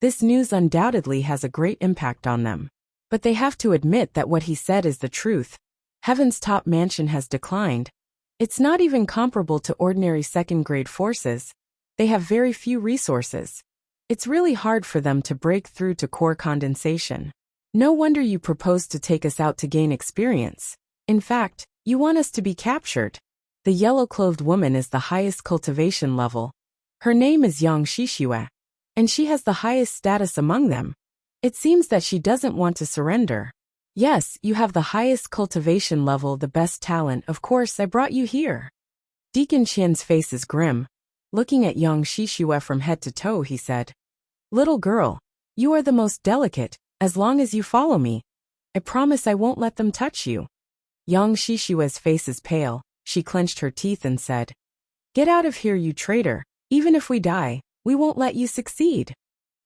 This news undoubtedly has a great impact on them. But they have to admit that what he said is the truth. Heaven's top mansion has declined. It's not even comparable to ordinary second-grade forces. They have very few resources. It's really hard for them to break through to core condensation. No wonder you propose to take us out to gain experience. In fact, you want us to be captured. The yellow-clothed woman is the highest cultivation level. Her name is Yang Shishue, and she has the highest status among them. It seems that she doesn't want to surrender. "Yes, you have the highest cultivation level, the best talent, of course I brought you here." Deacon Qian's face is grim. Looking at Yang Shishue from head to toe, he said, "Little girl, you are the most delicate, as long as you follow me. I promise I won't let them touch you." Yang Shishue's face is pale. She clenched her teeth and said, "Get out of here, you traitor. Even if we die, we won't let you succeed."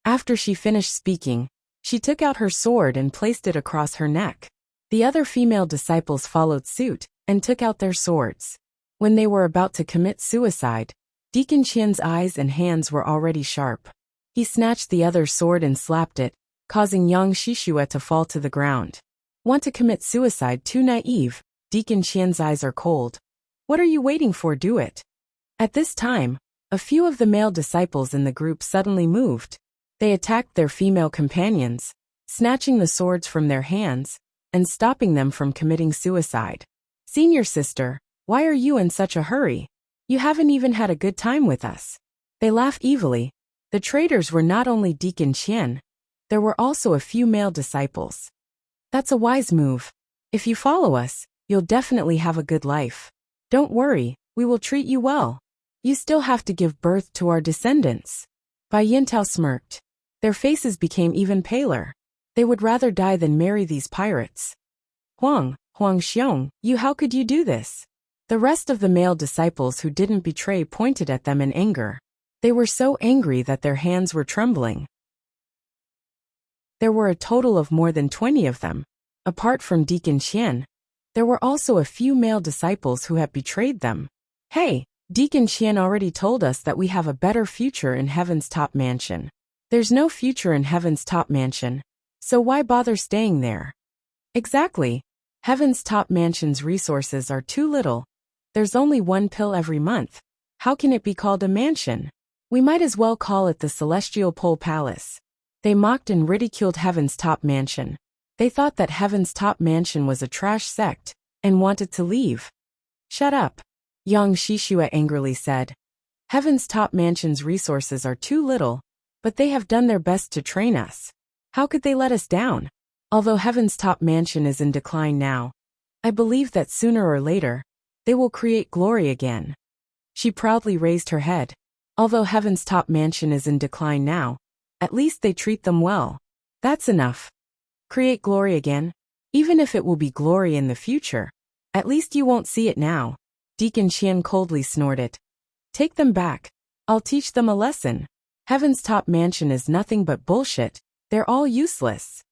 After she finished speaking, she took out her sword and placed it across her neck. The other female disciples followed suit and took out their swords. When they were about to commit suicide, Deacon Qian's eyes and hands were already sharp. He snatched the other sword and slapped it, causing Yang Shishue to fall to the ground. "Want to commit suicide? Too naive." Deacon Qian's eyes are cold. "What are you waiting for? Do it." At this time, a few of the male disciples in the group suddenly moved. They attacked their female companions, snatching the swords from their hands and stopping them from committing suicide. "Senior sister, why are you in such a hurry? You haven't even had a good time with us." They laughed evilly. The traitors were not only Deacon Qian, there were also a few male disciples. "That's a wise move. If you follow us, you'll definitely have a good life. Don't worry, we will treat you well. You still have to give birth to our descendants." Bai Yuntao smirked. Their faces became even paler. They would rather die than marry these pirates. Huang Xiong, how could you do this? The rest of the male disciples who didn't betray pointed at them in anger. They were so angry that their hands were trembling. There were a total of more than 20 of them. Apart from Deacon Qian, there were also a few male disciples who had betrayed them. Hey, Deacon Qian already told us that we have a better future in Heaven's top mansion. There's no future in Heaven's top mansion, so why bother staying there? Exactly. Heaven's top mansion's resources are too little. There's only one pill every month. How can it be called a mansion? We might as well call it the Celestial Pole Palace. They mocked and ridiculed Heaven's top mansion. They thought that Heaven's top mansion was a trash sect, and wanted to leave. Shut up, Yang Shishua angrily said. Heaven's top mansion's resources are too little, but they have done their best to train us. How could they let us down? Although Heaven's top mansion is in decline now, I believe that sooner or later, they will create glory again. She proudly raised her head. Although Heaven's top mansion is in decline now, at least they treat them well. That's enough. Create glory again? Even if it will be glory in the future, at least you won't see it now. Deacon Qian coldly snorted. Take them back. I'll teach them a lesson. Heaven's top mansion is nothing but bullshit. They're all useless.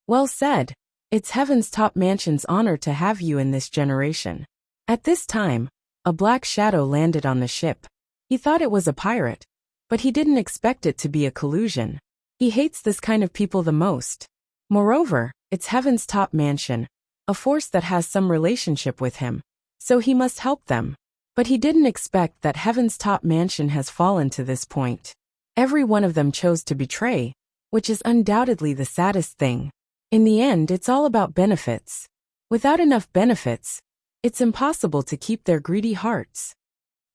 Well said. It's Heaven's top mansion's honor to have you in this generation. At this time, a black shadow landed on the ship. He thought it was a pirate, but he didn't expect it to be a collusion. He hates this kind of people the most. Moreover, it's Heaven's top mansion, a force that has some relationship with him, so he must help them. But he didn't expect that Heaven's top mansion has fallen to this point. Every one of them chose to betray, which is undoubtedly the saddest thing. In the end, it's all about benefits. Without enough benefits, it's impossible to keep their greedy hearts.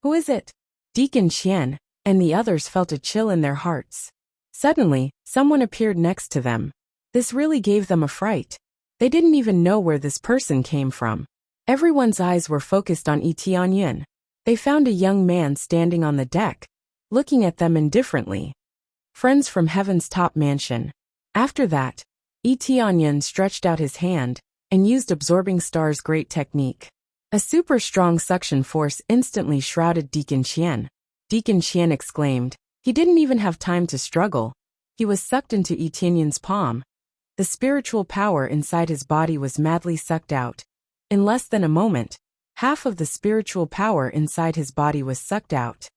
Who is it? Deacon Qian and the others felt a chill in their hearts. Suddenly, someone appeared next to them. This really gave them a fright. They didn't even know where this person came from. Everyone's eyes were focused on Tianyan. They found a young man standing on the deck, looking at them indifferently. Friends from Heaven's top mansion. After that, Tianyan stretched out his hand and used Absorbing Star's great technique. A super strong suction force instantly shrouded Deacon Qian. Deacon Qian exclaimed. He didn't even have time to struggle. He was sucked into Tianyan's palm. The spiritual power inside his body was madly sucked out. In less than a moment, half of the spiritual power inside his body was sucked out.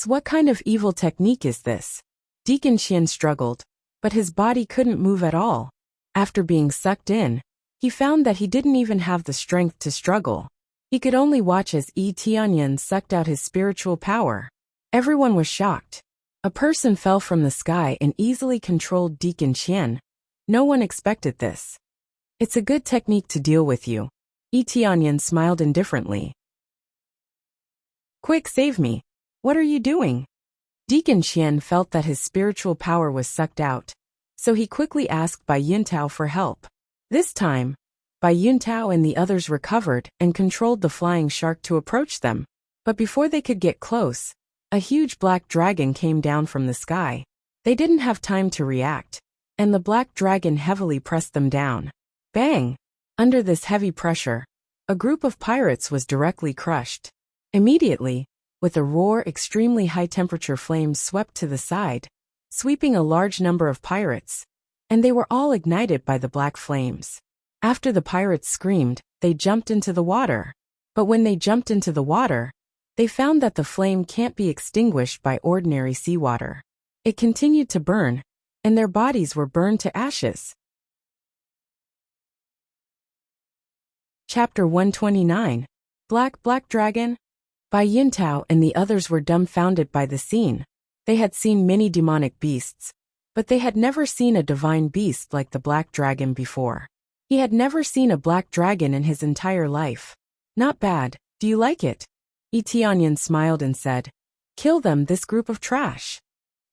What kind of evil technique is this? Deacon Qian struggled, but his body couldn't move at all. After being sucked in, he found that he didn't even have the strength to struggle. He could only watch as Tianyan sucked out his spiritual power. Everyone was shocked. A person fell from the sky and easily controlled Deacon Qian. No one expected this. It's a good technique to deal with you. Tianyan smiled indifferently. Quick, save me. What are you doing? Deacon Qian felt that his spiritual power was sucked out, so he quickly asked Bai Yuntao for help. This time, Bai Yuntao and the others recovered and controlled the flying shark to approach them. But before they could get close, a huge black dragon came down from the sky. They didn't have time to react, and the black dragon heavily pressed them down. Bang! Under this heavy pressure, a group of pirates was directly crushed. Immediately, with a roar, extremely high-temperature flames swept to the side, sweeping a large number of pirates, and they were all ignited by the black flames. After the pirates screamed, they jumped into the water. But when they jumped into the water, they found that the flame can't be extinguished by ordinary seawater. It continued to burn, and their bodies were burned to ashes. Chapter 129. Black Dragon? Bai Yuntao and the others were dumbfounded by the scene. They had seen many demonic beasts, but they had never seen a divine beast like the black dragon before. He had never seen a black dragon in his entire life. Not bad, do you like it? Tianyan smiled and said, Kill them, this group of trash.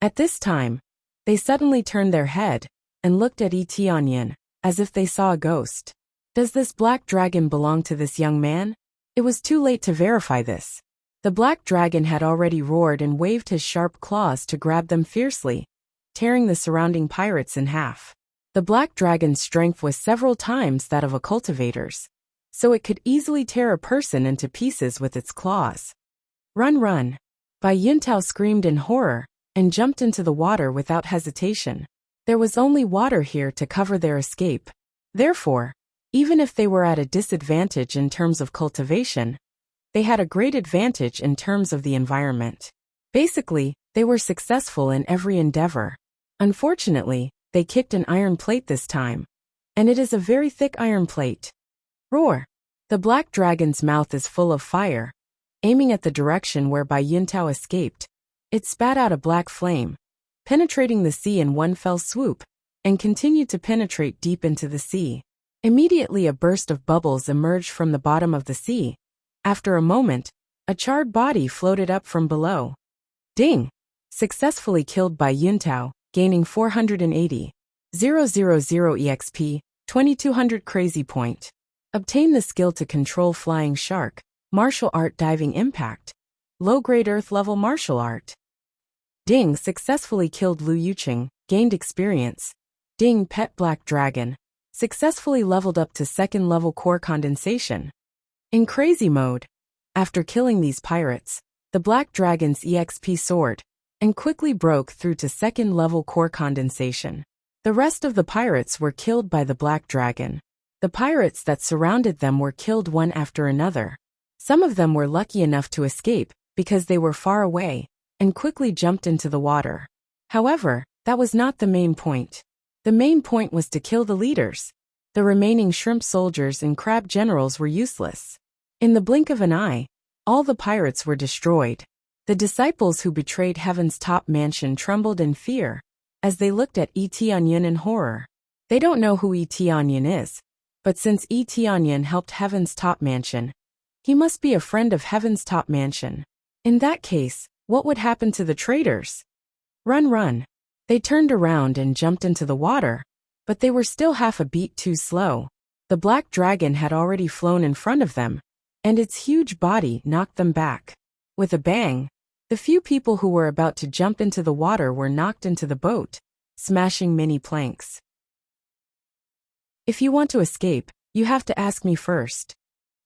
At this time, they suddenly turned their head and looked at Tianyan, as if they saw a ghost. Does this black dragon belong to this young man? It was too late to verify this. The black dragon had already roared and waved his sharp claws to grab them fiercely, tearing the surrounding pirates in half. The black dragon's strength was several times that of a cultivator's, so it could easily tear a person into pieces with its claws. Run, run! Bai Yuntao screamed in horror and jumped into the water without hesitation. There was only water here to cover their escape. Therefore, even if they were at a disadvantage in terms of cultivation, they had a great advantage in terms of the environment. Basically, they were successful in every endeavor. Unfortunately, they kicked an iron plate this time, and it is a very thick iron plate. Roar! The black dragon's mouth is full of fire. Aiming at the direction where Bai Yuntao escaped, it spat out a black flame, penetrating the sea in one fell swoop, and continued to penetrate deep into the sea. Immediately a burst of bubbles emerged from the bottom of the sea. After a moment, a charred body floated up from below. Ding! Successfully killed Bai Yuntao, gaining 480,000 EXP, 2200 crazy point. Obtain the skill to control flying shark, martial art diving impact, low-grade earth-level martial art. Ding successfully killed Lu Yuqing, gained experience. Ding pet black dragon, successfully leveled up to second-level core condensation. In crazy mode, after killing these pirates, the black dragon's EXP soared and quickly broke through to second-level core condensation. The rest of the pirates were killed by the black dragon. The pirates that surrounded them were killed one after another. Some of them were lucky enough to escape because they were far away and quickly jumped into the water. However, that was not the main point. The main point was to kill the leaders. The remaining shrimp soldiers and crab generals were useless. In the blink of an eye, all the pirates were destroyed. The disciples who betrayed Heaven's top mansion trembled in fear as they looked at Tianyun in horror. They don't know who Tianyun is, but since Tianyun helped Heaven's top mansion, he must be a friend of Heaven's top mansion. In that case, what would happen to the traitors? Run, run! They turned around and jumped into the water, but they were still half a beat too slow. The black dragon had already flown in front of them, and its huge body knocked them back. With a bang, the few people who were about to jump into the water were knocked into the boat, smashing many planks. If you want to escape, you have to ask me first.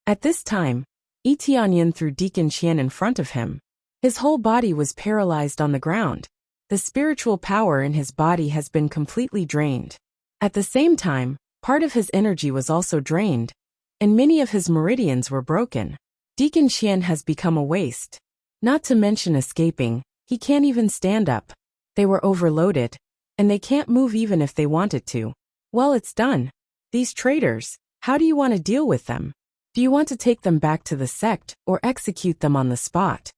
At this time, Tianyun threw Deacon Qian in front of him. His whole body was paralyzed on the ground. The spiritual power in his body has been completely drained. At the same time, part of his energy was also drained, and many of his meridians were broken. Deacon Qian has become a waste. Not to mention escaping, he can't even stand up. They were overloaded, and they can't move even if they wanted to. Well, it's done. These traitors, how do you want to deal with them? Do you want to take them back to the sect or execute them on the spot?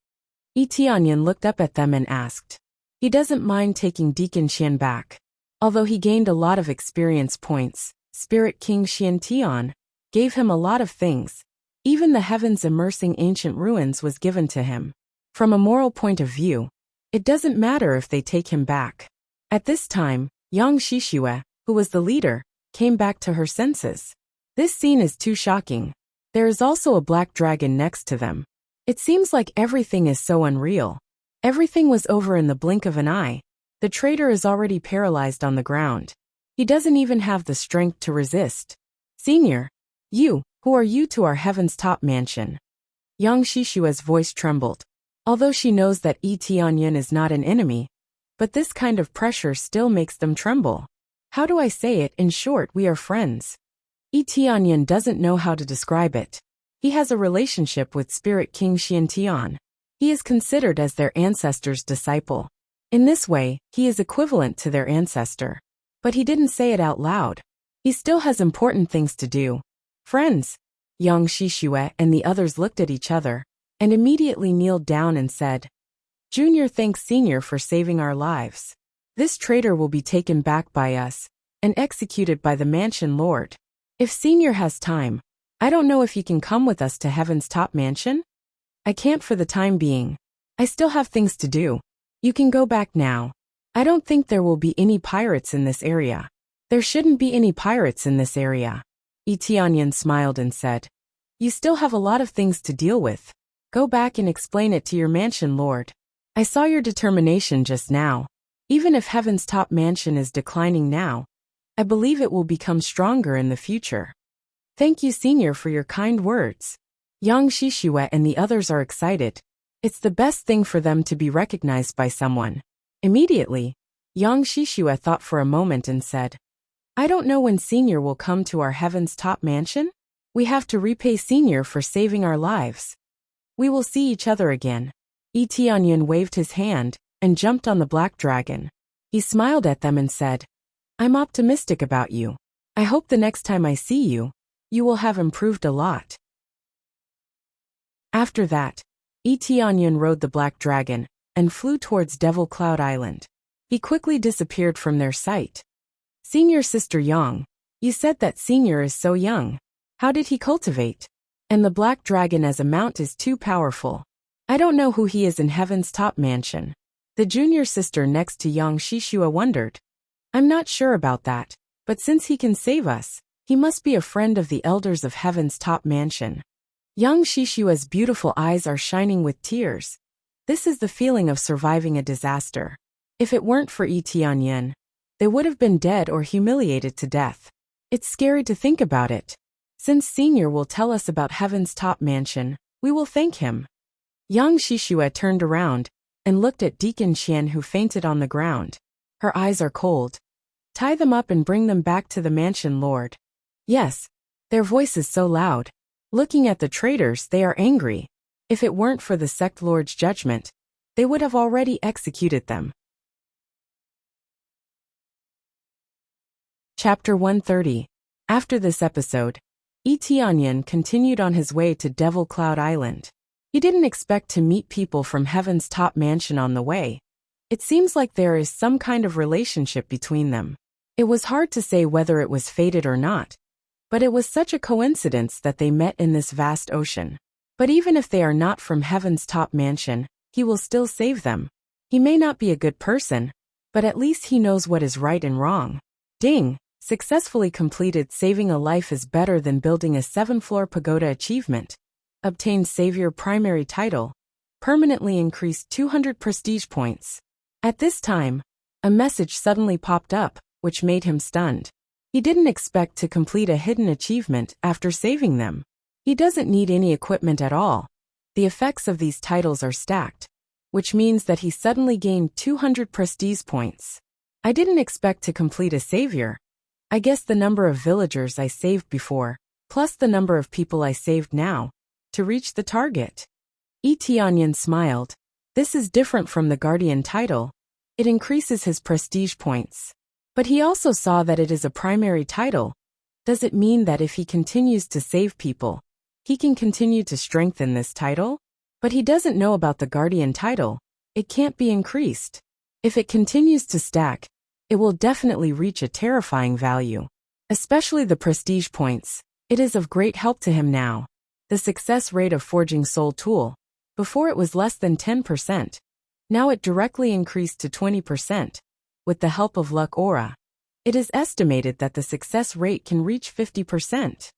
Tianyun looked up at them and asked. He doesn't mind taking Deacon Qian back. Although he gained a lot of experience points, Spirit King Qian Tian gave him a lot of things. Even the heavens immersing ancient ruins was given to him. From a moral point of view, it doesn't matter if they take him back. At this time, Yang Shishue, who was the leader, came back to her senses. This scene is too shocking. There is also a black dragon next to them. It seems like everything is so unreal. Everything was over in the blink of an eye. The traitor is already paralyzed on the ground. He doesn't even have the strength to resist. Senior, you, who are you to our Heaven's top mansion? Yang Shishue's voice trembled. Although she knows that Tianyun is not an enemy, but this kind of pressure still makes them tremble. How do I say it? In short, we are friends. Tianyun doesn't know how to describe it. He has a relationship with Spirit King Qian Tian. He is considered as their ancestor's disciple. In this way, he is equivalent to their ancestor. But he didn't say it out loud. He still has important things to do. Friends. Yang Shishue and the others looked at each other, and immediately kneeled down and said, Junior thanks Senior for saving our lives. This traitor will be taken back by us, and executed by the mansion lord. If Senior has time, I don't know if he can come with us to Heaven's top mansion? I can't for the time being. I still have things to do. You can go back now. I don't think there will be any pirates in this area. There shouldn't be any pirates in this area. Tianyun smiled and said, You still have a lot of things to deal with. Go back and explain it to your mansion lord. I saw your determination just now. Even if Heaven's top mansion is declining now, I believe it will become stronger in the future. Thank you, Senior, for your kind words. Yang Shishue and the others are excited. It's the best thing for them to be recognized by someone. Immediately, Yang Shishue thought for a moment and said, I don't know when Senior will come to our heaven's top mansion. We have to repay Senior for saving our lives. We will see each other again. Tianyun waved his hand and jumped on the black dragon. He smiled at them and said, I'm optimistic about you. I hope the next time I see you, you will have improved a lot. After that, Tianyun rode the black dragon and flew towards Devil Cloud Island. He quickly disappeared from their sight. Senior Sister Yang, you said that Senior is so young. How did he cultivate? And the black dragon as a mount is too powerful. I don't know who he is in heaven's top mansion. The junior sister next to Yang Shishue wondered. I'm not sure about that, but since he can save us, he must be a friend of the elders of heaven's top mansion. Yang Shishue's beautiful eyes are shining with tears. This is the feeling of surviving a disaster. If it weren't for Tianyun, they would have been dead or humiliated to death. It's scary to think about it. Since Senior will tell us about heaven's top mansion, we will thank him. Yang Shishue turned around and looked at Deacon Qian, who fainted on the ground. Her eyes are cold. Tie them up and bring them back to the mansion, Lord. Yes. Their voice is so loud. Looking at the traitors, they are angry. If it weren't for the sect lord's judgment, they would have already executed them. Chapter 130. After this episode, Tianyun continued on his way to Devil Cloud Island. He didn't expect to meet people from heaven's top mansion on the way. It seems like there is some kind of relationship between them. It was hard to say whether it was fated or not, but it was such a coincidence that they met in this vast ocean. But even if they are not from heaven's top mansion, he will still save them. He may not be a good person, but at least he knows what is right and wrong. Ding! Successfully completed. Saving a life is better than building a 7-floor pagoda. Achievement. Obtained Savior primary title. Permanently increased 200 prestige points. At this time, a message suddenly popped up, which made him stunned. He didn't expect to complete a hidden achievement after saving them. He doesn't need any equipment at all. The effects of these titles are stacked, which means that he suddenly gained 200 prestige points. I didn't expect to complete a savior. I guess the number of villagers I saved before, plus the number of people I saved now, to reach the target. Tianyun smiled. This is different from the Guardian title. It increases his prestige points. But he also saw that it is a primary title. Does it mean that if he continues to save people, he can continue to strengthen this title? But he doesn't know about the Guardian title. It can't be increased. If it continues to stack, it will definitely reach a terrifying value. Especially the prestige points. It is of great help to him now. The success rate of Forging Soul Tool. Before it was less than 10%. Now it directly increased to 20%. With the help of Luck Aura, it is estimated that the success rate can reach 50%.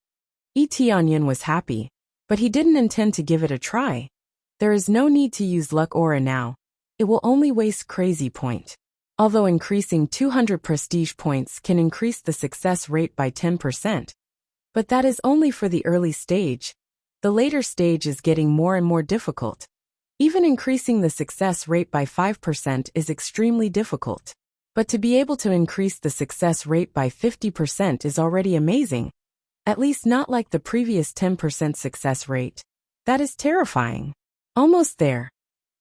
Tianyun was happy, but he didn't intend to give it a try. There is no need to use Luck Aura now. It will only waste Crazy Point. Although increasing 200 prestige points can increase the success rate by 10%. But that is only for the early stage. The later stage is getting more and more difficult. Even increasing the success rate by 5% is extremely difficult. But to be able to increase the success rate by 50% is already amazing. At least not like the previous 10% success rate. That is terrifying. Almost there.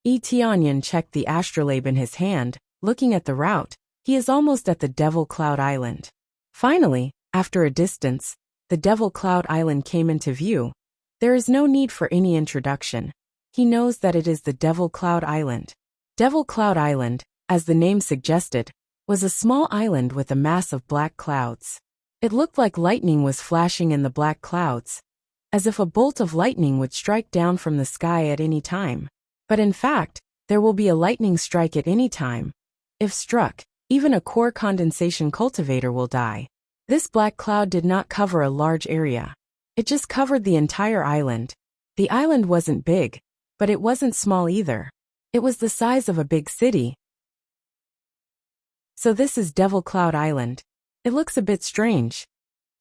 Tianyun checked the astrolabe in his hand. Looking at the route, he is almost at the Devil Cloud Island. Finally, after a distance, the Devil Cloud Island came into view. There is no need for any introduction. He knows that it is the Devil Cloud Island. Devil Cloud Island, as the name suggested, was a small island with a mass of black clouds. It looked like lightning was flashing in the black clouds, as if a bolt of lightning would strike down from the sky at any time. But in fact, there will be a lightning strike at any time. If struck, even a core condensation cultivator will die. This black cloud did not cover a large area. It just covered the entire island. The island wasn't big, but it wasn't small either. It was the size of a big city. So this is Devil Cloud Island. It looks a bit strange.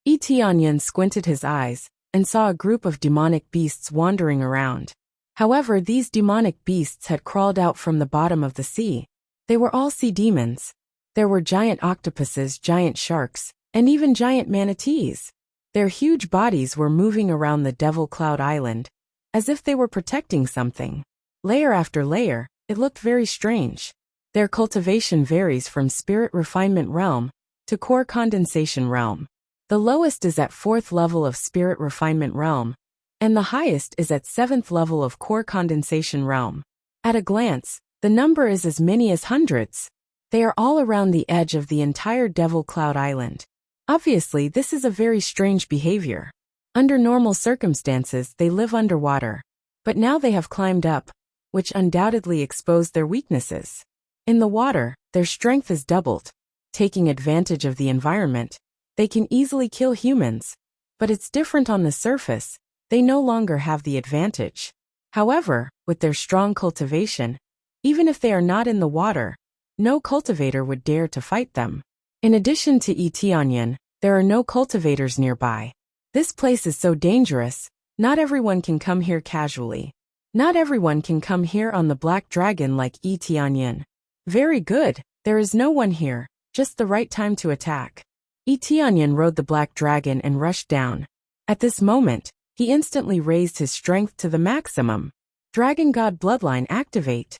Tianyan squinted his eyes and saw a group of demonic beasts wandering around. However, these demonic beasts had crawled out from the bottom of the sea. They were all sea demons. There were giant octopuses, giant sharks, and even giant manatees. Their huge bodies were moving around the Devil Cloud Island, as if they were protecting something. Layer after layer, it looked very strange. Their cultivation varies from Spirit Refinement Realm to Core Condensation Realm. The lowest is at 4th level of Spirit Refinement Realm, and the highest is at 7th level of Core Condensation Realm. At a glance, the number is as many as hundreds. They are all around the edge of the entire Devil Cloud Island. Obviously, this is a very strange behavior. Under normal circumstances, they live underwater. But now they have climbed up, which undoubtedly exposed their weaknesses. In the water, their strength is doubled. Taking advantage of the environment, they can easily kill humans. But it's different on the surface. They no longer have the advantage. However, with their strong cultivation, even if they are not in the water, no cultivator would dare to fight them. In addition to Tianyan, there are no cultivators nearby. This place is so dangerous, not everyone can come here casually. Not everyone can come here on the Black Dragon like Tianyan. Very good, there is no one here, just the right time to attack. Tianyan rode the Black Dragon and rushed down. At this moment, he instantly raised his strength to the maximum. Dragon God Bloodline activate.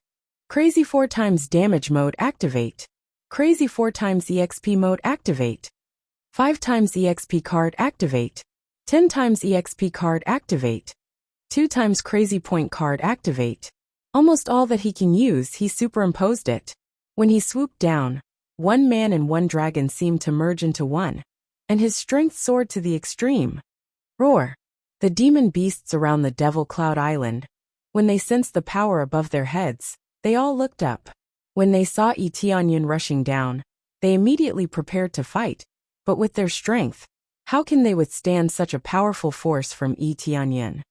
Crazy 4 times damage mode activate. Crazy 4 times EXP mode activate. 5 times EXP card activate. 10 times EXP card activate. 2 times Crazy Point card activate. Almost all that he can use, he superimposed it. When he swooped down, one man and one dragon seemed to merge into one, and his strength soared to the extreme. Roar! The demon beasts around the Devil Cloud Island, when they sensed the power above their heads, they all looked up. When they saw Tianyan rushing down, they immediately prepared to fight, but with their strength, how can they withstand such a powerful force from Tianyan?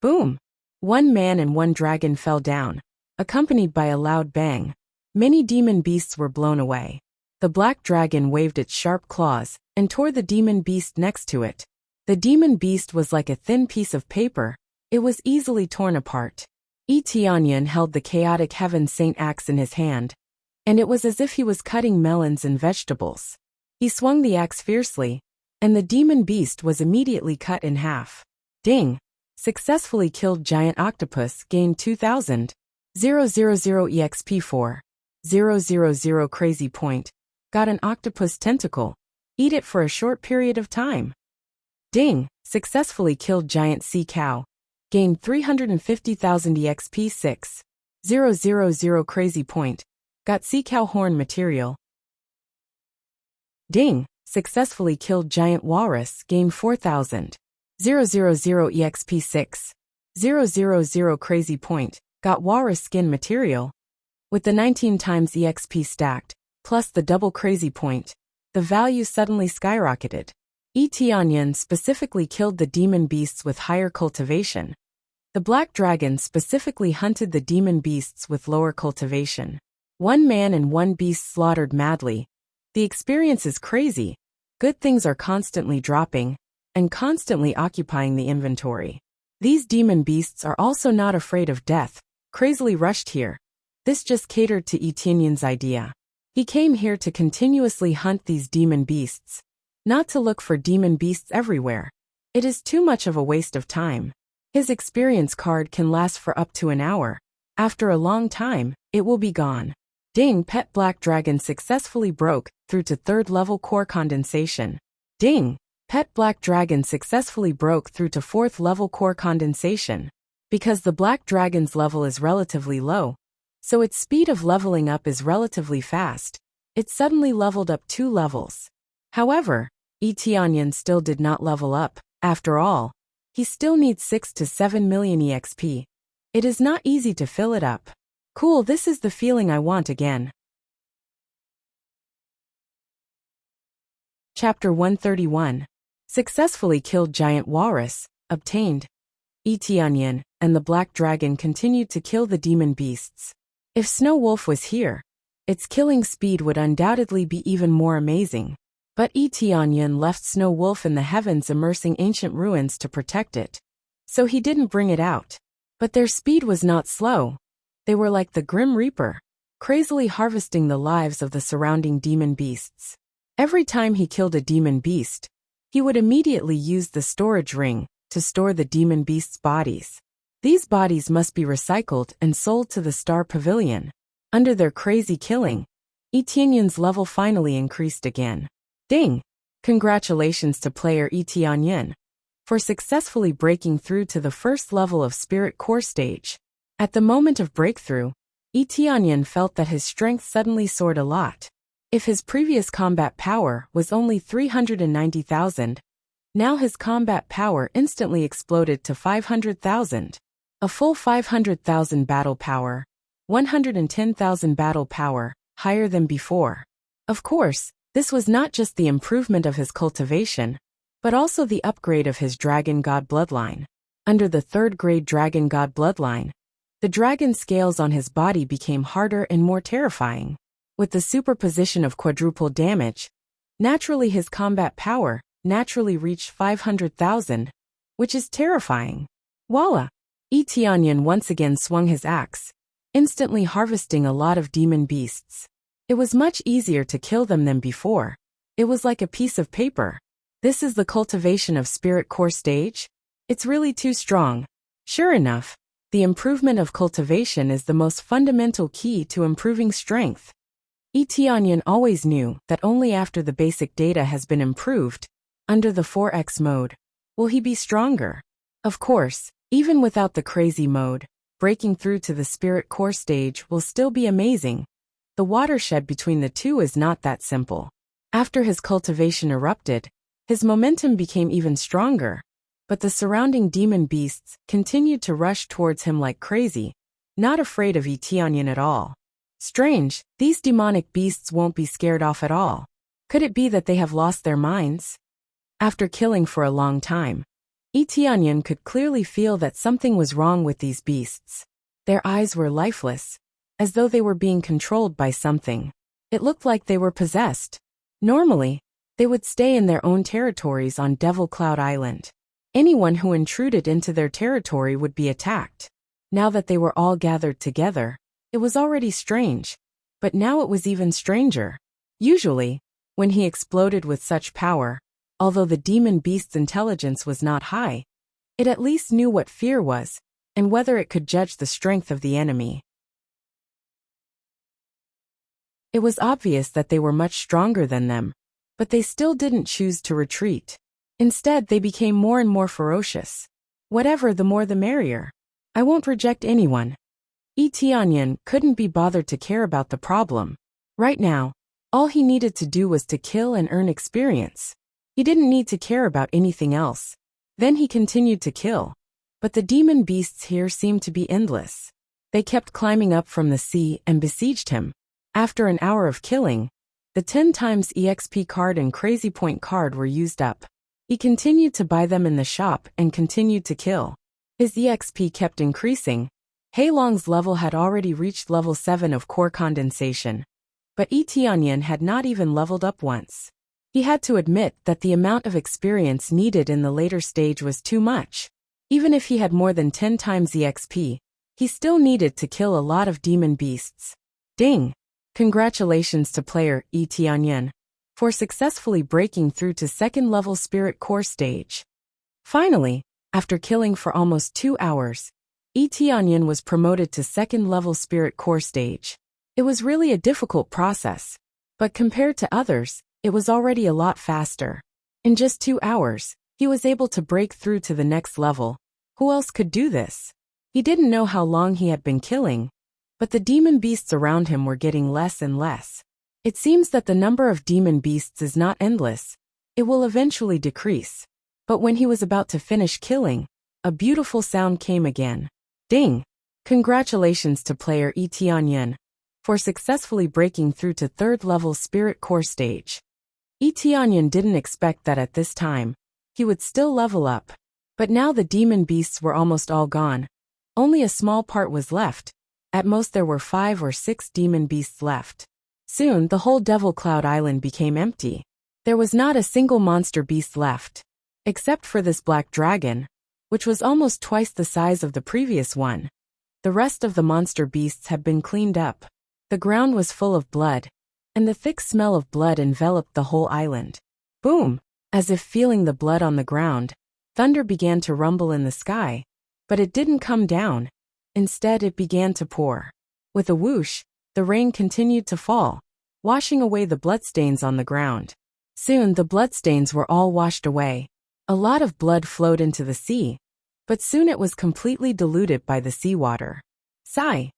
Boom! One man and one dragon fell down, accompanied by a loud bang. Many demon beasts were blown away. The black dragon waved its sharp claws and tore the demon beast next to it. The demon beast was like a thin piece of paper. It was easily torn apart. Tianyan held the chaotic heaven saint axe in his hand, and it was as if he was cutting melons and vegetables. He swung the axe fiercely, and the demon beast was immediately cut in half. Ding! Successfully killed giant octopus, gained 2000. 000 EXP 4. 000 Crazy Point. Got an octopus tentacle. Eat it for a short period of time. Ding! Successfully killed giant sea cow. Gained 350,000 EXP 6. 000 Crazy Point. Got sea cow horn material. Ding! Successfully killed giant walrus. Gained 4,000. 000 EXP 6. 000 Crazy Point. Got walrus skin material. With the 19 times EXP stacked, plus the double Crazy Point, the value suddenly skyrocketed. Tianyan specifically killed the demon beasts with higher cultivation. The black dragon specifically hunted the demon beasts with lower cultivation. One man and one beast slaughtered madly. The experience is crazy. Good things are constantly dropping and constantly occupying the inventory. These demon beasts are also not afraid of death, crazily rushed here. This just catered to Tianyan's idea. He came here to continuously hunt these demon beasts, not to look for demon beasts everywhere. It is too much of a waste of time. His experience card can last for up to an hour. After a long time, it will be gone. Ding! Pet Black Dragon successfully broke through to 3rd level core condensation. Ding! Pet Black Dragon successfully broke through to 4th level core condensation. Because the Black Dragon's level is relatively low, so its speed of leveling up is relatively fast, it suddenly leveled up 2 levels. However, Tianyan still did not level up. After all, he still needs 6 to 7 million EXP. It is not easy to fill it up. Cool, this is the feeling I want again. Chapter 131. Successfully killed giant walrus, obtained. Tianyan and the black dragon continued to kill the demon beasts. If Snow Wolf was here, its killing speed would undoubtedly be even more amazing. But Tianyan left Snow Wolf in the heavens immersing ancient ruins to protect it. So he didn't bring it out. But their speed was not slow. They were like the Grim Reaper, crazily harvesting the lives of the surrounding demon beasts. Every time he killed a demon beast, he would immediately use the storage ring to store the demon beasts' bodies. These bodies must be recycled and sold to the Star Pavilion. Under their crazy killing, Tianyan's level finally increased again. Ding! Congratulations to player Tianyan for successfully breaking through to the first level of Spirit Core stage. At the moment of breakthrough, Tianyan felt that his strength suddenly soared a lot. If his previous combat power was only 390,000, now his combat power instantly exploded to 500,000. A full 500,000 battle power, 110,000 battle power, higher than before. Of course, this was not just the improvement of his cultivation, but also the upgrade of his Dragon God bloodline. Under the 3rd grade Dragon God bloodline, the dragon scales on his body became harder and more terrifying. With the superposition of quadruple damage, naturally his combat power naturally reached 500,000, which is terrifying. Voila! Tianyan once again swung his axe, instantly harvesting a lot of demon beasts. It was much easier to kill them than before. It was like a piece of paper. This is the cultivation of Spirit Core stage? It's really too strong. Sure enough, the improvement of cultivation is the most fundamental key to improving strength. Tianyan always knew that only after the basic data has been improved, under the 4x mode, will he be stronger. Of course, even without the crazy mode, breaking through to the Spirit Core stage will still be amazing. The watershed between the two is not that simple. After his cultivation erupted, his momentum became even stronger. But the surrounding demon beasts continued to rush towards him like crazy, not afraid of Tianyan at all. Strange, these demonic beasts won't be scared off at all. Could it be that they have lost their minds? After killing for a long time, Tianyan could clearly feel that something was wrong with these beasts. Their eyes were lifeless, as though they were being controlled by something. It looked like they were possessed. Normally, they would stay in their own territories on Devil Cloud Island. Anyone who intruded into their territory would be attacked. Now that they were all gathered together, it was already strange, but now it was even stranger. Usually, when he exploded with such power, although the demon beast's intelligence was not high, it at least knew what fear was, and whether it could judge the strength of the enemy. It was obvious that they were much stronger than them, but they still didn't choose to retreat. Instead, they became more and more ferocious. Whatever, the more the merrier. I won't reject anyone. Tianyan couldn't be bothered to care about the problem. Right now, all he needed to do was to kill and earn experience. He didn't need to care about anything else. Then he continued to kill. But the demon beasts here seemed to be endless. They kept climbing up from the sea and besieged him. After an hour of killing, the 10 times EXP card and Crazy Point card were used up. He continued to buy them in the shop and continued to kill. His EXP kept increasing. Heilong's level had already reached level 7 of core condensation. But Tianyan had not even leveled up once. He had to admit that the amount of experience needed in the later stage was too much. Even if he had more than 10 times EXP, he still needed to kill a lot of demon beasts. Ding! Congratulations to player Tianyan for successfully breaking through to 2nd level Spirit Core stage. Finally, after killing for almost 2 hours, Tianyan was promoted to 2nd level Spirit Core stage. It was really a difficult process, but compared to others, it was already a lot faster. In just 2 hours, he was able to break through to the next level. Who else could do this? He didn't know how long he had been killing, but the demon beasts around him were getting less and less. It seems that the number of demon beasts is not endless. It will eventually decrease. But when he was about to finish killing, a beautiful sound came again. Ding! Congratulations to player Tianyan for successfully breaking through to 3rd level Spirit Core stage. Tianyan didn't expect that at this time he would still level up. But now the demon beasts were almost all gone. Only a small part was left. At most there were 5 or 6 demon beasts left. Soon the whole Devil Cloud Island became empty. There was not a single monster beast left. Except for this black dragon, which was almost twice the size of the previous one. The rest of the monster beasts had been cleaned up. The ground was full of blood, and the thick smell of blood enveloped the whole island. Boom! As if feeling the blood on the ground, thunder began to rumble in the sky, but it didn't come down. Instead, it began to pour. With a whoosh, the rain continued to fall, washing away the bloodstains on the ground. Soon the bloodstains were all washed away. A lot of blood flowed into the sea, but soon it was completely diluted by the seawater. Sigh.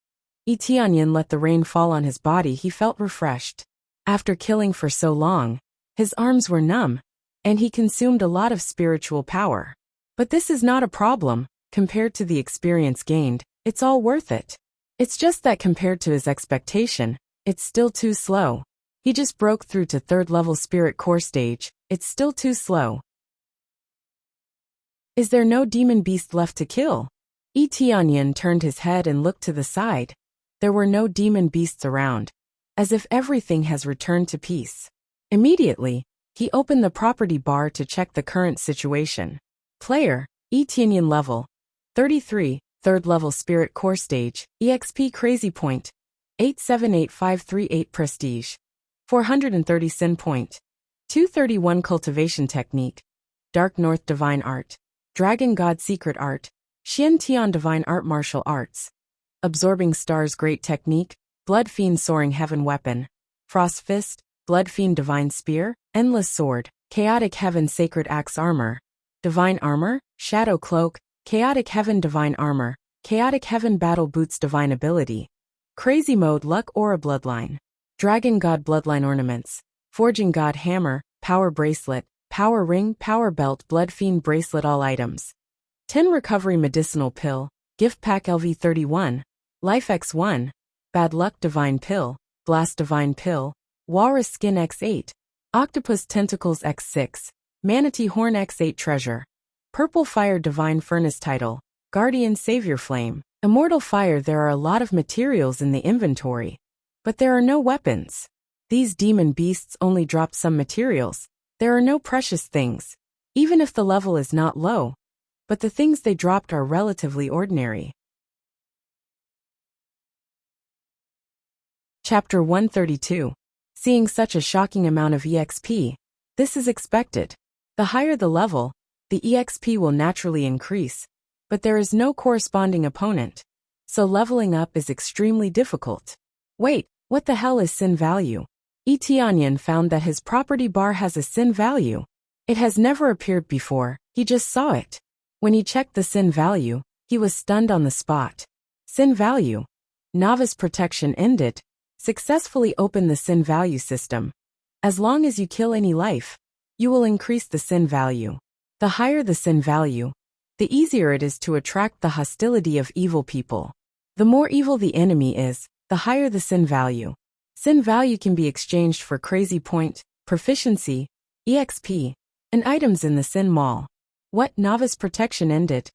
Etianyan let the rain fall on his body. He felt refreshed. After killing for so long, his arms were numb, and he consumed a lot of spiritual power. But this is not a problem. Compared to the experience gained, it's all worth it. It's just that compared to his expectation, it's still too slow. He just broke through to 3rd level spirit core stage. It's still too slow. Is there no demon beast left to kill? Etianyan turned his head and looked to the side. There were no demon beasts around, as if everything has returned to peace. Immediately, he opened the property bar to check the current situation. Player, Etianyan level 33, 3rd level spirit core stage, EXP crazy point, 878538 prestige, 430 sin point, 231 cultivation technique, Dark North divine art, Dragon God secret art, Xian Tian divine art martial arts, Absorbing stars great technique, Blood Fiend soaring heaven weapon, Frost fist, Blood Fiend divine spear, Endless sword, Chaotic heaven sacred axe armor, Divine armor, Shadow cloak, Chaotic heaven divine armor, Chaotic heaven battle boots divine ability, Crazy mode luck aura bloodline, Dragon God bloodline ornaments, Forging God hammer, power bracelet, power ring, power belt, Blood Fiend bracelet. All items. 10 recovery medicinal pill, gift pack LV31, Life X1, Bad luck divine pill, Blast divine pill, Walrus skin X8, Octopus tentacles X6, Manatee horn X8 treasure, Purple fire divine furnace title, Guardian savior flame, Immortal fire. There are a lot of materials in the inventory, but there are no weapons. These demon beasts only dropped some materials. There are no precious things, even if the level is not low, but the things they dropped are relatively ordinary. Chapter 132. Seeing such a shocking amount of EXP. This is expected. The higher the level, the EXP will naturally increase, but there is no corresponding opponent, so leveling up is extremely difficult. Wait, what the hell is sin value? Etianyan found that his property bar has a sin value. It has never appeared before, he just saw it. When he checked the sin value, he was stunned on the spot. Sin value. Novice protection ended. Successfully open the sin value system. As long as you kill any life, you will increase the sin value. The higher the sin value, the easier it is to attract the hostility of evil people. The more evil the enemy is, the higher the sin value. Sin value can be exchanged for crazy point, proficiency, EXP, and items in the sin mall. What? Novice protection ended?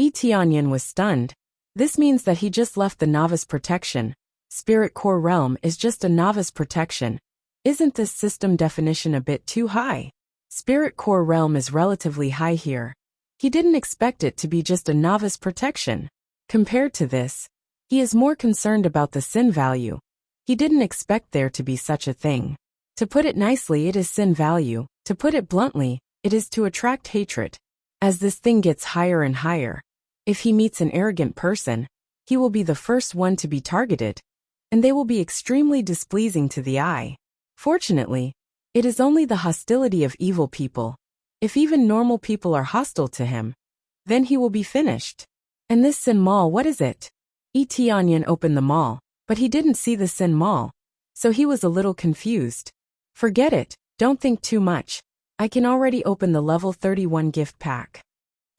Etianyan was stunned. This means that he just left the novice protection. Spirit core realm is just a novice protection. Isn't this system definition a bit too high? Spirit core realm is relatively high here. He didn't expect it to be just a novice protection. Compared to this, he is more concerned about the sin value. He didn't expect there to be such a thing. To put it nicely, it is sin value. To put it bluntly, it is to attract hatred. As this thing gets higher and higher, if he meets an arrogant person, he will be the first one to be targeted, and they will be extremely displeasing to the eye. Fortunately, it is only the hostility of evil people. If even normal people are hostile to him, then he will be finished. And this sin mall, what is it? Etianyan opened the mall, but he didn't see the sin mall, so he was a little confused. Forget it, don't think too much. I can already open the level 31 gift pack.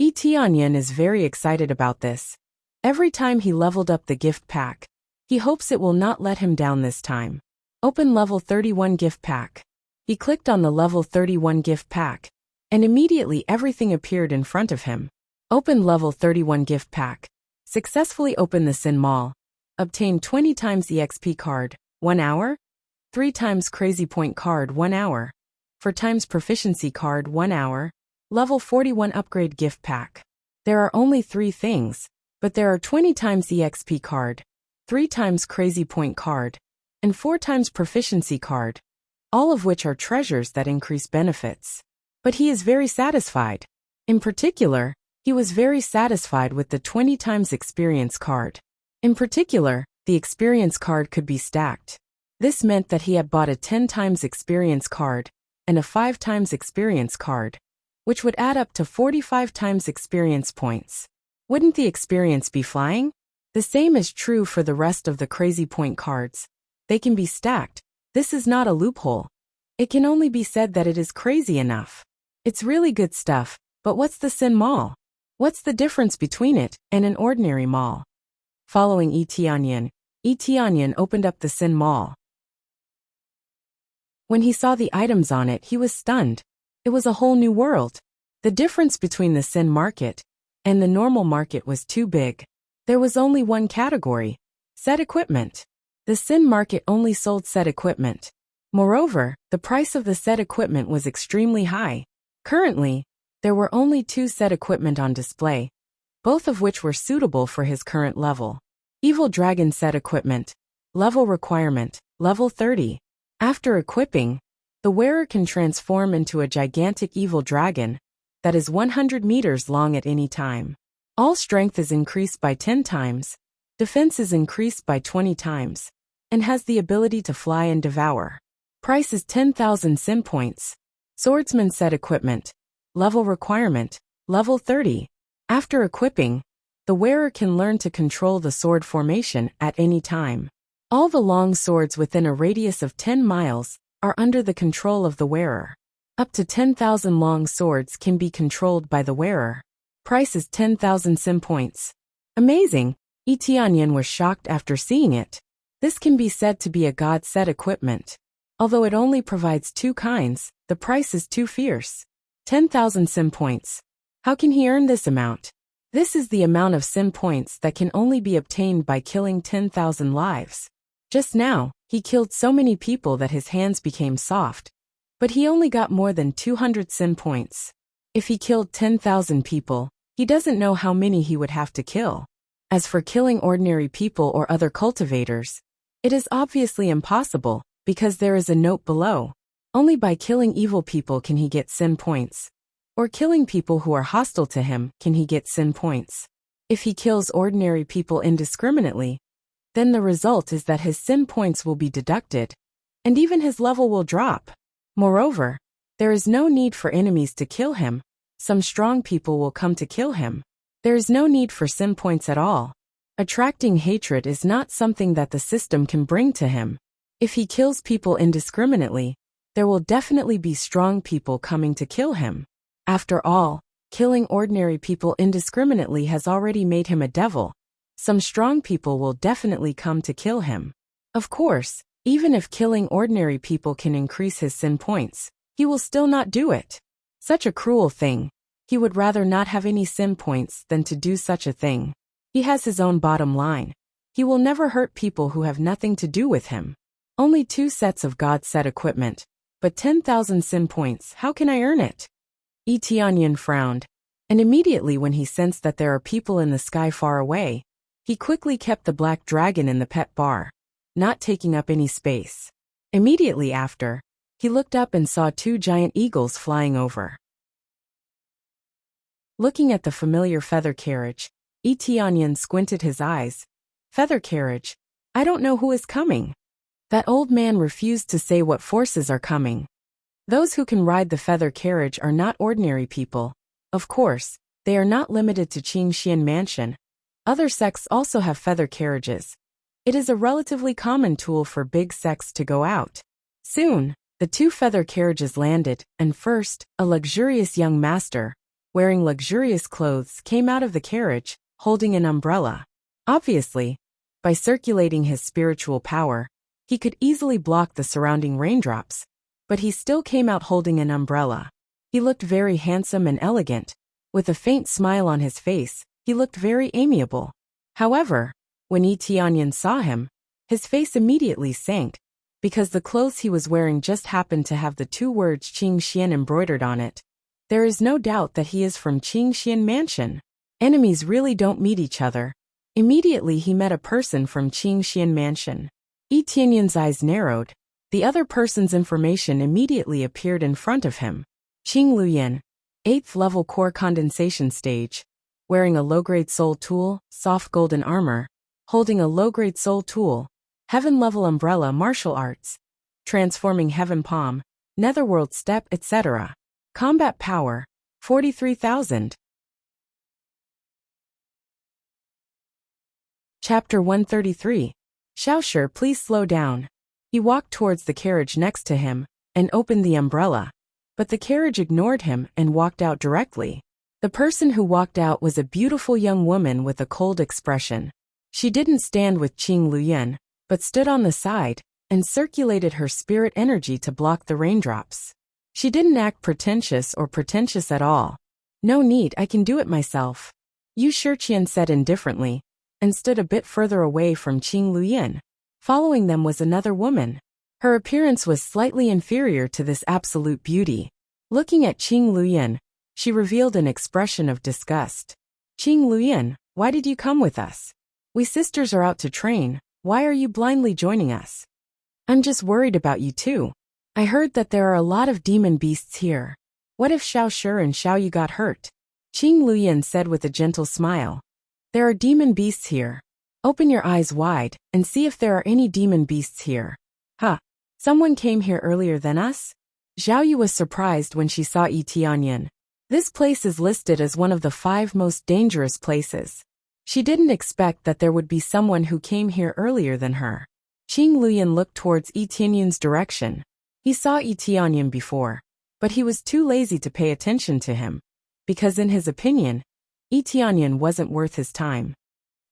Etianyan is very excited about this. Every time he leveled up the gift pack, he hopes it will not let him down this time. Open level 31 gift pack. He clicked on the level 31 gift pack, and immediately everything appeared in front of him. Open level 31 gift pack. Successfully open the Sin Mall. Obtain 20 times EXP card, 1 hour. 3 times Crazy Point card, 1 hour. 4 times proficiency card 1 hour, level 41 upgrade gift pack. There are only 3 things, but there are 20 times EXP card, 3 times crazy point card, and 4 times proficiency card, all of which are treasures that increase benefits. But he is very satisfied. In particular, he was very satisfied with the 20 times experience card. In particular, the experience card could be stacked. This meant that he had bought a 10 times experience card and a 5 times experience card, which would add up to 45 times experience points. Wouldn't the experience be flying? The same is true for the rest of the crazy point cards. They can be stacked. This is not a loophole. It can only be said that it is crazy enough. It's really good stuff, but what's the Sin Mall? What's the difference between it and an ordinary mall? Following Etianyan opened up the Sin Mall. When he saw the items on it, he was stunned. It was a whole new world. The difference between the Sin market and the normal market was too big. There was only one category: set equipment. The Sin market only sold set equipment. Moreover, the price of the set equipment was extremely high. Currently, there were only 2 set equipment on display, both of which were suitable for his current level. Evil Dragon set equipment. Level requirement, level 30. After equipping, the wearer can transform into a gigantic evil dragon that is 100 meters long at any time. All strength is increased by 10 times, defense is increased by 20 times, and has the ability to fly and devour. Price is 10,000 sim points. Swordsman set equipment. Level requirement, level 30. After equipping, the wearer can learn to control the sword formation at any time. All the long swords within a radius of 10 miles are under the control of the wearer. Up to 10,000 long swords can be controlled by the wearer. Price is 10,000 sim points. Amazing! Etianyan was shocked after seeing it. This can be said to be a god set equipment. Although it only provides 2 kinds, the price is too fierce. 10,000 sim points. How can he earn this amount? This is the amount of sim points that can only be obtained by killing 10,000 lives. Just now, he killed so many people that his hands became soft. But he only got more than 200 sim points. If he killed 10,000 people, he doesn't know how many he would have to kill. As for killing ordinary people or other cultivators, it is obviously impossible, because there is a note below. Only by killing evil people can he get sim points. Or killing people who are hostile to him can he get sim points. If he kills ordinary people indiscriminately, then the result is that his sim points will be deducted, and even his level will drop. Moreover, there is no need for enemies to kill him. Some strong people will come to kill him. There is no need for sim points at all. Attracting hatred is not something that the system can bring to him. If he kills people indiscriminately, there will definitely be strong people coming to kill him. After all, killing ordinary people indiscriminately has already made him a devil. Some strong people will definitely come to kill him. Of course, even if killing ordinary people can increase his sin points, he will still not do it. Such a cruel thing. He would rather not have any sin points than to do such a thing. He has his own bottom line. He will never hurt people who have nothing to do with him. Only 2 sets of God set equipment, but 10,000 sin points, how can I earn it? Etianyan frowned, and immediately when he sensed that there are people in the sky far away, he quickly kept the black dragon in the pet bar, not taking up any space. Immediately after, he looked up and saw 2 giant eagles flying over. Looking at the familiar feather carriage, Etianyan squinted his eyes. Feather carriage? I don't know who is coming. That old man refused to say what forces are coming. Those who can ride the feather carriage are not ordinary people. Of course, they are not limited to Qingxian Mansion. Other sects also have feather carriages. It is a relatively common tool for big sects to go out. Soon, the 2 feather carriages landed, and first, a luxurious young master, wearing luxurious clothes, came out of the carriage, holding an umbrella. Obviously, by circulating his spiritual power, he could easily block the surrounding raindrops, but he still came out holding an umbrella. He looked very handsome and elegant. With a faint smile on his face, he looked very amiable. However, when Etianyan saw him, his face immediately sank, because the clothes he was wearing just happened to have the two words Qing Xian embroidered on it. There is no doubt that he is from Qing Xian Mansion. Enemies really don't meet each other. Immediately he met a person from Qing Xian Mansion. Yi Tianyan's eyes narrowed. The other person's information immediately appeared in front of him. Qing Luyan, 8th level core condensation stage, wearing a low-grade soul tool, soft golden armor, holding a low-grade soul tool, heaven-level umbrella martial arts, transforming heaven palm, netherworld step, etc. Combat power, 43,000. Chapter 133. Xiaoshi, please slow down. He walked towards the carriage next to him and opened the umbrella, but the carriage ignored him and walked out directly. The person who walked out was a beautiful young woman with a cold expression. She didn't stand with Qing Luyan, but stood on the side and circulated her spirit energy to block the raindrops. She didn't act pretentious at all. No need, I can do it myself. Yu Shiqian said indifferently, and stood a bit further away from Qing Luyan. Following them was another woman. Her appearance was slightly inferior to this absolute beauty. Looking at Qing Luyan, she revealed an expression of disgust. Qing Luyan, why did you come with us? We sisters are out to train, why are you blindly joining us? I'm just worried about you too. I heard that there are a lot of demon beasts here. What if Xiaoshi and Xiaoyu got hurt? Qing Luyan said with a gentle smile. There are demon beasts here. Open your eyes wide and see if there are any demon beasts here. Huh. Someone came here earlier than us? Xiaoyu was surprised when she saw Yi Tianyan. This place is listed as one of the 5 most dangerous places. She didn't expect that there would be someone who came here earlier than her. Qing Luyan looked towards Yi Tianyan's direction. He saw Yi Tianyan before, but he was too lazy to pay attention to him, because in his opinion, Yi Tianyan wasn't worth his time.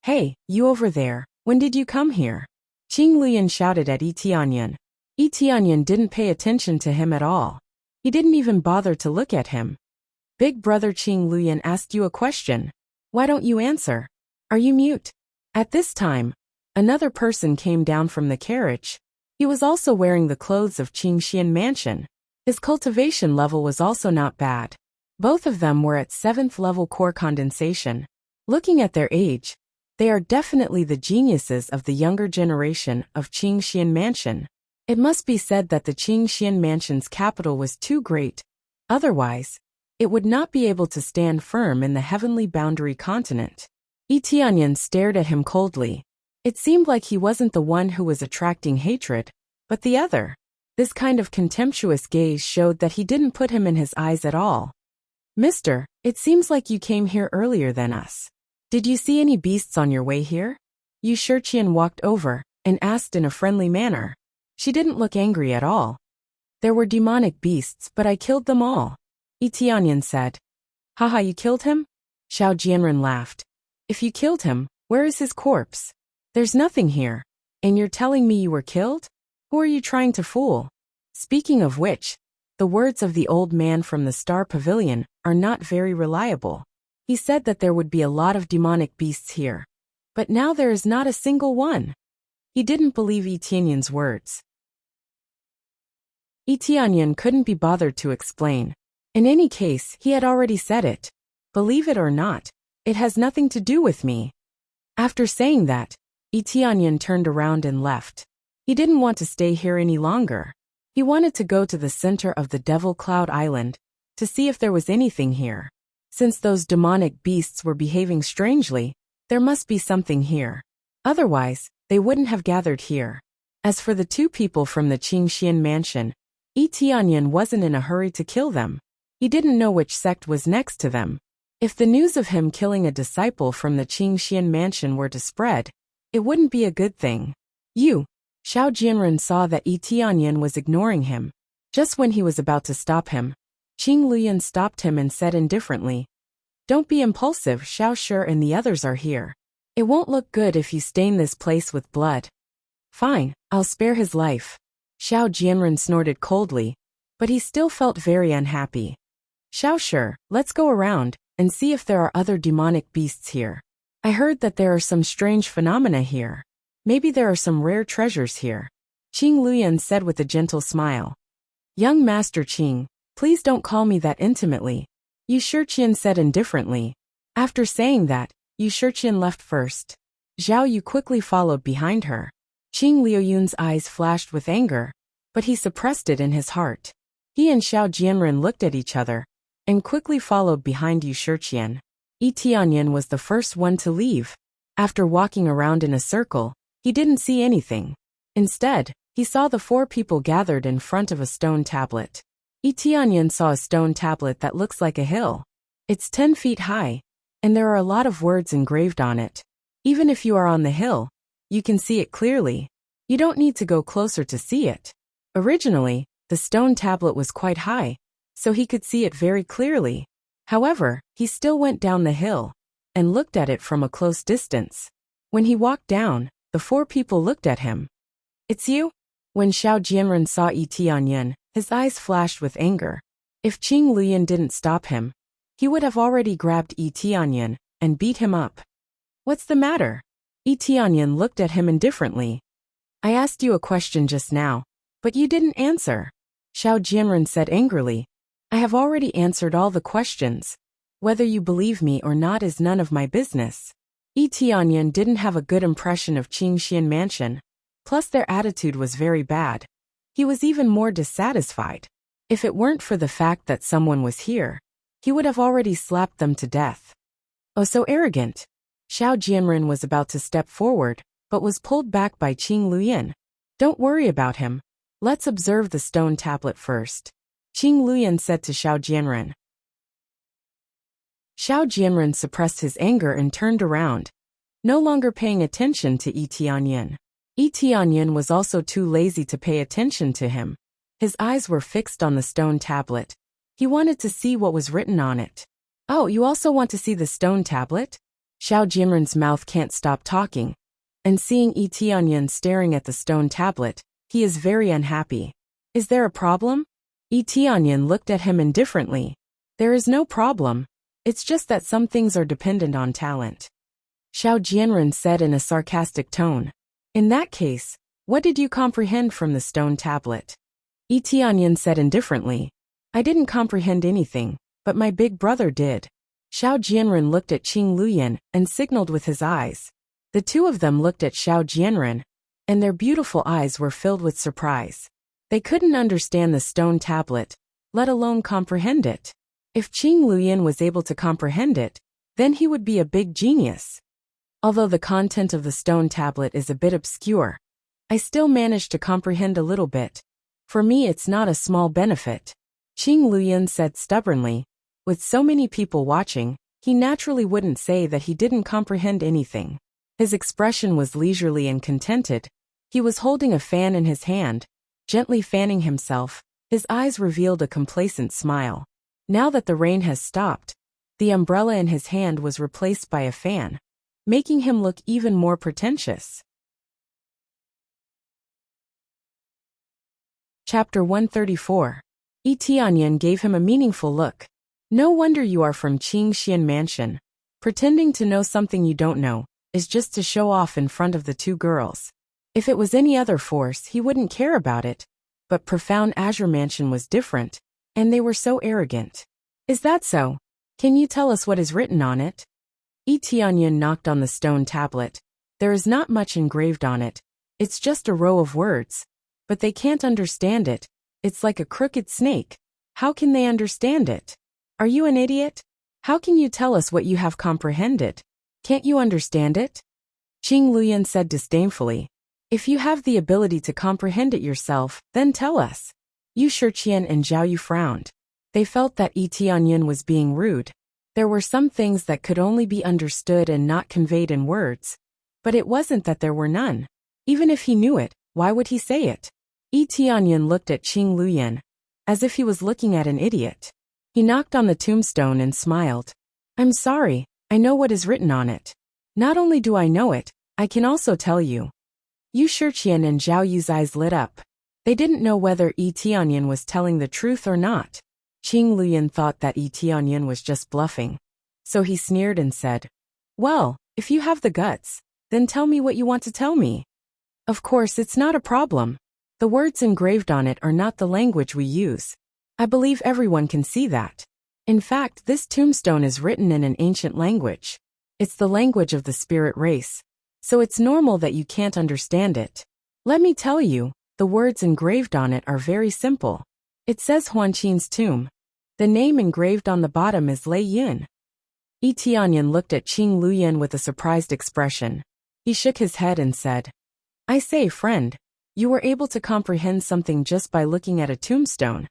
Hey, you over there, when did you come here? Qing Luyan shouted at Yi Tianyan. Yi Tianyan didn't pay attention to him at all. He didn't even bother to look at him. Big brother Qing Luyan asked you a question. Why don't you answer? Are you mute? At this time, another person came down from the carriage. He was also wearing the clothes of Qing Xian Mansion. His cultivation level was also not bad. Both of them were at 7th level core condensation. Looking at their age, they are definitely the geniuses of the younger generation of Qing Xian Mansion. It must be said that the Qing Xian Mansion's capital was too great. Otherwise, it would not be able to stand firm in the heavenly boundary continent. Yi Tianyan stared at him coldly. It seemed like he wasn't the one who was attracting hatred, but the other. This kind of contemptuous gaze showed that he didn't put him in his eyes at all. Mister, it seems like you came here earlier than us. Did you see any beasts on your way here? Yu Shiqian walked over and asked in a friendly manner. She didn't look angry at all. There were demonic beasts, but I killed them all. Yi Tianyan said. Haha, you killed him? Xiao Jianren laughed. If you killed him, where is his corpse? There's nothing here. And you're telling me you were killed? Who are you trying to fool? Speaking of which, the words of the old man from the Star Pavilion are not very reliable. He said that there would be a lot of demonic beasts here. But now there is not a single one. He didn't believe Yi Tianyan's words. Yi Tianyan couldn't be bothered to explain. In any case, he had already said it. Believe it or not, it has nothing to do with me. After saying that, Yi Tianyan turned around and left. He didn't want to stay here any longer. He wanted to go to the center of the Devil Cloud Island to see if there was anything here. Since those demonic beasts were behaving strangely, there must be something here. Otherwise, they wouldn't have gathered here. As for the 2 people from the Qing Xian Mansion, Yi Tianyan wasn't in a hurry to kill them. He didn't know which sect was next to them. If the news of him killing a disciple from the Qing Xian Mansion were to spread, it wouldn't be a good thing. Xiao Jianren saw that Yi Tianyan was ignoring him. Just when he was about to stop him, Qing Luyan stopped him and said indifferently, Don't be impulsive, Xiaoshi and the others are here. It won't look good if you stain this place with blood. Fine, I'll spare his life. Xiao Jianren snorted coldly, but he still felt very unhappy. Xiaoshi, let's go around and see if there are other demonic beasts here. I heard that there are some strange phenomena here. Maybe there are some rare treasures here. Qing Luyan said with a gentle smile. Young Master Qing, please don't call me that intimately, Yu Shiqian said indifferently. After saying that, Yu Shiqian left first. Zhao Yu quickly followed behind her. Qing Liuyun's eyes flashed with anger, but he suppressed it in his heart. He and Xiao Jianren looked at each other, and quickly followed behind Yu Shiqian. Yi Tianyan was the first one to leave. After walking around in a circle, he didn't see anything. Instead, he saw the 4 people gathered in front of a stone tablet. Yi Tianyan saw a stone tablet that looks like a hill. It's 10 feet high, and there are a lot of words engraved on it. Even if you are on the hill, you can see it clearly. You don't need to go closer to see it. Originally, the stone tablet was quite high, so he could see it very clearly. However, he still went down the hill and looked at it from a close distance. When he walked down, the 4 people looked at him. It's you? When Xiao Jianren saw Yi Tianyan, his eyes flashed with anger. If Qing Luyan didn't stop him, he would have already grabbed Yi Tianyan and beat him up. What's the matter? Yi Tianyan looked at him indifferently. I asked you a question just now, but you didn't answer, Xiao Jianren said angrily. I have already answered all the questions. Whether you believe me or not is none of my business. Yi Tianyan didn't have a good impression of Qingxian Mansion. Plus their attitude was very bad. He was even more dissatisfied. If it weren't for the fact that someone was here, he would have already slapped them to death. Oh, so arrogant. Xiao Jianren was about to step forward, but was pulled back by Qing Luyan. Don't worry about him. Let's observe the stone tablet first, Qing Luyan said to Xiao Jianren. Xiao Jianren suppressed his anger and turned around, no longer paying attention to Yi Tianyan. Yi Tianyan was also too lazy to pay attention to him. His eyes were fixed on the stone tablet. He wanted to see what was written on it. Oh, you also want to see the stone tablet? Xiao Jianren's mouth can't stop talking, and seeing Yi Tianyan staring at the stone tablet, he is very unhappy. Is there a problem? Yi Tianyan looked at him indifferently. There is no problem. It's just that some things are dependent on talent, Xiao Jianren said in a sarcastic tone. In that case, what did you comprehend from the stone tablet? Yi Tianyan said indifferently. I didn't comprehend anything, but my big brother did. Xiao Jianren looked at Qing Luyan and signaled with his eyes. The 2 of them looked at Xiao Jianren, and their beautiful eyes were filled with surprise. They couldn't understand the stone tablet, let alone comprehend it. If Qing Luyan was able to comprehend it, then he would be a big genius. Although the content of the stone tablet is a bit obscure, I still managed to comprehend a little bit. For me, it's not a small benefit, Qing Luyan said stubbornly. With so many people watching, he naturally wouldn't say that he didn't comprehend anything. His expression was leisurely and contented. He was holding a fan in his hand, gently fanning himself. His eyes revealed a complacent smile. Now that the rain has stopped, the umbrella in his hand was replaced by a fan, making him look even more pretentious. Chapter 134. Yi Tianyan gave him a meaningful look. No wonder you are from Qingxian Mansion. Pretending to know something you don't know is just to show off in front of the 2 girls. If it was any other force, he wouldn't care about it. But Profound Azure Mansion was different, and they were so arrogant. Is that so? Can you tell us what is written on it? Yi Tianyan knocked on the stone tablet. There is not much engraved on it. It's just a row of words. But they can't understand it. It's like a crooked snake. How can they understand it? Are you an idiot? How can you tell us what you have comprehended? Can't you understand it? Qing Luyan said disdainfully. If you have the ability to comprehend it yourself, then tell us. Yu Shiqian and Zhao Yu frowned. They felt that Yi Tianyan was being rude. There were some things that could only be understood and not conveyed in words. But it wasn't that there were none. Even if he knew it, why would he say it? Yi Tianyan looked at Qing Luyan, as if he was looking at an idiot. He knocked on the tombstone and smiled. I'm sorry, I know what is written on it. Not only do I know it, I can also tell you. Yu Shiqian and Zhao Yu's eyes lit up. They didn't know whether Yi Tianyan was telling the truth or not. Qing Luyan thought that Yi Tianyan was just bluffing. So he sneered and said, Well, if you have the guts, then tell me what you want to tell me. Of course, it's not a problem. The words engraved on it are not the language we use. I believe everyone can see that. In fact, this tombstone is written in an ancient language. It's the language of the spirit race. So it's normal that you can't understand it. Let me tell you, the words engraved on it are very simple. It says Huanqin's tomb. The name engraved on the bottom is Lei Yun. Yi Tianyan looked at Qing Luyan with a surprised expression. He shook his head and said, I say, friend, you were able to comprehend something just by looking at a tombstone.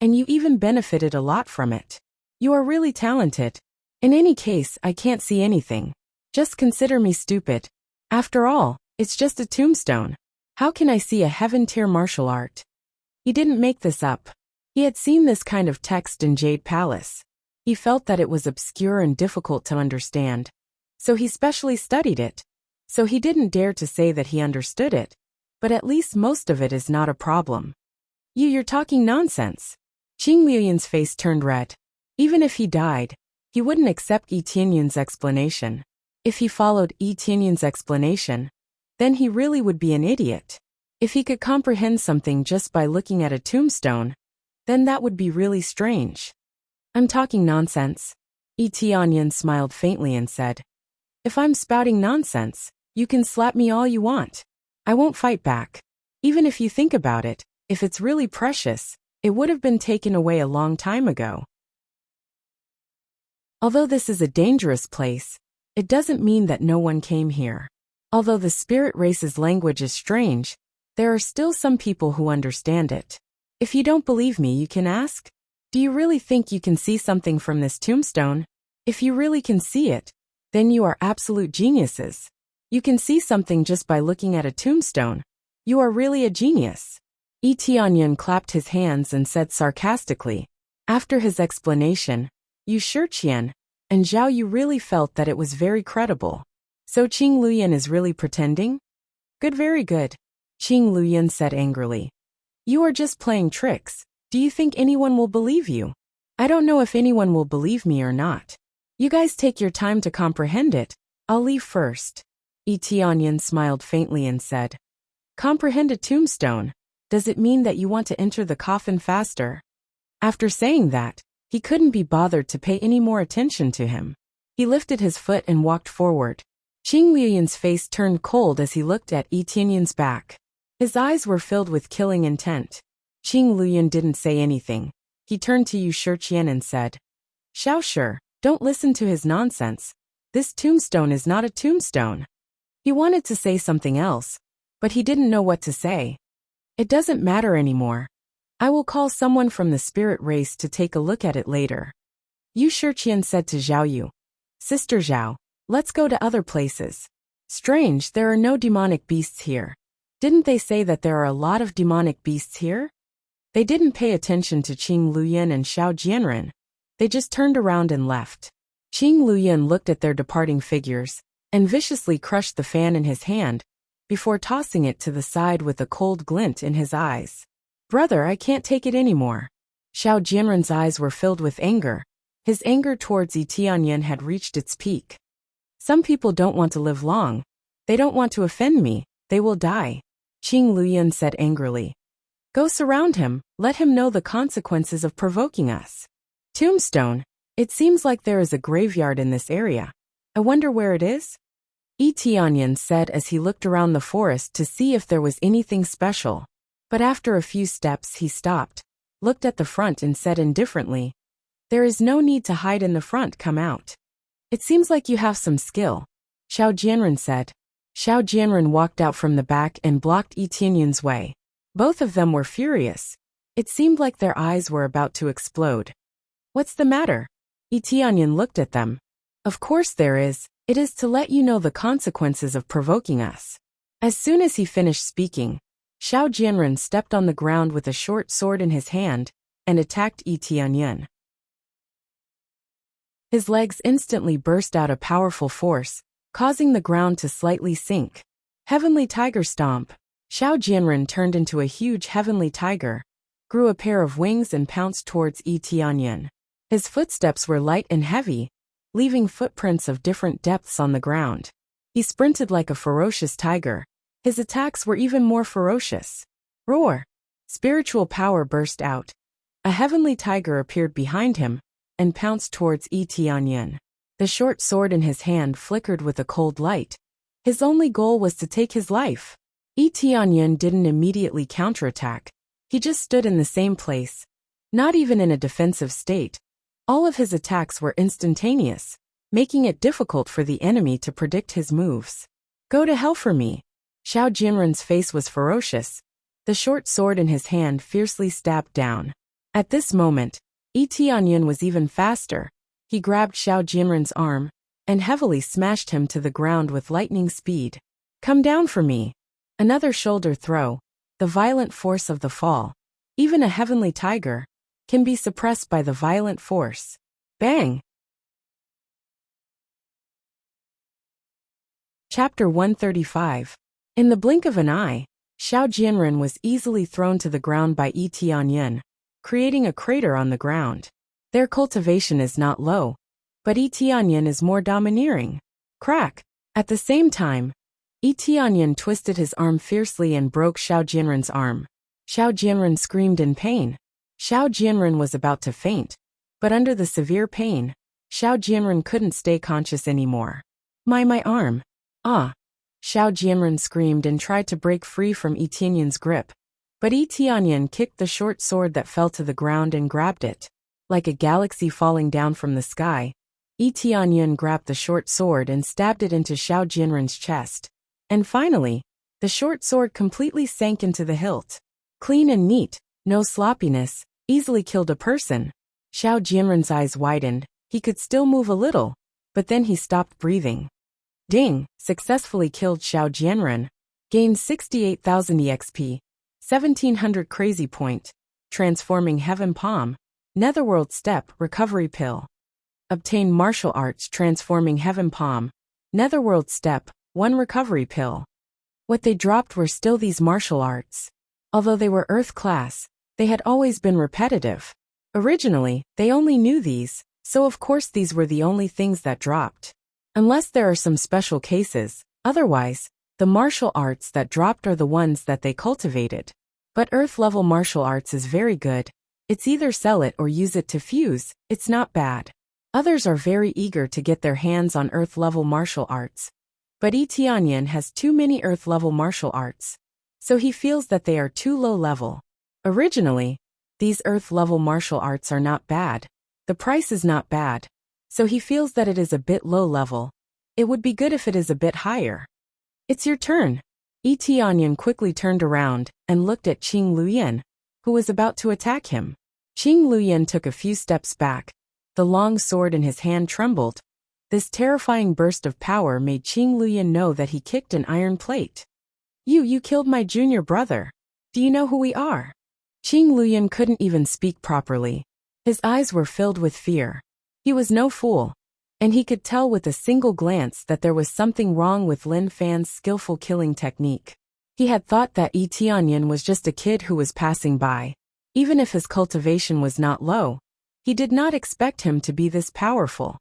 And you even benefited a lot from it. You are really talented. In any case, I can't see anything. Just consider me stupid. After all, it's just a tombstone. How can I see a heaven-tier martial art? He didn't make this up. He had seen this kind of text in Jade Palace. He felt that it was obscure and difficult to understand. So he specially studied it. So he didn't dare to say that he understood it. But at least most of it is not a problem. You're talking nonsense. Qing Luyan's face turned red. Even if he died, he wouldn't accept Yi Tianyan's explanation. If he followed Yi Tianyan's explanation, then he really would be an idiot. If he could comprehend something just by looking at a tombstone, then that would be really strange. I'm talking nonsense. Yi Tianyan smiled faintly and said, If I'm spouting nonsense, you can slap me all you want. I won't fight back. Even if you think about it, if it's really precious, it would have been taken away a long time ago. Although this is a dangerous place, it doesn't mean that no one came here. Although the spirit race's language is strange, there are still some people who understand it. If you don't believe me, you can ask. Do you really think you can see something from this tombstone? If you really can see it, then you are absolute geniuses. You can see something just by looking at a tombstone. You are really a genius. Yi Tianyan clapped his hands and said sarcastically. After his explanation, Yu Shiqian and Zhao Yu really felt that it was very credible. So Qing Luyan is really pretending? Good, very good. Qing Luyan said angrily. You are just playing tricks. Do you think anyone will believe you? I don't know if anyone will believe me or not. You guys take your time to comprehend it. I'll leave first. Yi Tianyan smiled faintly and said, Comprehend a tombstone. Does it mean that you want to enter the coffin faster? After saying that, he couldn't be bothered to pay any more attention to him. He lifted his foot and walked forward. Qing Luyan's face turned cold as he looked at Yi Tianyan's back. His eyes were filled with killing intent. Qing Luyan didn't say anything. He turned to Yu Shiqian and said, Xiao Shi, don't listen to his nonsense. This tombstone is not a tombstone. He wanted to say something else, but he didn't know what to say. It doesn't matter anymore. I will call someone from the spirit race to take a look at it later. Yu Shiqian said to Zhao Yu, Sister Zhao, let's go to other places. Strange, there are no demonic beasts here. Didn't they say that there are a lot of demonic beasts here? They didn't pay attention to Qing Luyan and Xiao Jianren. They just turned around and left. Qing Luyan looked at their departing figures and viciously crushed the fan in his hand before tossing it to the side with a cold glint in his eyes. Brother, I can't take it anymore. Xiao Jianren's eyes were filled with anger. His anger towards Yi Tianyan had reached its peak. Some people don't want to live long. They don't want to offend me. They will die. Qing Luyan said angrily. Go surround him. Let him know the consequences of provoking us. Tombstone. It seems like there is a graveyard in this area. I wonder where it is? Yi Tianyan said as he looked around the forest to see if there was anything special. But after a few steps he stopped, looked at the front and said indifferently, There is no need to hide in the front, come out. It seems like you have some skill. Xiao Jianren said. Xiao Jianren walked out from the back and blocked Yi Tianyan's way. Both of them were furious. It seemed like their eyes were about to explode. What's the matter? Yi Tianyan looked at them. Of course there is. It is to let you know the consequences of provoking us. As soon as he finished speaking, Xiao Jianren stepped on the ground with a short sword in his hand and attacked Yi Tianyan. His legs instantly burst out a powerful force, causing the ground to slightly sink. Heavenly Tiger Stomp. Xiao Jianren turned into a huge heavenly tiger, grew a pair of wings and pounced towards Yi Tianyan. His footsteps were light and heavy, leaving footprints of different depths on the ground. He sprinted like a ferocious tiger. His attacks were even more ferocious. Roar! Spiritual power burst out. A heavenly tiger appeared behind him and pounced towards Yi Tianyan. The short sword in his hand flickered with a cold light. His only goal was to take his life. Yi Tianyan didn't immediately counterattack. He just stood in the same place, not even in a defensive state. All of his attacks were instantaneous, making it difficult for the enemy to predict his moves. Go to hell for me. Xiao Jinren's face was ferocious. The short sword in his hand fiercely stabbed down. At this moment, Yi Tianyan was even faster. He grabbed Xiao Jinren's arm and heavily smashed him to the ground with lightning speed. Come down for me. Another shoulder throw. The violent force of the fall. Even a heavenly tiger can be suppressed by the violent force. Bang! Chapter 135. In the blink of an eye, Xiao Jinren was easily thrown to the ground by Yi Tianyan, creating a crater on the ground. Their cultivation is not low, but Yi Tianyan is more domineering. Crack! At the same time, Yi Tianyan twisted his arm fiercely and broke Xiao Jinren's arm. Xiao Jinren screamed in pain. Xiao Jinren was about to faint, but under the severe pain, Xiao Jinren couldn't stay conscious anymore. My arm! Ah! Xiao Jinren screamed and tried to break free from Yi Tianyan's grip, but Yi Tianyan kicked the short sword that fell to the ground and grabbed it. Like a galaxy falling down from the sky, Yi Tianyan grabbed the short sword and stabbed it into Xiao Jinren's chest. And finally, the short sword completely sank into the hilt. Clean and neat, no sloppiness, easily killed a person. Xiao Jinren's eyes widened. He could still move a little, but then he stopped breathing. Ding! Successfully killed Xiao Jinren. Gained 68,000 EXP. 1700 crazy point. Transforming Heaven Palm. Netherworld Step Recovery Pill. Obtain Martial Arts Transforming Heaven Palm. Netherworld Step 1 Recovery Pill. What they dropped were still these martial arts. Although they were Earth class, they had always been repetitive. Originally, they only knew these, so of course these were the only things that dropped. Unless there are some special cases, otherwise, the martial arts that dropped are the ones that they cultivated. But Earth-level martial arts is very good. It's either sell it or use it to fuse, it's not bad. Others are very eager to get their hands on Earth-level martial arts. But Yi Tianyan has too many Earth-level martial arts, so he feels that they are too low-level. Originally, these Earth-level martial arts are not bad. The price is not bad, so he feels that it is a bit low-level. It would be good if it is a bit higher. It's your turn. Yi Tianyan quickly turned around and looked at Qing Luyan, who was about to attack him. Qing Luyan took a few steps back. The long sword in his hand trembled. This terrifying burst of power made Qing Luyan know that he kicked an iron plate. You killed my junior brother. Do you know who we are? Qing Luyan couldn't even speak properly. His eyes were filled with fear. He was no fool, and he could tell with a single glance that there was something wrong with Lin Fan's skillful killing technique. He had thought that Yi Tianyan was just a kid who was passing by. Even if his cultivation was not low, he did not expect him to be this powerful.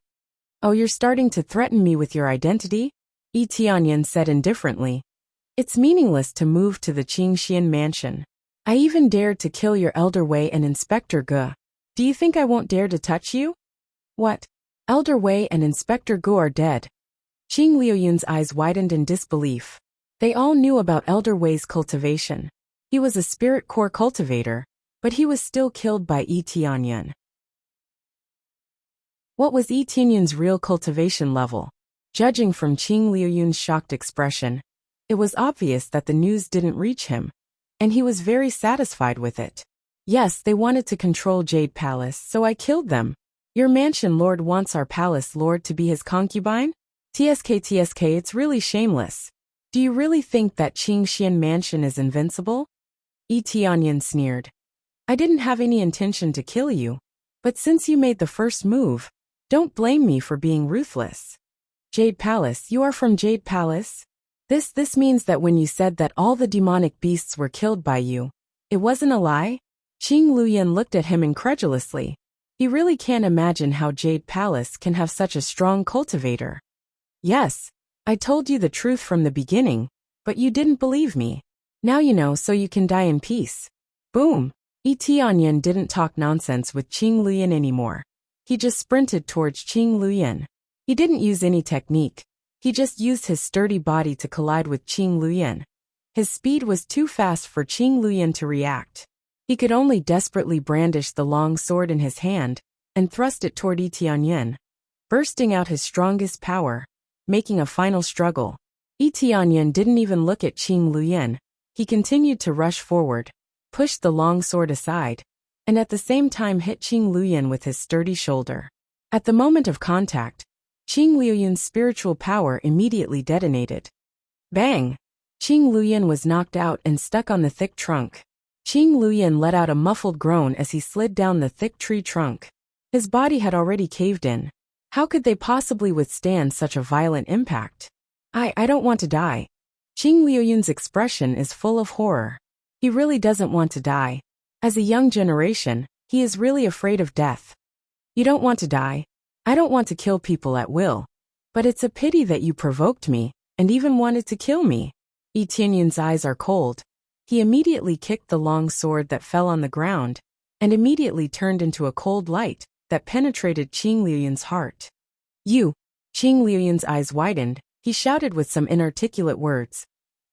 Oh, you're starting to threaten me with your identity? Yi Tianyan said indifferently. It's meaningless to move to the Qingxian mansion. I even dared to kill your Elder Wei and Inspector Ge. Do you think I won't dare to touch you? What? Elder Wei and Inspector Ge are dead. Qing Liuyun's eyes widened in disbelief. They all knew about Elder Wei's cultivation. He was a spirit core cultivator, but he was still killed by Yi Tianyan. What was Yi Tianyan's real cultivation level? Judging from Qing Liuyun's shocked expression, it was obvious that the news didn't reach him, and he was very satisfied with it. Yes, they wanted to control Jade Palace, so I killed them. Your mansion lord wants our palace lord to be his concubine? TSK, it's really shameless. Do you really think that Qingxian mansion is invincible? Yi Tianyan sneered. I didn't have any intention to kill you, but since you made the first move, don't blame me for being ruthless. Jade Palace, you are from Jade Palace? This means that when you said that all the demonic beasts were killed by you, it wasn't a lie? Qing Luyan looked at him incredulously. He really can't imagine how Jade Palace can have such a strong cultivator. Yes, I told you the truth from the beginning, but you didn't believe me. Now you know so you can die in peace. Boom! Tianyan didn't talk nonsense with Qing Luyan anymore. He just sprinted towards Qing Luyan. He didn't use any technique. He just used his sturdy body to collide with Qing Luyan. His speed was too fast for Qing Luyan to react. He could only desperately brandish the long sword in his hand and thrust it toward Tianyan, bursting out his strongest power, making a final struggle. Tianyan didn't even look at Qing Luyan. He continued to rush forward, pushed the long sword aside, and at the same time hit Qing Luyan with his sturdy shoulder. At the moment of contact, Qing Luyan's spiritual power immediately detonated. Bang! Qing Luyan was knocked out and stuck on the thick trunk. Qing Luyan let out a muffled groan as he slid down the thick tree trunk. His body had already caved in. How could they possibly withstand such a violent impact? I don't want to die. Qing Luyan's expression is full of horror. He really doesn't want to die. As a young generation, he is really afraid of death. You don't want to die. I don't want to kill people at will. But it's a pity that you provoked me, and even wanted to kill me. Tianyan's eyes are cold. He immediately kicked the long sword that fell on the ground, and immediately turned into a cold light that penetrated Qing Luyan's heart. You! Qing Luyan's eyes widened. He shouted with some inarticulate words.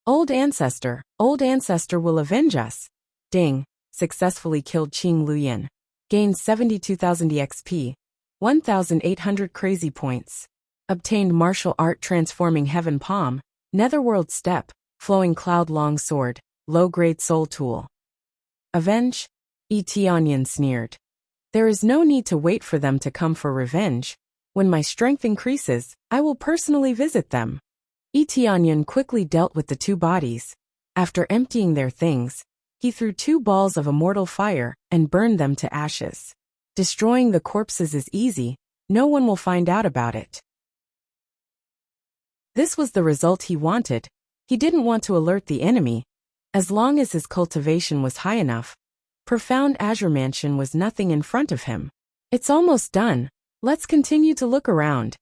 Old ancestor will avenge us. Ding! Successfully killed Qing Luyan. Gained 72,000 EXP. 1,800 crazy points. Obtained martial art transforming heaven palm, netherworld step, flowing cloud long sword, low-grade soul tool. Avenge? Tianyan sneered. There is no need to wait for them to come for revenge. When my strength increases, I will personally visit them. Tianyan quickly dealt with the two bodies. After emptying their things, he threw 2 balls of immortal fire and burned them to ashes. Destroying the corpses is easy, no one will find out about it. This was the result he wanted. He didn't want to alert the enemy. As long as his cultivation was high enough, profound azure mansion was nothing in front of him. It's almost done. Let's continue to look around.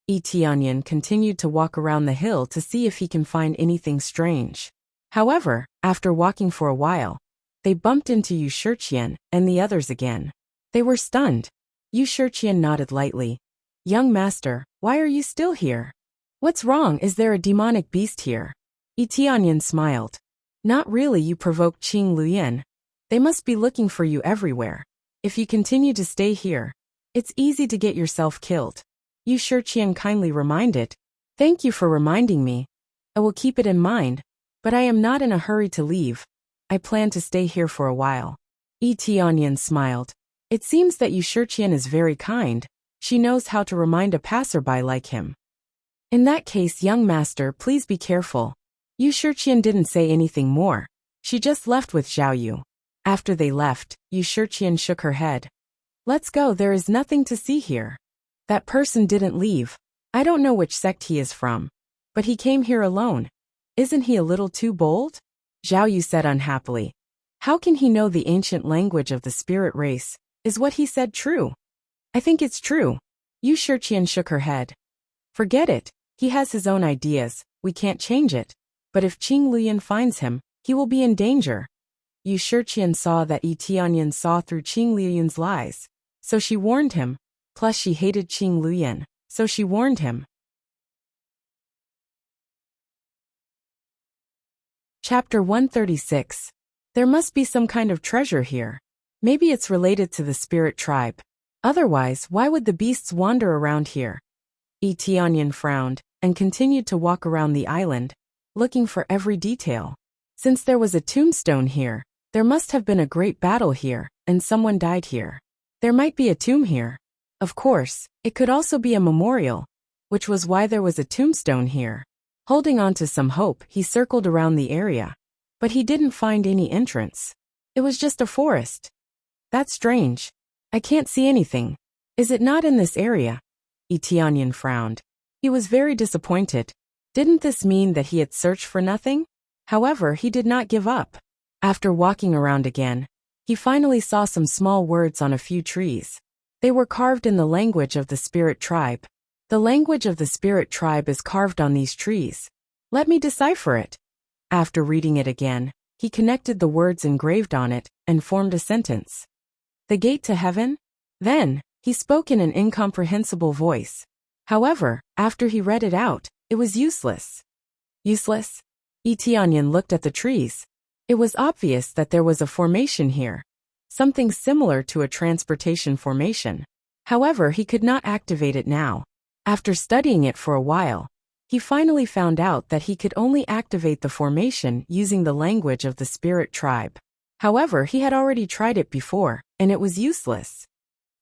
Tianyan continued to walk around the hill to see if he can find anything strange. However, after walking for a while, they bumped into Yu Shiqian and the others again. They were stunned. Yu Shiqian nodded lightly. Young master, why are you still here? What's wrong? Is there a demonic beast here? Tianyan smiled. Not really, you provoked Qing Luyan. They must be looking for you everywhere. If you continue to stay here, it's easy to get yourself killed. Yu Shiqian kindly reminded. Thank you for reminding me. I will keep it in mind, but I am not in a hurry to leave. I plan to stay here for a while. Tianyan smiled. It seems that Yu Shiqian is very kind. She knows how to remind a passerby like him. In that case, young master, please be careful. Yu Shiqian didn't say anything more. She just left with Zhao Yu. After they left, Yu Shiqian shook her head. Let's go, there is nothing to see here. That person didn't leave. I don't know which sect he is from. But he came here alone. Isn't he a little too bold? Zhao Yu said unhappily. How can he know the ancient language of the spirit race? Is what he said true? I think it's true. Yu Shiqian shook her head. Forget it. He has his own ideas. We can't change it. But if Qing Luyan finds him, he will be in danger. Yu Shiqian saw that Tianyan saw through Qing Luyan's lies. So she warned him. Plus she hated Qing Luyan. So she warned him. Chapter 136. There must be some kind of treasure here. Maybe it's related to the spirit tribe. Otherwise, why would the beasts wander around here? Tianyan frowned and continued to walk around the island, looking for every detail. Since there was a tombstone here, there must have been a great battle here, and someone died here. There might be a tomb here. Of course, it could also be a memorial, which was why there was a tombstone here. Holding on to some hope, he circled around the area. But he didn't find any entrance. It was just a forest. That's strange. I can't see anything. Is it not in this area? Tianyan frowned. He was very disappointed. Didn't this mean that he had searched for nothing? However, he did not give up. After walking around again, he finally saw some small words on a few trees. They were carved in the language of the spirit tribe. The language of the spirit tribe is carved on these trees. Let me decipher it. After reading it again, he connected the words engraved on it and formed a sentence. The gate to heaven? Then, he spoke in an incomprehensible voice. However, after he read it out, it was useless. Useless? Etienne looked at the trees. It was obvious that there was a formation here. Something similar to a transportation formation. However, he could not activate it now. After studying it for a while, he finally found out that he could only activate the formation using the language of the spirit tribe. However, he had already tried it before, and it was useless.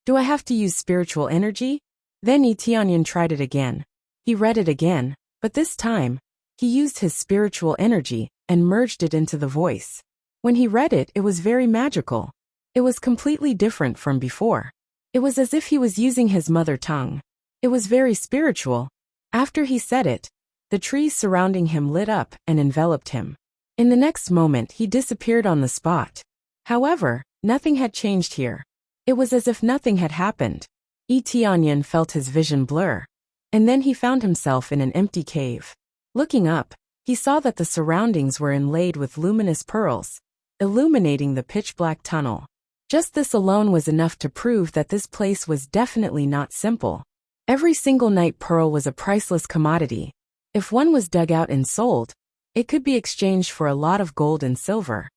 Do I have to use spiritual energy? Then Etienne tried it again. He read it again, but this time, he used his spiritual energy and merged it into the voice. When he read it, it was very magical. It was completely different from before. It was as if he was using his mother tongue. It was very spiritual. After he said it, the trees surrounding him lit up and enveloped him. In the next moment, he disappeared on the spot. However, nothing had changed here. It was as if nothing had happened. Etienne felt his vision blur. And then he found himself in an empty cave. Looking up, he saw that the surroundings were inlaid with luminous pearls, illuminating the pitch-black tunnel. Just this alone was enough to prove that this place was definitely not simple. Every single night pearl was a priceless commodity. If one was dug out and sold, it could be exchanged for a lot of gold and silver.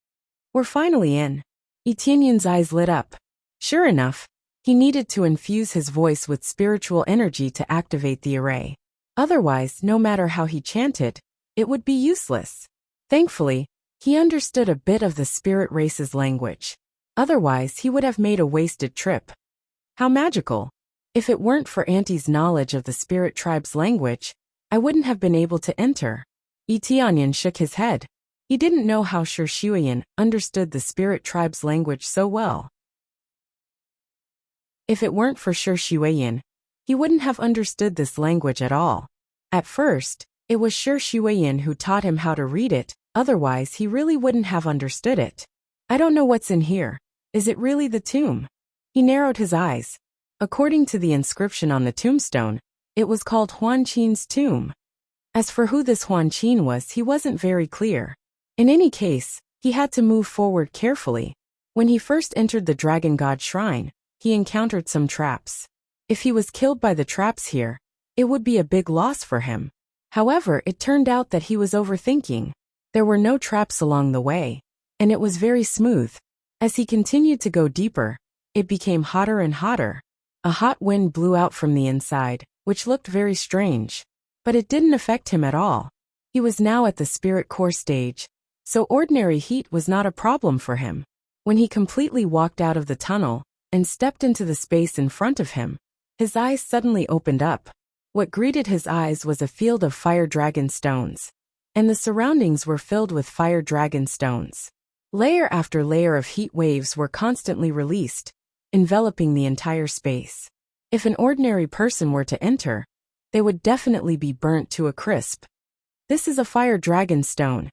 We're finally in. Etienne's eyes lit up. Sure enough, he needed to infuse his voice with spiritual energy to activate the array. Otherwise, no matter how he chanted, it would be useless. Thankfully, he understood a bit of the spirit race's language. Otherwise, he would have made a wasted trip. How magical! If it weren't for Auntie's knowledge of the spirit tribe's language, I wouldn't have been able to enter. Etienne shook his head. He didn't know how Shuyan understood the spirit tribe's language so well. If it weren't for Shuyan, he wouldn't have understood this language at all. At first, it was Shuyan who taught him how to read it, otherwise he really wouldn't have understood it. I don't know what's in here. Is it really the tomb? He narrowed his eyes. According to the inscription on the tombstone, it was called Huan Qin's tomb. As for who this Huan Qin was, he wasn't very clear. In any case, he had to move forward carefully. When he first entered the Dragon God Shrine, he encountered some traps. If he was killed by the traps here, it would be a big loss for him. However, it turned out that he was overthinking. There were no traps along the way, and it was very smooth. As he continued to go deeper, it became hotter and hotter. A hot wind blew out from the inside, which looked very strange. But it didn't affect him at all. He was now at the spirit core stage, so ordinary heat was not a problem for him. When he completely walked out of the tunnel and stepped into the space in front of him, his eyes suddenly opened up. What greeted his eyes was a field of fire dragon stones. And the surroundings were filled with fire dragon stones. Layer after layer of heat waves were constantly released, enveloping the entire space. If an ordinary person were to enter, they would definitely be burnt to a crisp. This is a fire dragon stone.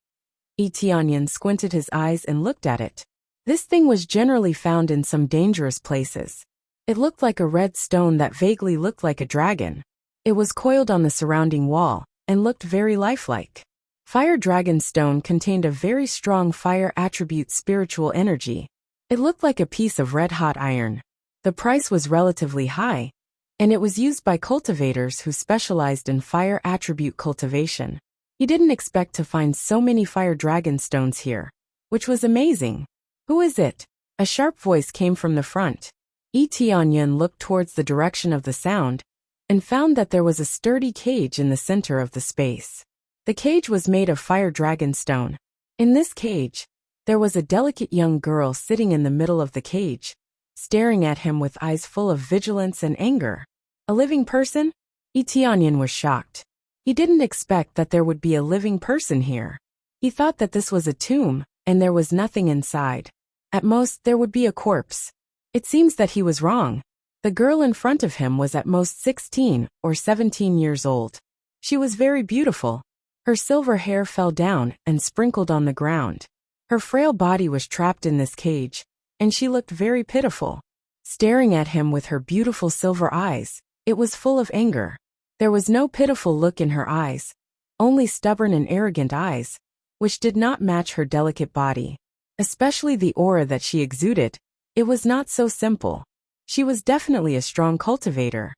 Etienne squinted his eyes and looked at it. This thing was generally found in some dangerous places. It looked like a red stone that vaguely looked like a dragon. It was coiled on the surrounding wall and looked very lifelike. Fire dragon stone contained a very strong fire attribute spiritual energy. It looked like a piece of red-hot iron. The price was relatively high, and it was used by cultivators who specialized in fire attribute cultivation. He didn't expect to find so many fire dragon stones here, which was amazing. Who is it? A sharp voice came from the front. Etienne looked towards the direction of the sound and found that there was a sturdy cage in the center of the space. The cage was made of fire dragon stone. In this cage, there was a delicate young girl sitting in the middle of the cage, staring at him with eyes full of vigilance and anger. A living person? Etienne was shocked. He didn't expect that there would be a living person here. He thought that this was a tomb, and there was nothing inside. At most, there would be a corpse. It seems that he was wrong. The girl in front of him was at most 16 or 17 years old. She was very beautiful. Her silver hair fell down and sprinkled on the ground. Her frail body was trapped in this cage, and she looked very pitiful. Staring at him with her beautiful silver eyes, it was full of anger. There was no pitiful look in her eyes, only stubborn and arrogant eyes. which did not match her delicate body. Especially the aura that she exuded. It was not so simple. She was definitely a strong cultivator.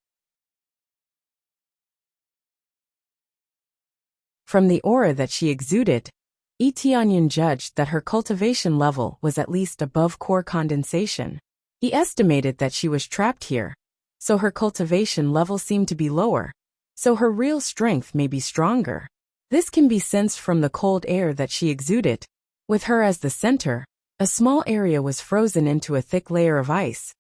From the aura that she exuded, Tianyan judged that her cultivation level was at least above core condensation. He estimated that she was trapped here, so her cultivation level seemed to be lower, so her real strength may be stronger. This can be sensed from the cold air that she exuded. With her as the center, a small area was frozen into a thick layer of ice,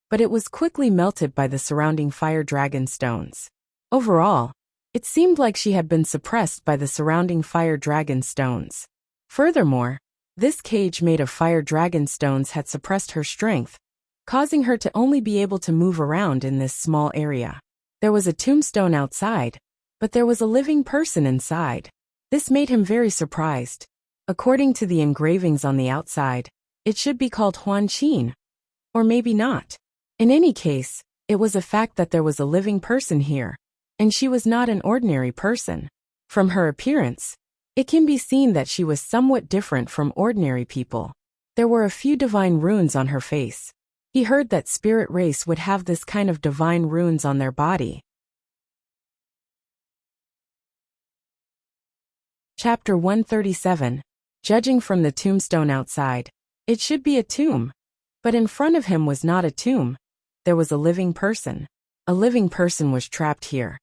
but it was quickly melted by the surrounding fire dragon stones. Overall, it seemed like she had been suppressed by the surrounding fire dragon stones. Furthermore, this cage made of fire dragon stones had suppressed her strength, causing her to only be able to move around in this small area. There was a tombstone outside, but there was a living person inside. This made him very surprised. According to the engravings on the outside, it should be called Huan Qin. Or maybe not. In any case, it was a fact that there was a living person here, and she was not an ordinary person. From her appearance, it can be seen that she was somewhat different from ordinary people. There were a few divine runes on her face. He heard that spirit race would have this kind of divine runes on their body. Chapter 137. Judging from the tombstone outside, it should be a tomb. But in front of him was not a tomb. There was a living person. A living person was trapped here.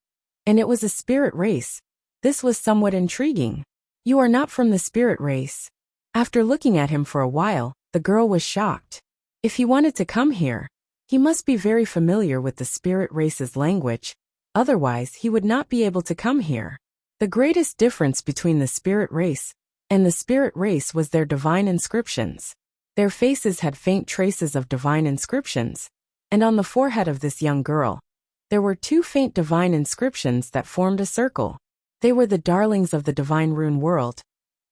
And it was a spirit race. This was somewhat intriguing. You are not from the spirit race. After looking at him for a while, the girl was shocked. If he wanted to come here, he must be very familiar with the spirit race's language, otherwise he would not be able to come here. The greatest difference between the spirit race and the spirit race was their divine inscriptions. Their faces had faint traces of divine inscriptions, and on the forehead of this young girl, there were two faint divine inscriptions that formed a circle. They were the darlings of the divine rune world.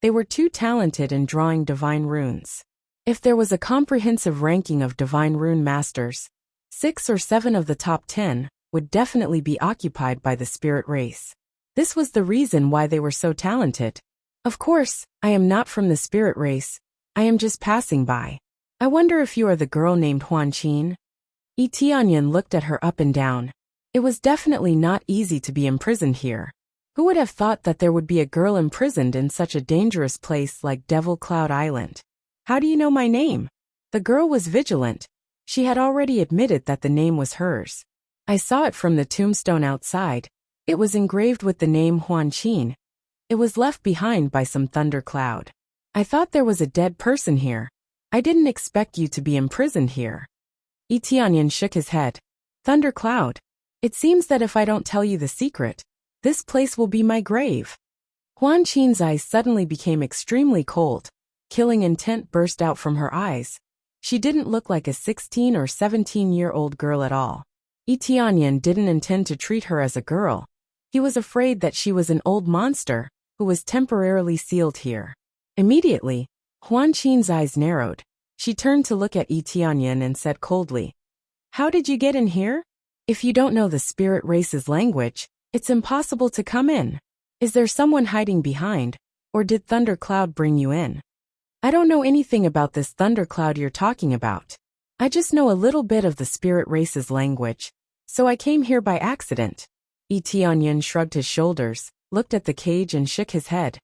They were too talented in drawing divine runes. If there was a comprehensive ranking of divine rune masters, 6 or 7 of the top 10 would definitely be occupied by the spirit race. This was the reason why they were so talented. Of course, I am not from the spirit race. I am just passing by. I wonder if you are the girl named Huan Qin? Tianyan looked at her up and down. It was definitely not easy to be imprisoned here. Who would have thought that there would be a girl imprisoned in such a dangerous place like Devil Cloud Island? How do you know my name? The girl was vigilant. She had already admitted that the name was hers. I saw it from the tombstone outside. It was engraved with the name Huan Qin. It was left behind by some thundercloud. I thought there was a dead person here. I didn't expect you to be imprisoned here. Tianyan shook his head. Thundercloud. It seems that if I don't tell you the secret, this place will be my grave. Huan Qin's eyes suddenly became extremely cold. Killing intent burst out from her eyes. She didn't look like a 16 or 17-year-old girl at all. Tianyan didn't intend to treat her as a girl. He was afraid that she was an old monster who was temporarily sealed here. Immediately, Huan Qin's eyes narrowed. She turned to look at Tianyan and said coldly, "How did you get in here? If you don't know the spirit race's language, it's impossible to come in. Is there someone hiding behind, or did Thundercloud bring you in?" "I don't know anything about this Thundercloud you're talking about. I just know a little bit of the spirit race's language, so I came here by accident." Tianyan shrugged his shoulders, looked at the cage and shook his head.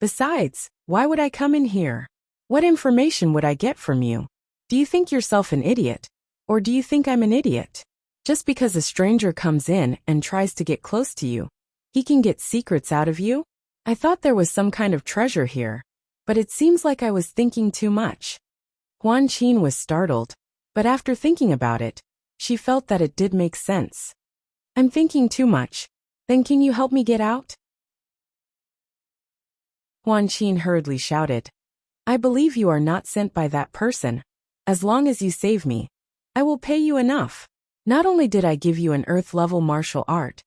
"Besides, why would I come in here? What information would I get from you? Do you think yourself an idiot? Or do you think I'm an idiot? Just because a stranger comes in and tries to get close to you, he can get secrets out of you? I thought there was some kind of treasure here, but it seems like I was thinking too much." Huan Qin was startled, but after thinking about it, she felt that it did make sense. "I'm thinking too much. Then can you help me get out?" Huan Qin hurriedly shouted, "I believe you are not sent by that person. As long as you save me, I will pay you enough. Not only did I give you an earth-level martial art,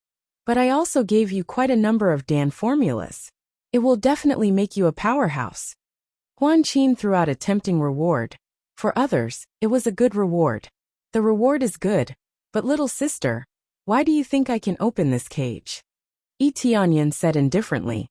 but I also gave you quite a number of Dan formulas. It will definitely make you a powerhouse." Huan Qin threw out a tempting reward. For others, it was a good reward. The reward is good, but little sister, why do you think I can open this cage? Tianyan said indifferently.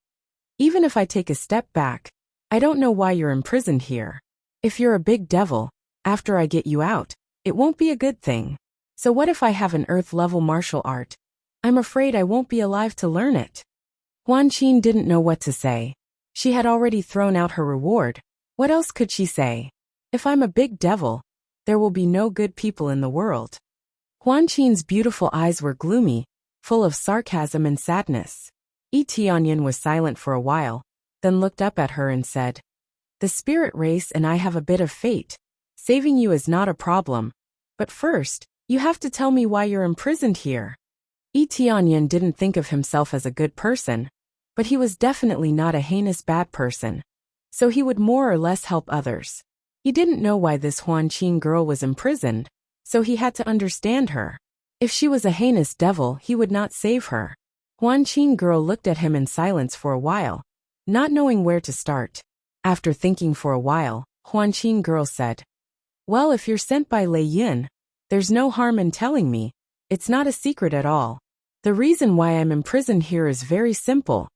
"Even if I take a step back, I don't know why you're imprisoned here. If you're a big devil, after I get you out, it won't be a good thing. So what if I have an earth-level martial art? I'm afraid I won't be alive to learn it." Huan Qin didn't know what to say. She had already thrown out her reward. What else could she say? If I'm a big devil, there will be no good people in the world. Huan Qin's beautiful eyes were gloomy, full of sarcasm and sadness. Yi Tianyan was silent for a while, then looked up at her and said, "The spirit race and I have a bit of fate. Saving you is not a problem. But first, you have to tell me why you're imprisoned here." Yi Tianyan didn't think of himself as a good person, but he was definitely not a heinous bad person, so he would more or less help others. He didn't know why this Huan Qin girl was imprisoned, so he had to understand her. If she was a heinous devil, he would not save her. Huan Qin girl looked at him in silence for a while, not knowing where to start. After thinking for a while, Huan Qin girl said, "Well, if you're sent by Lei Yin, there's no harm in telling me. It's not a secret at all. The reason why I'm imprisoned here is very simple.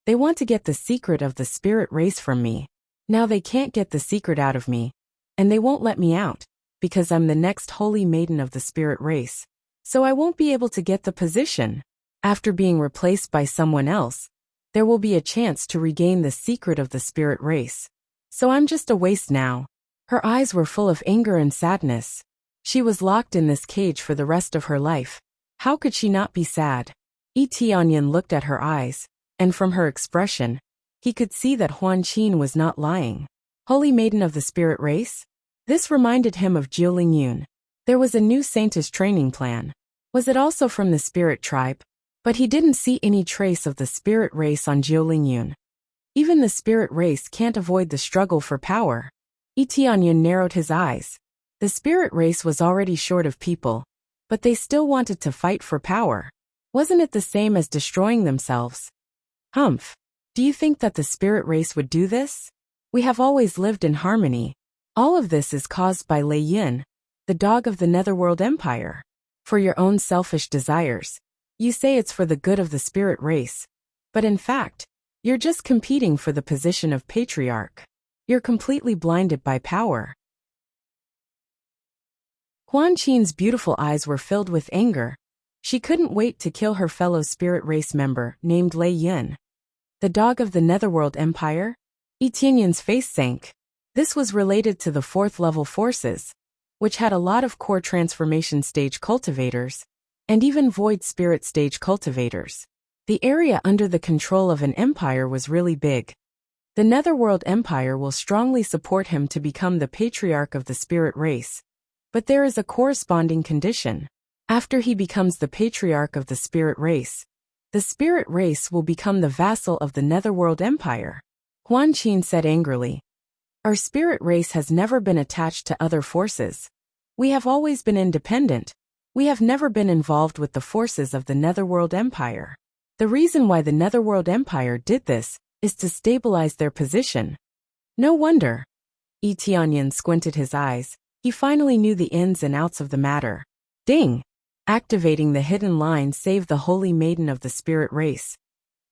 They want to get the secret of the spirit race from me. Now they can't get the secret out of me, and they won't let me out, because I'm the next holy maiden of the spirit race. So I won't be able to get the position. After being replaced by someone else, there will be a chance to regain the secret of the spirit race. So I'm just a waste now." Her eyes were full of anger and sadness. She was locked in this cage for the rest of her life. How could she not be sad? Yi Tianyan looked at her eyes, and from her expression, he could see that Huan Qin was not lying. Holy Maiden of the Spirit Race? This reminded him of Jiuling Yun. There was a new saintess training plan. Was it also from the spirit tribe? But he didn't see any trace of the spirit race on Jiuling Yun. Even the spirit race can't avoid the struggle for power. Yi Tianyan narrowed his eyes. The spirit race was already short of people, but they still wanted to fight for power. Wasn't it the same as destroying themselves? Humph. Do you think that the spirit race would do this? We have always lived in harmony. All of this is caused by Lei Yin, the dog of the Netherworld Empire. For your own selfish desires, you say it's for the good of the spirit race. But in fact, you're just competing for the position of patriarch. You're completely blinded by power. Huan Qin's beautiful eyes were filled with anger. She couldn't wait to kill her fellow spirit race member, named Lei Yin. The dog of the Netherworld Empire? Yi Tianyan's face sank. This was related to the 4th level forces, which had a lot of core transformation stage cultivators, and even void spirit stage cultivators. The area under the control of an empire was really big. The Netherworld Empire will strongly support him to become the patriarch of the spirit race. But there is a corresponding condition. After he becomes the patriarch of the spirit race, the spirit race will become the vassal of the Netherworld Empire. Huan Qin said angrily, "Our spirit race has never been attached to other forces. We have always been independent. We have never been involved with the forces of the Netherworld Empire. The reason why the Netherworld Empire did this is to stabilize their position." No wonder. Yi Tianyan squinted his eyes. He finally knew the ins and outs of the matter. Ding! Activating the hidden line saved the Holy Maiden of the Spirit Race.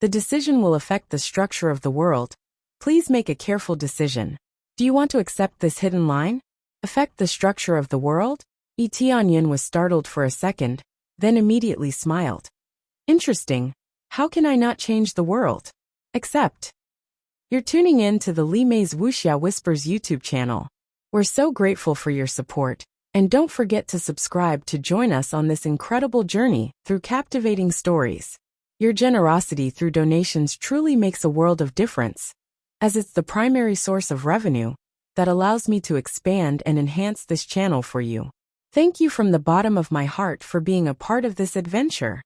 The decision will affect the structure of the world. Please make a careful decision. Do you want to accept this hidden line? Affect the structure of the world? Yi Tianyan was startled for a second, then immediately smiled. Interesting. How can I not change the world? Accept. You're tuning in to the Li Mei's Wuxia Whispers YouTube channel. We're so grateful for your support, and don't forget to subscribe to join us on this incredible journey through captivating stories. Your generosity through donations truly makes a world of difference, as it's the primary source of revenue that allows me to expand and enhance this channel for you. Thank you from the bottom of my heart for being a part of this adventure.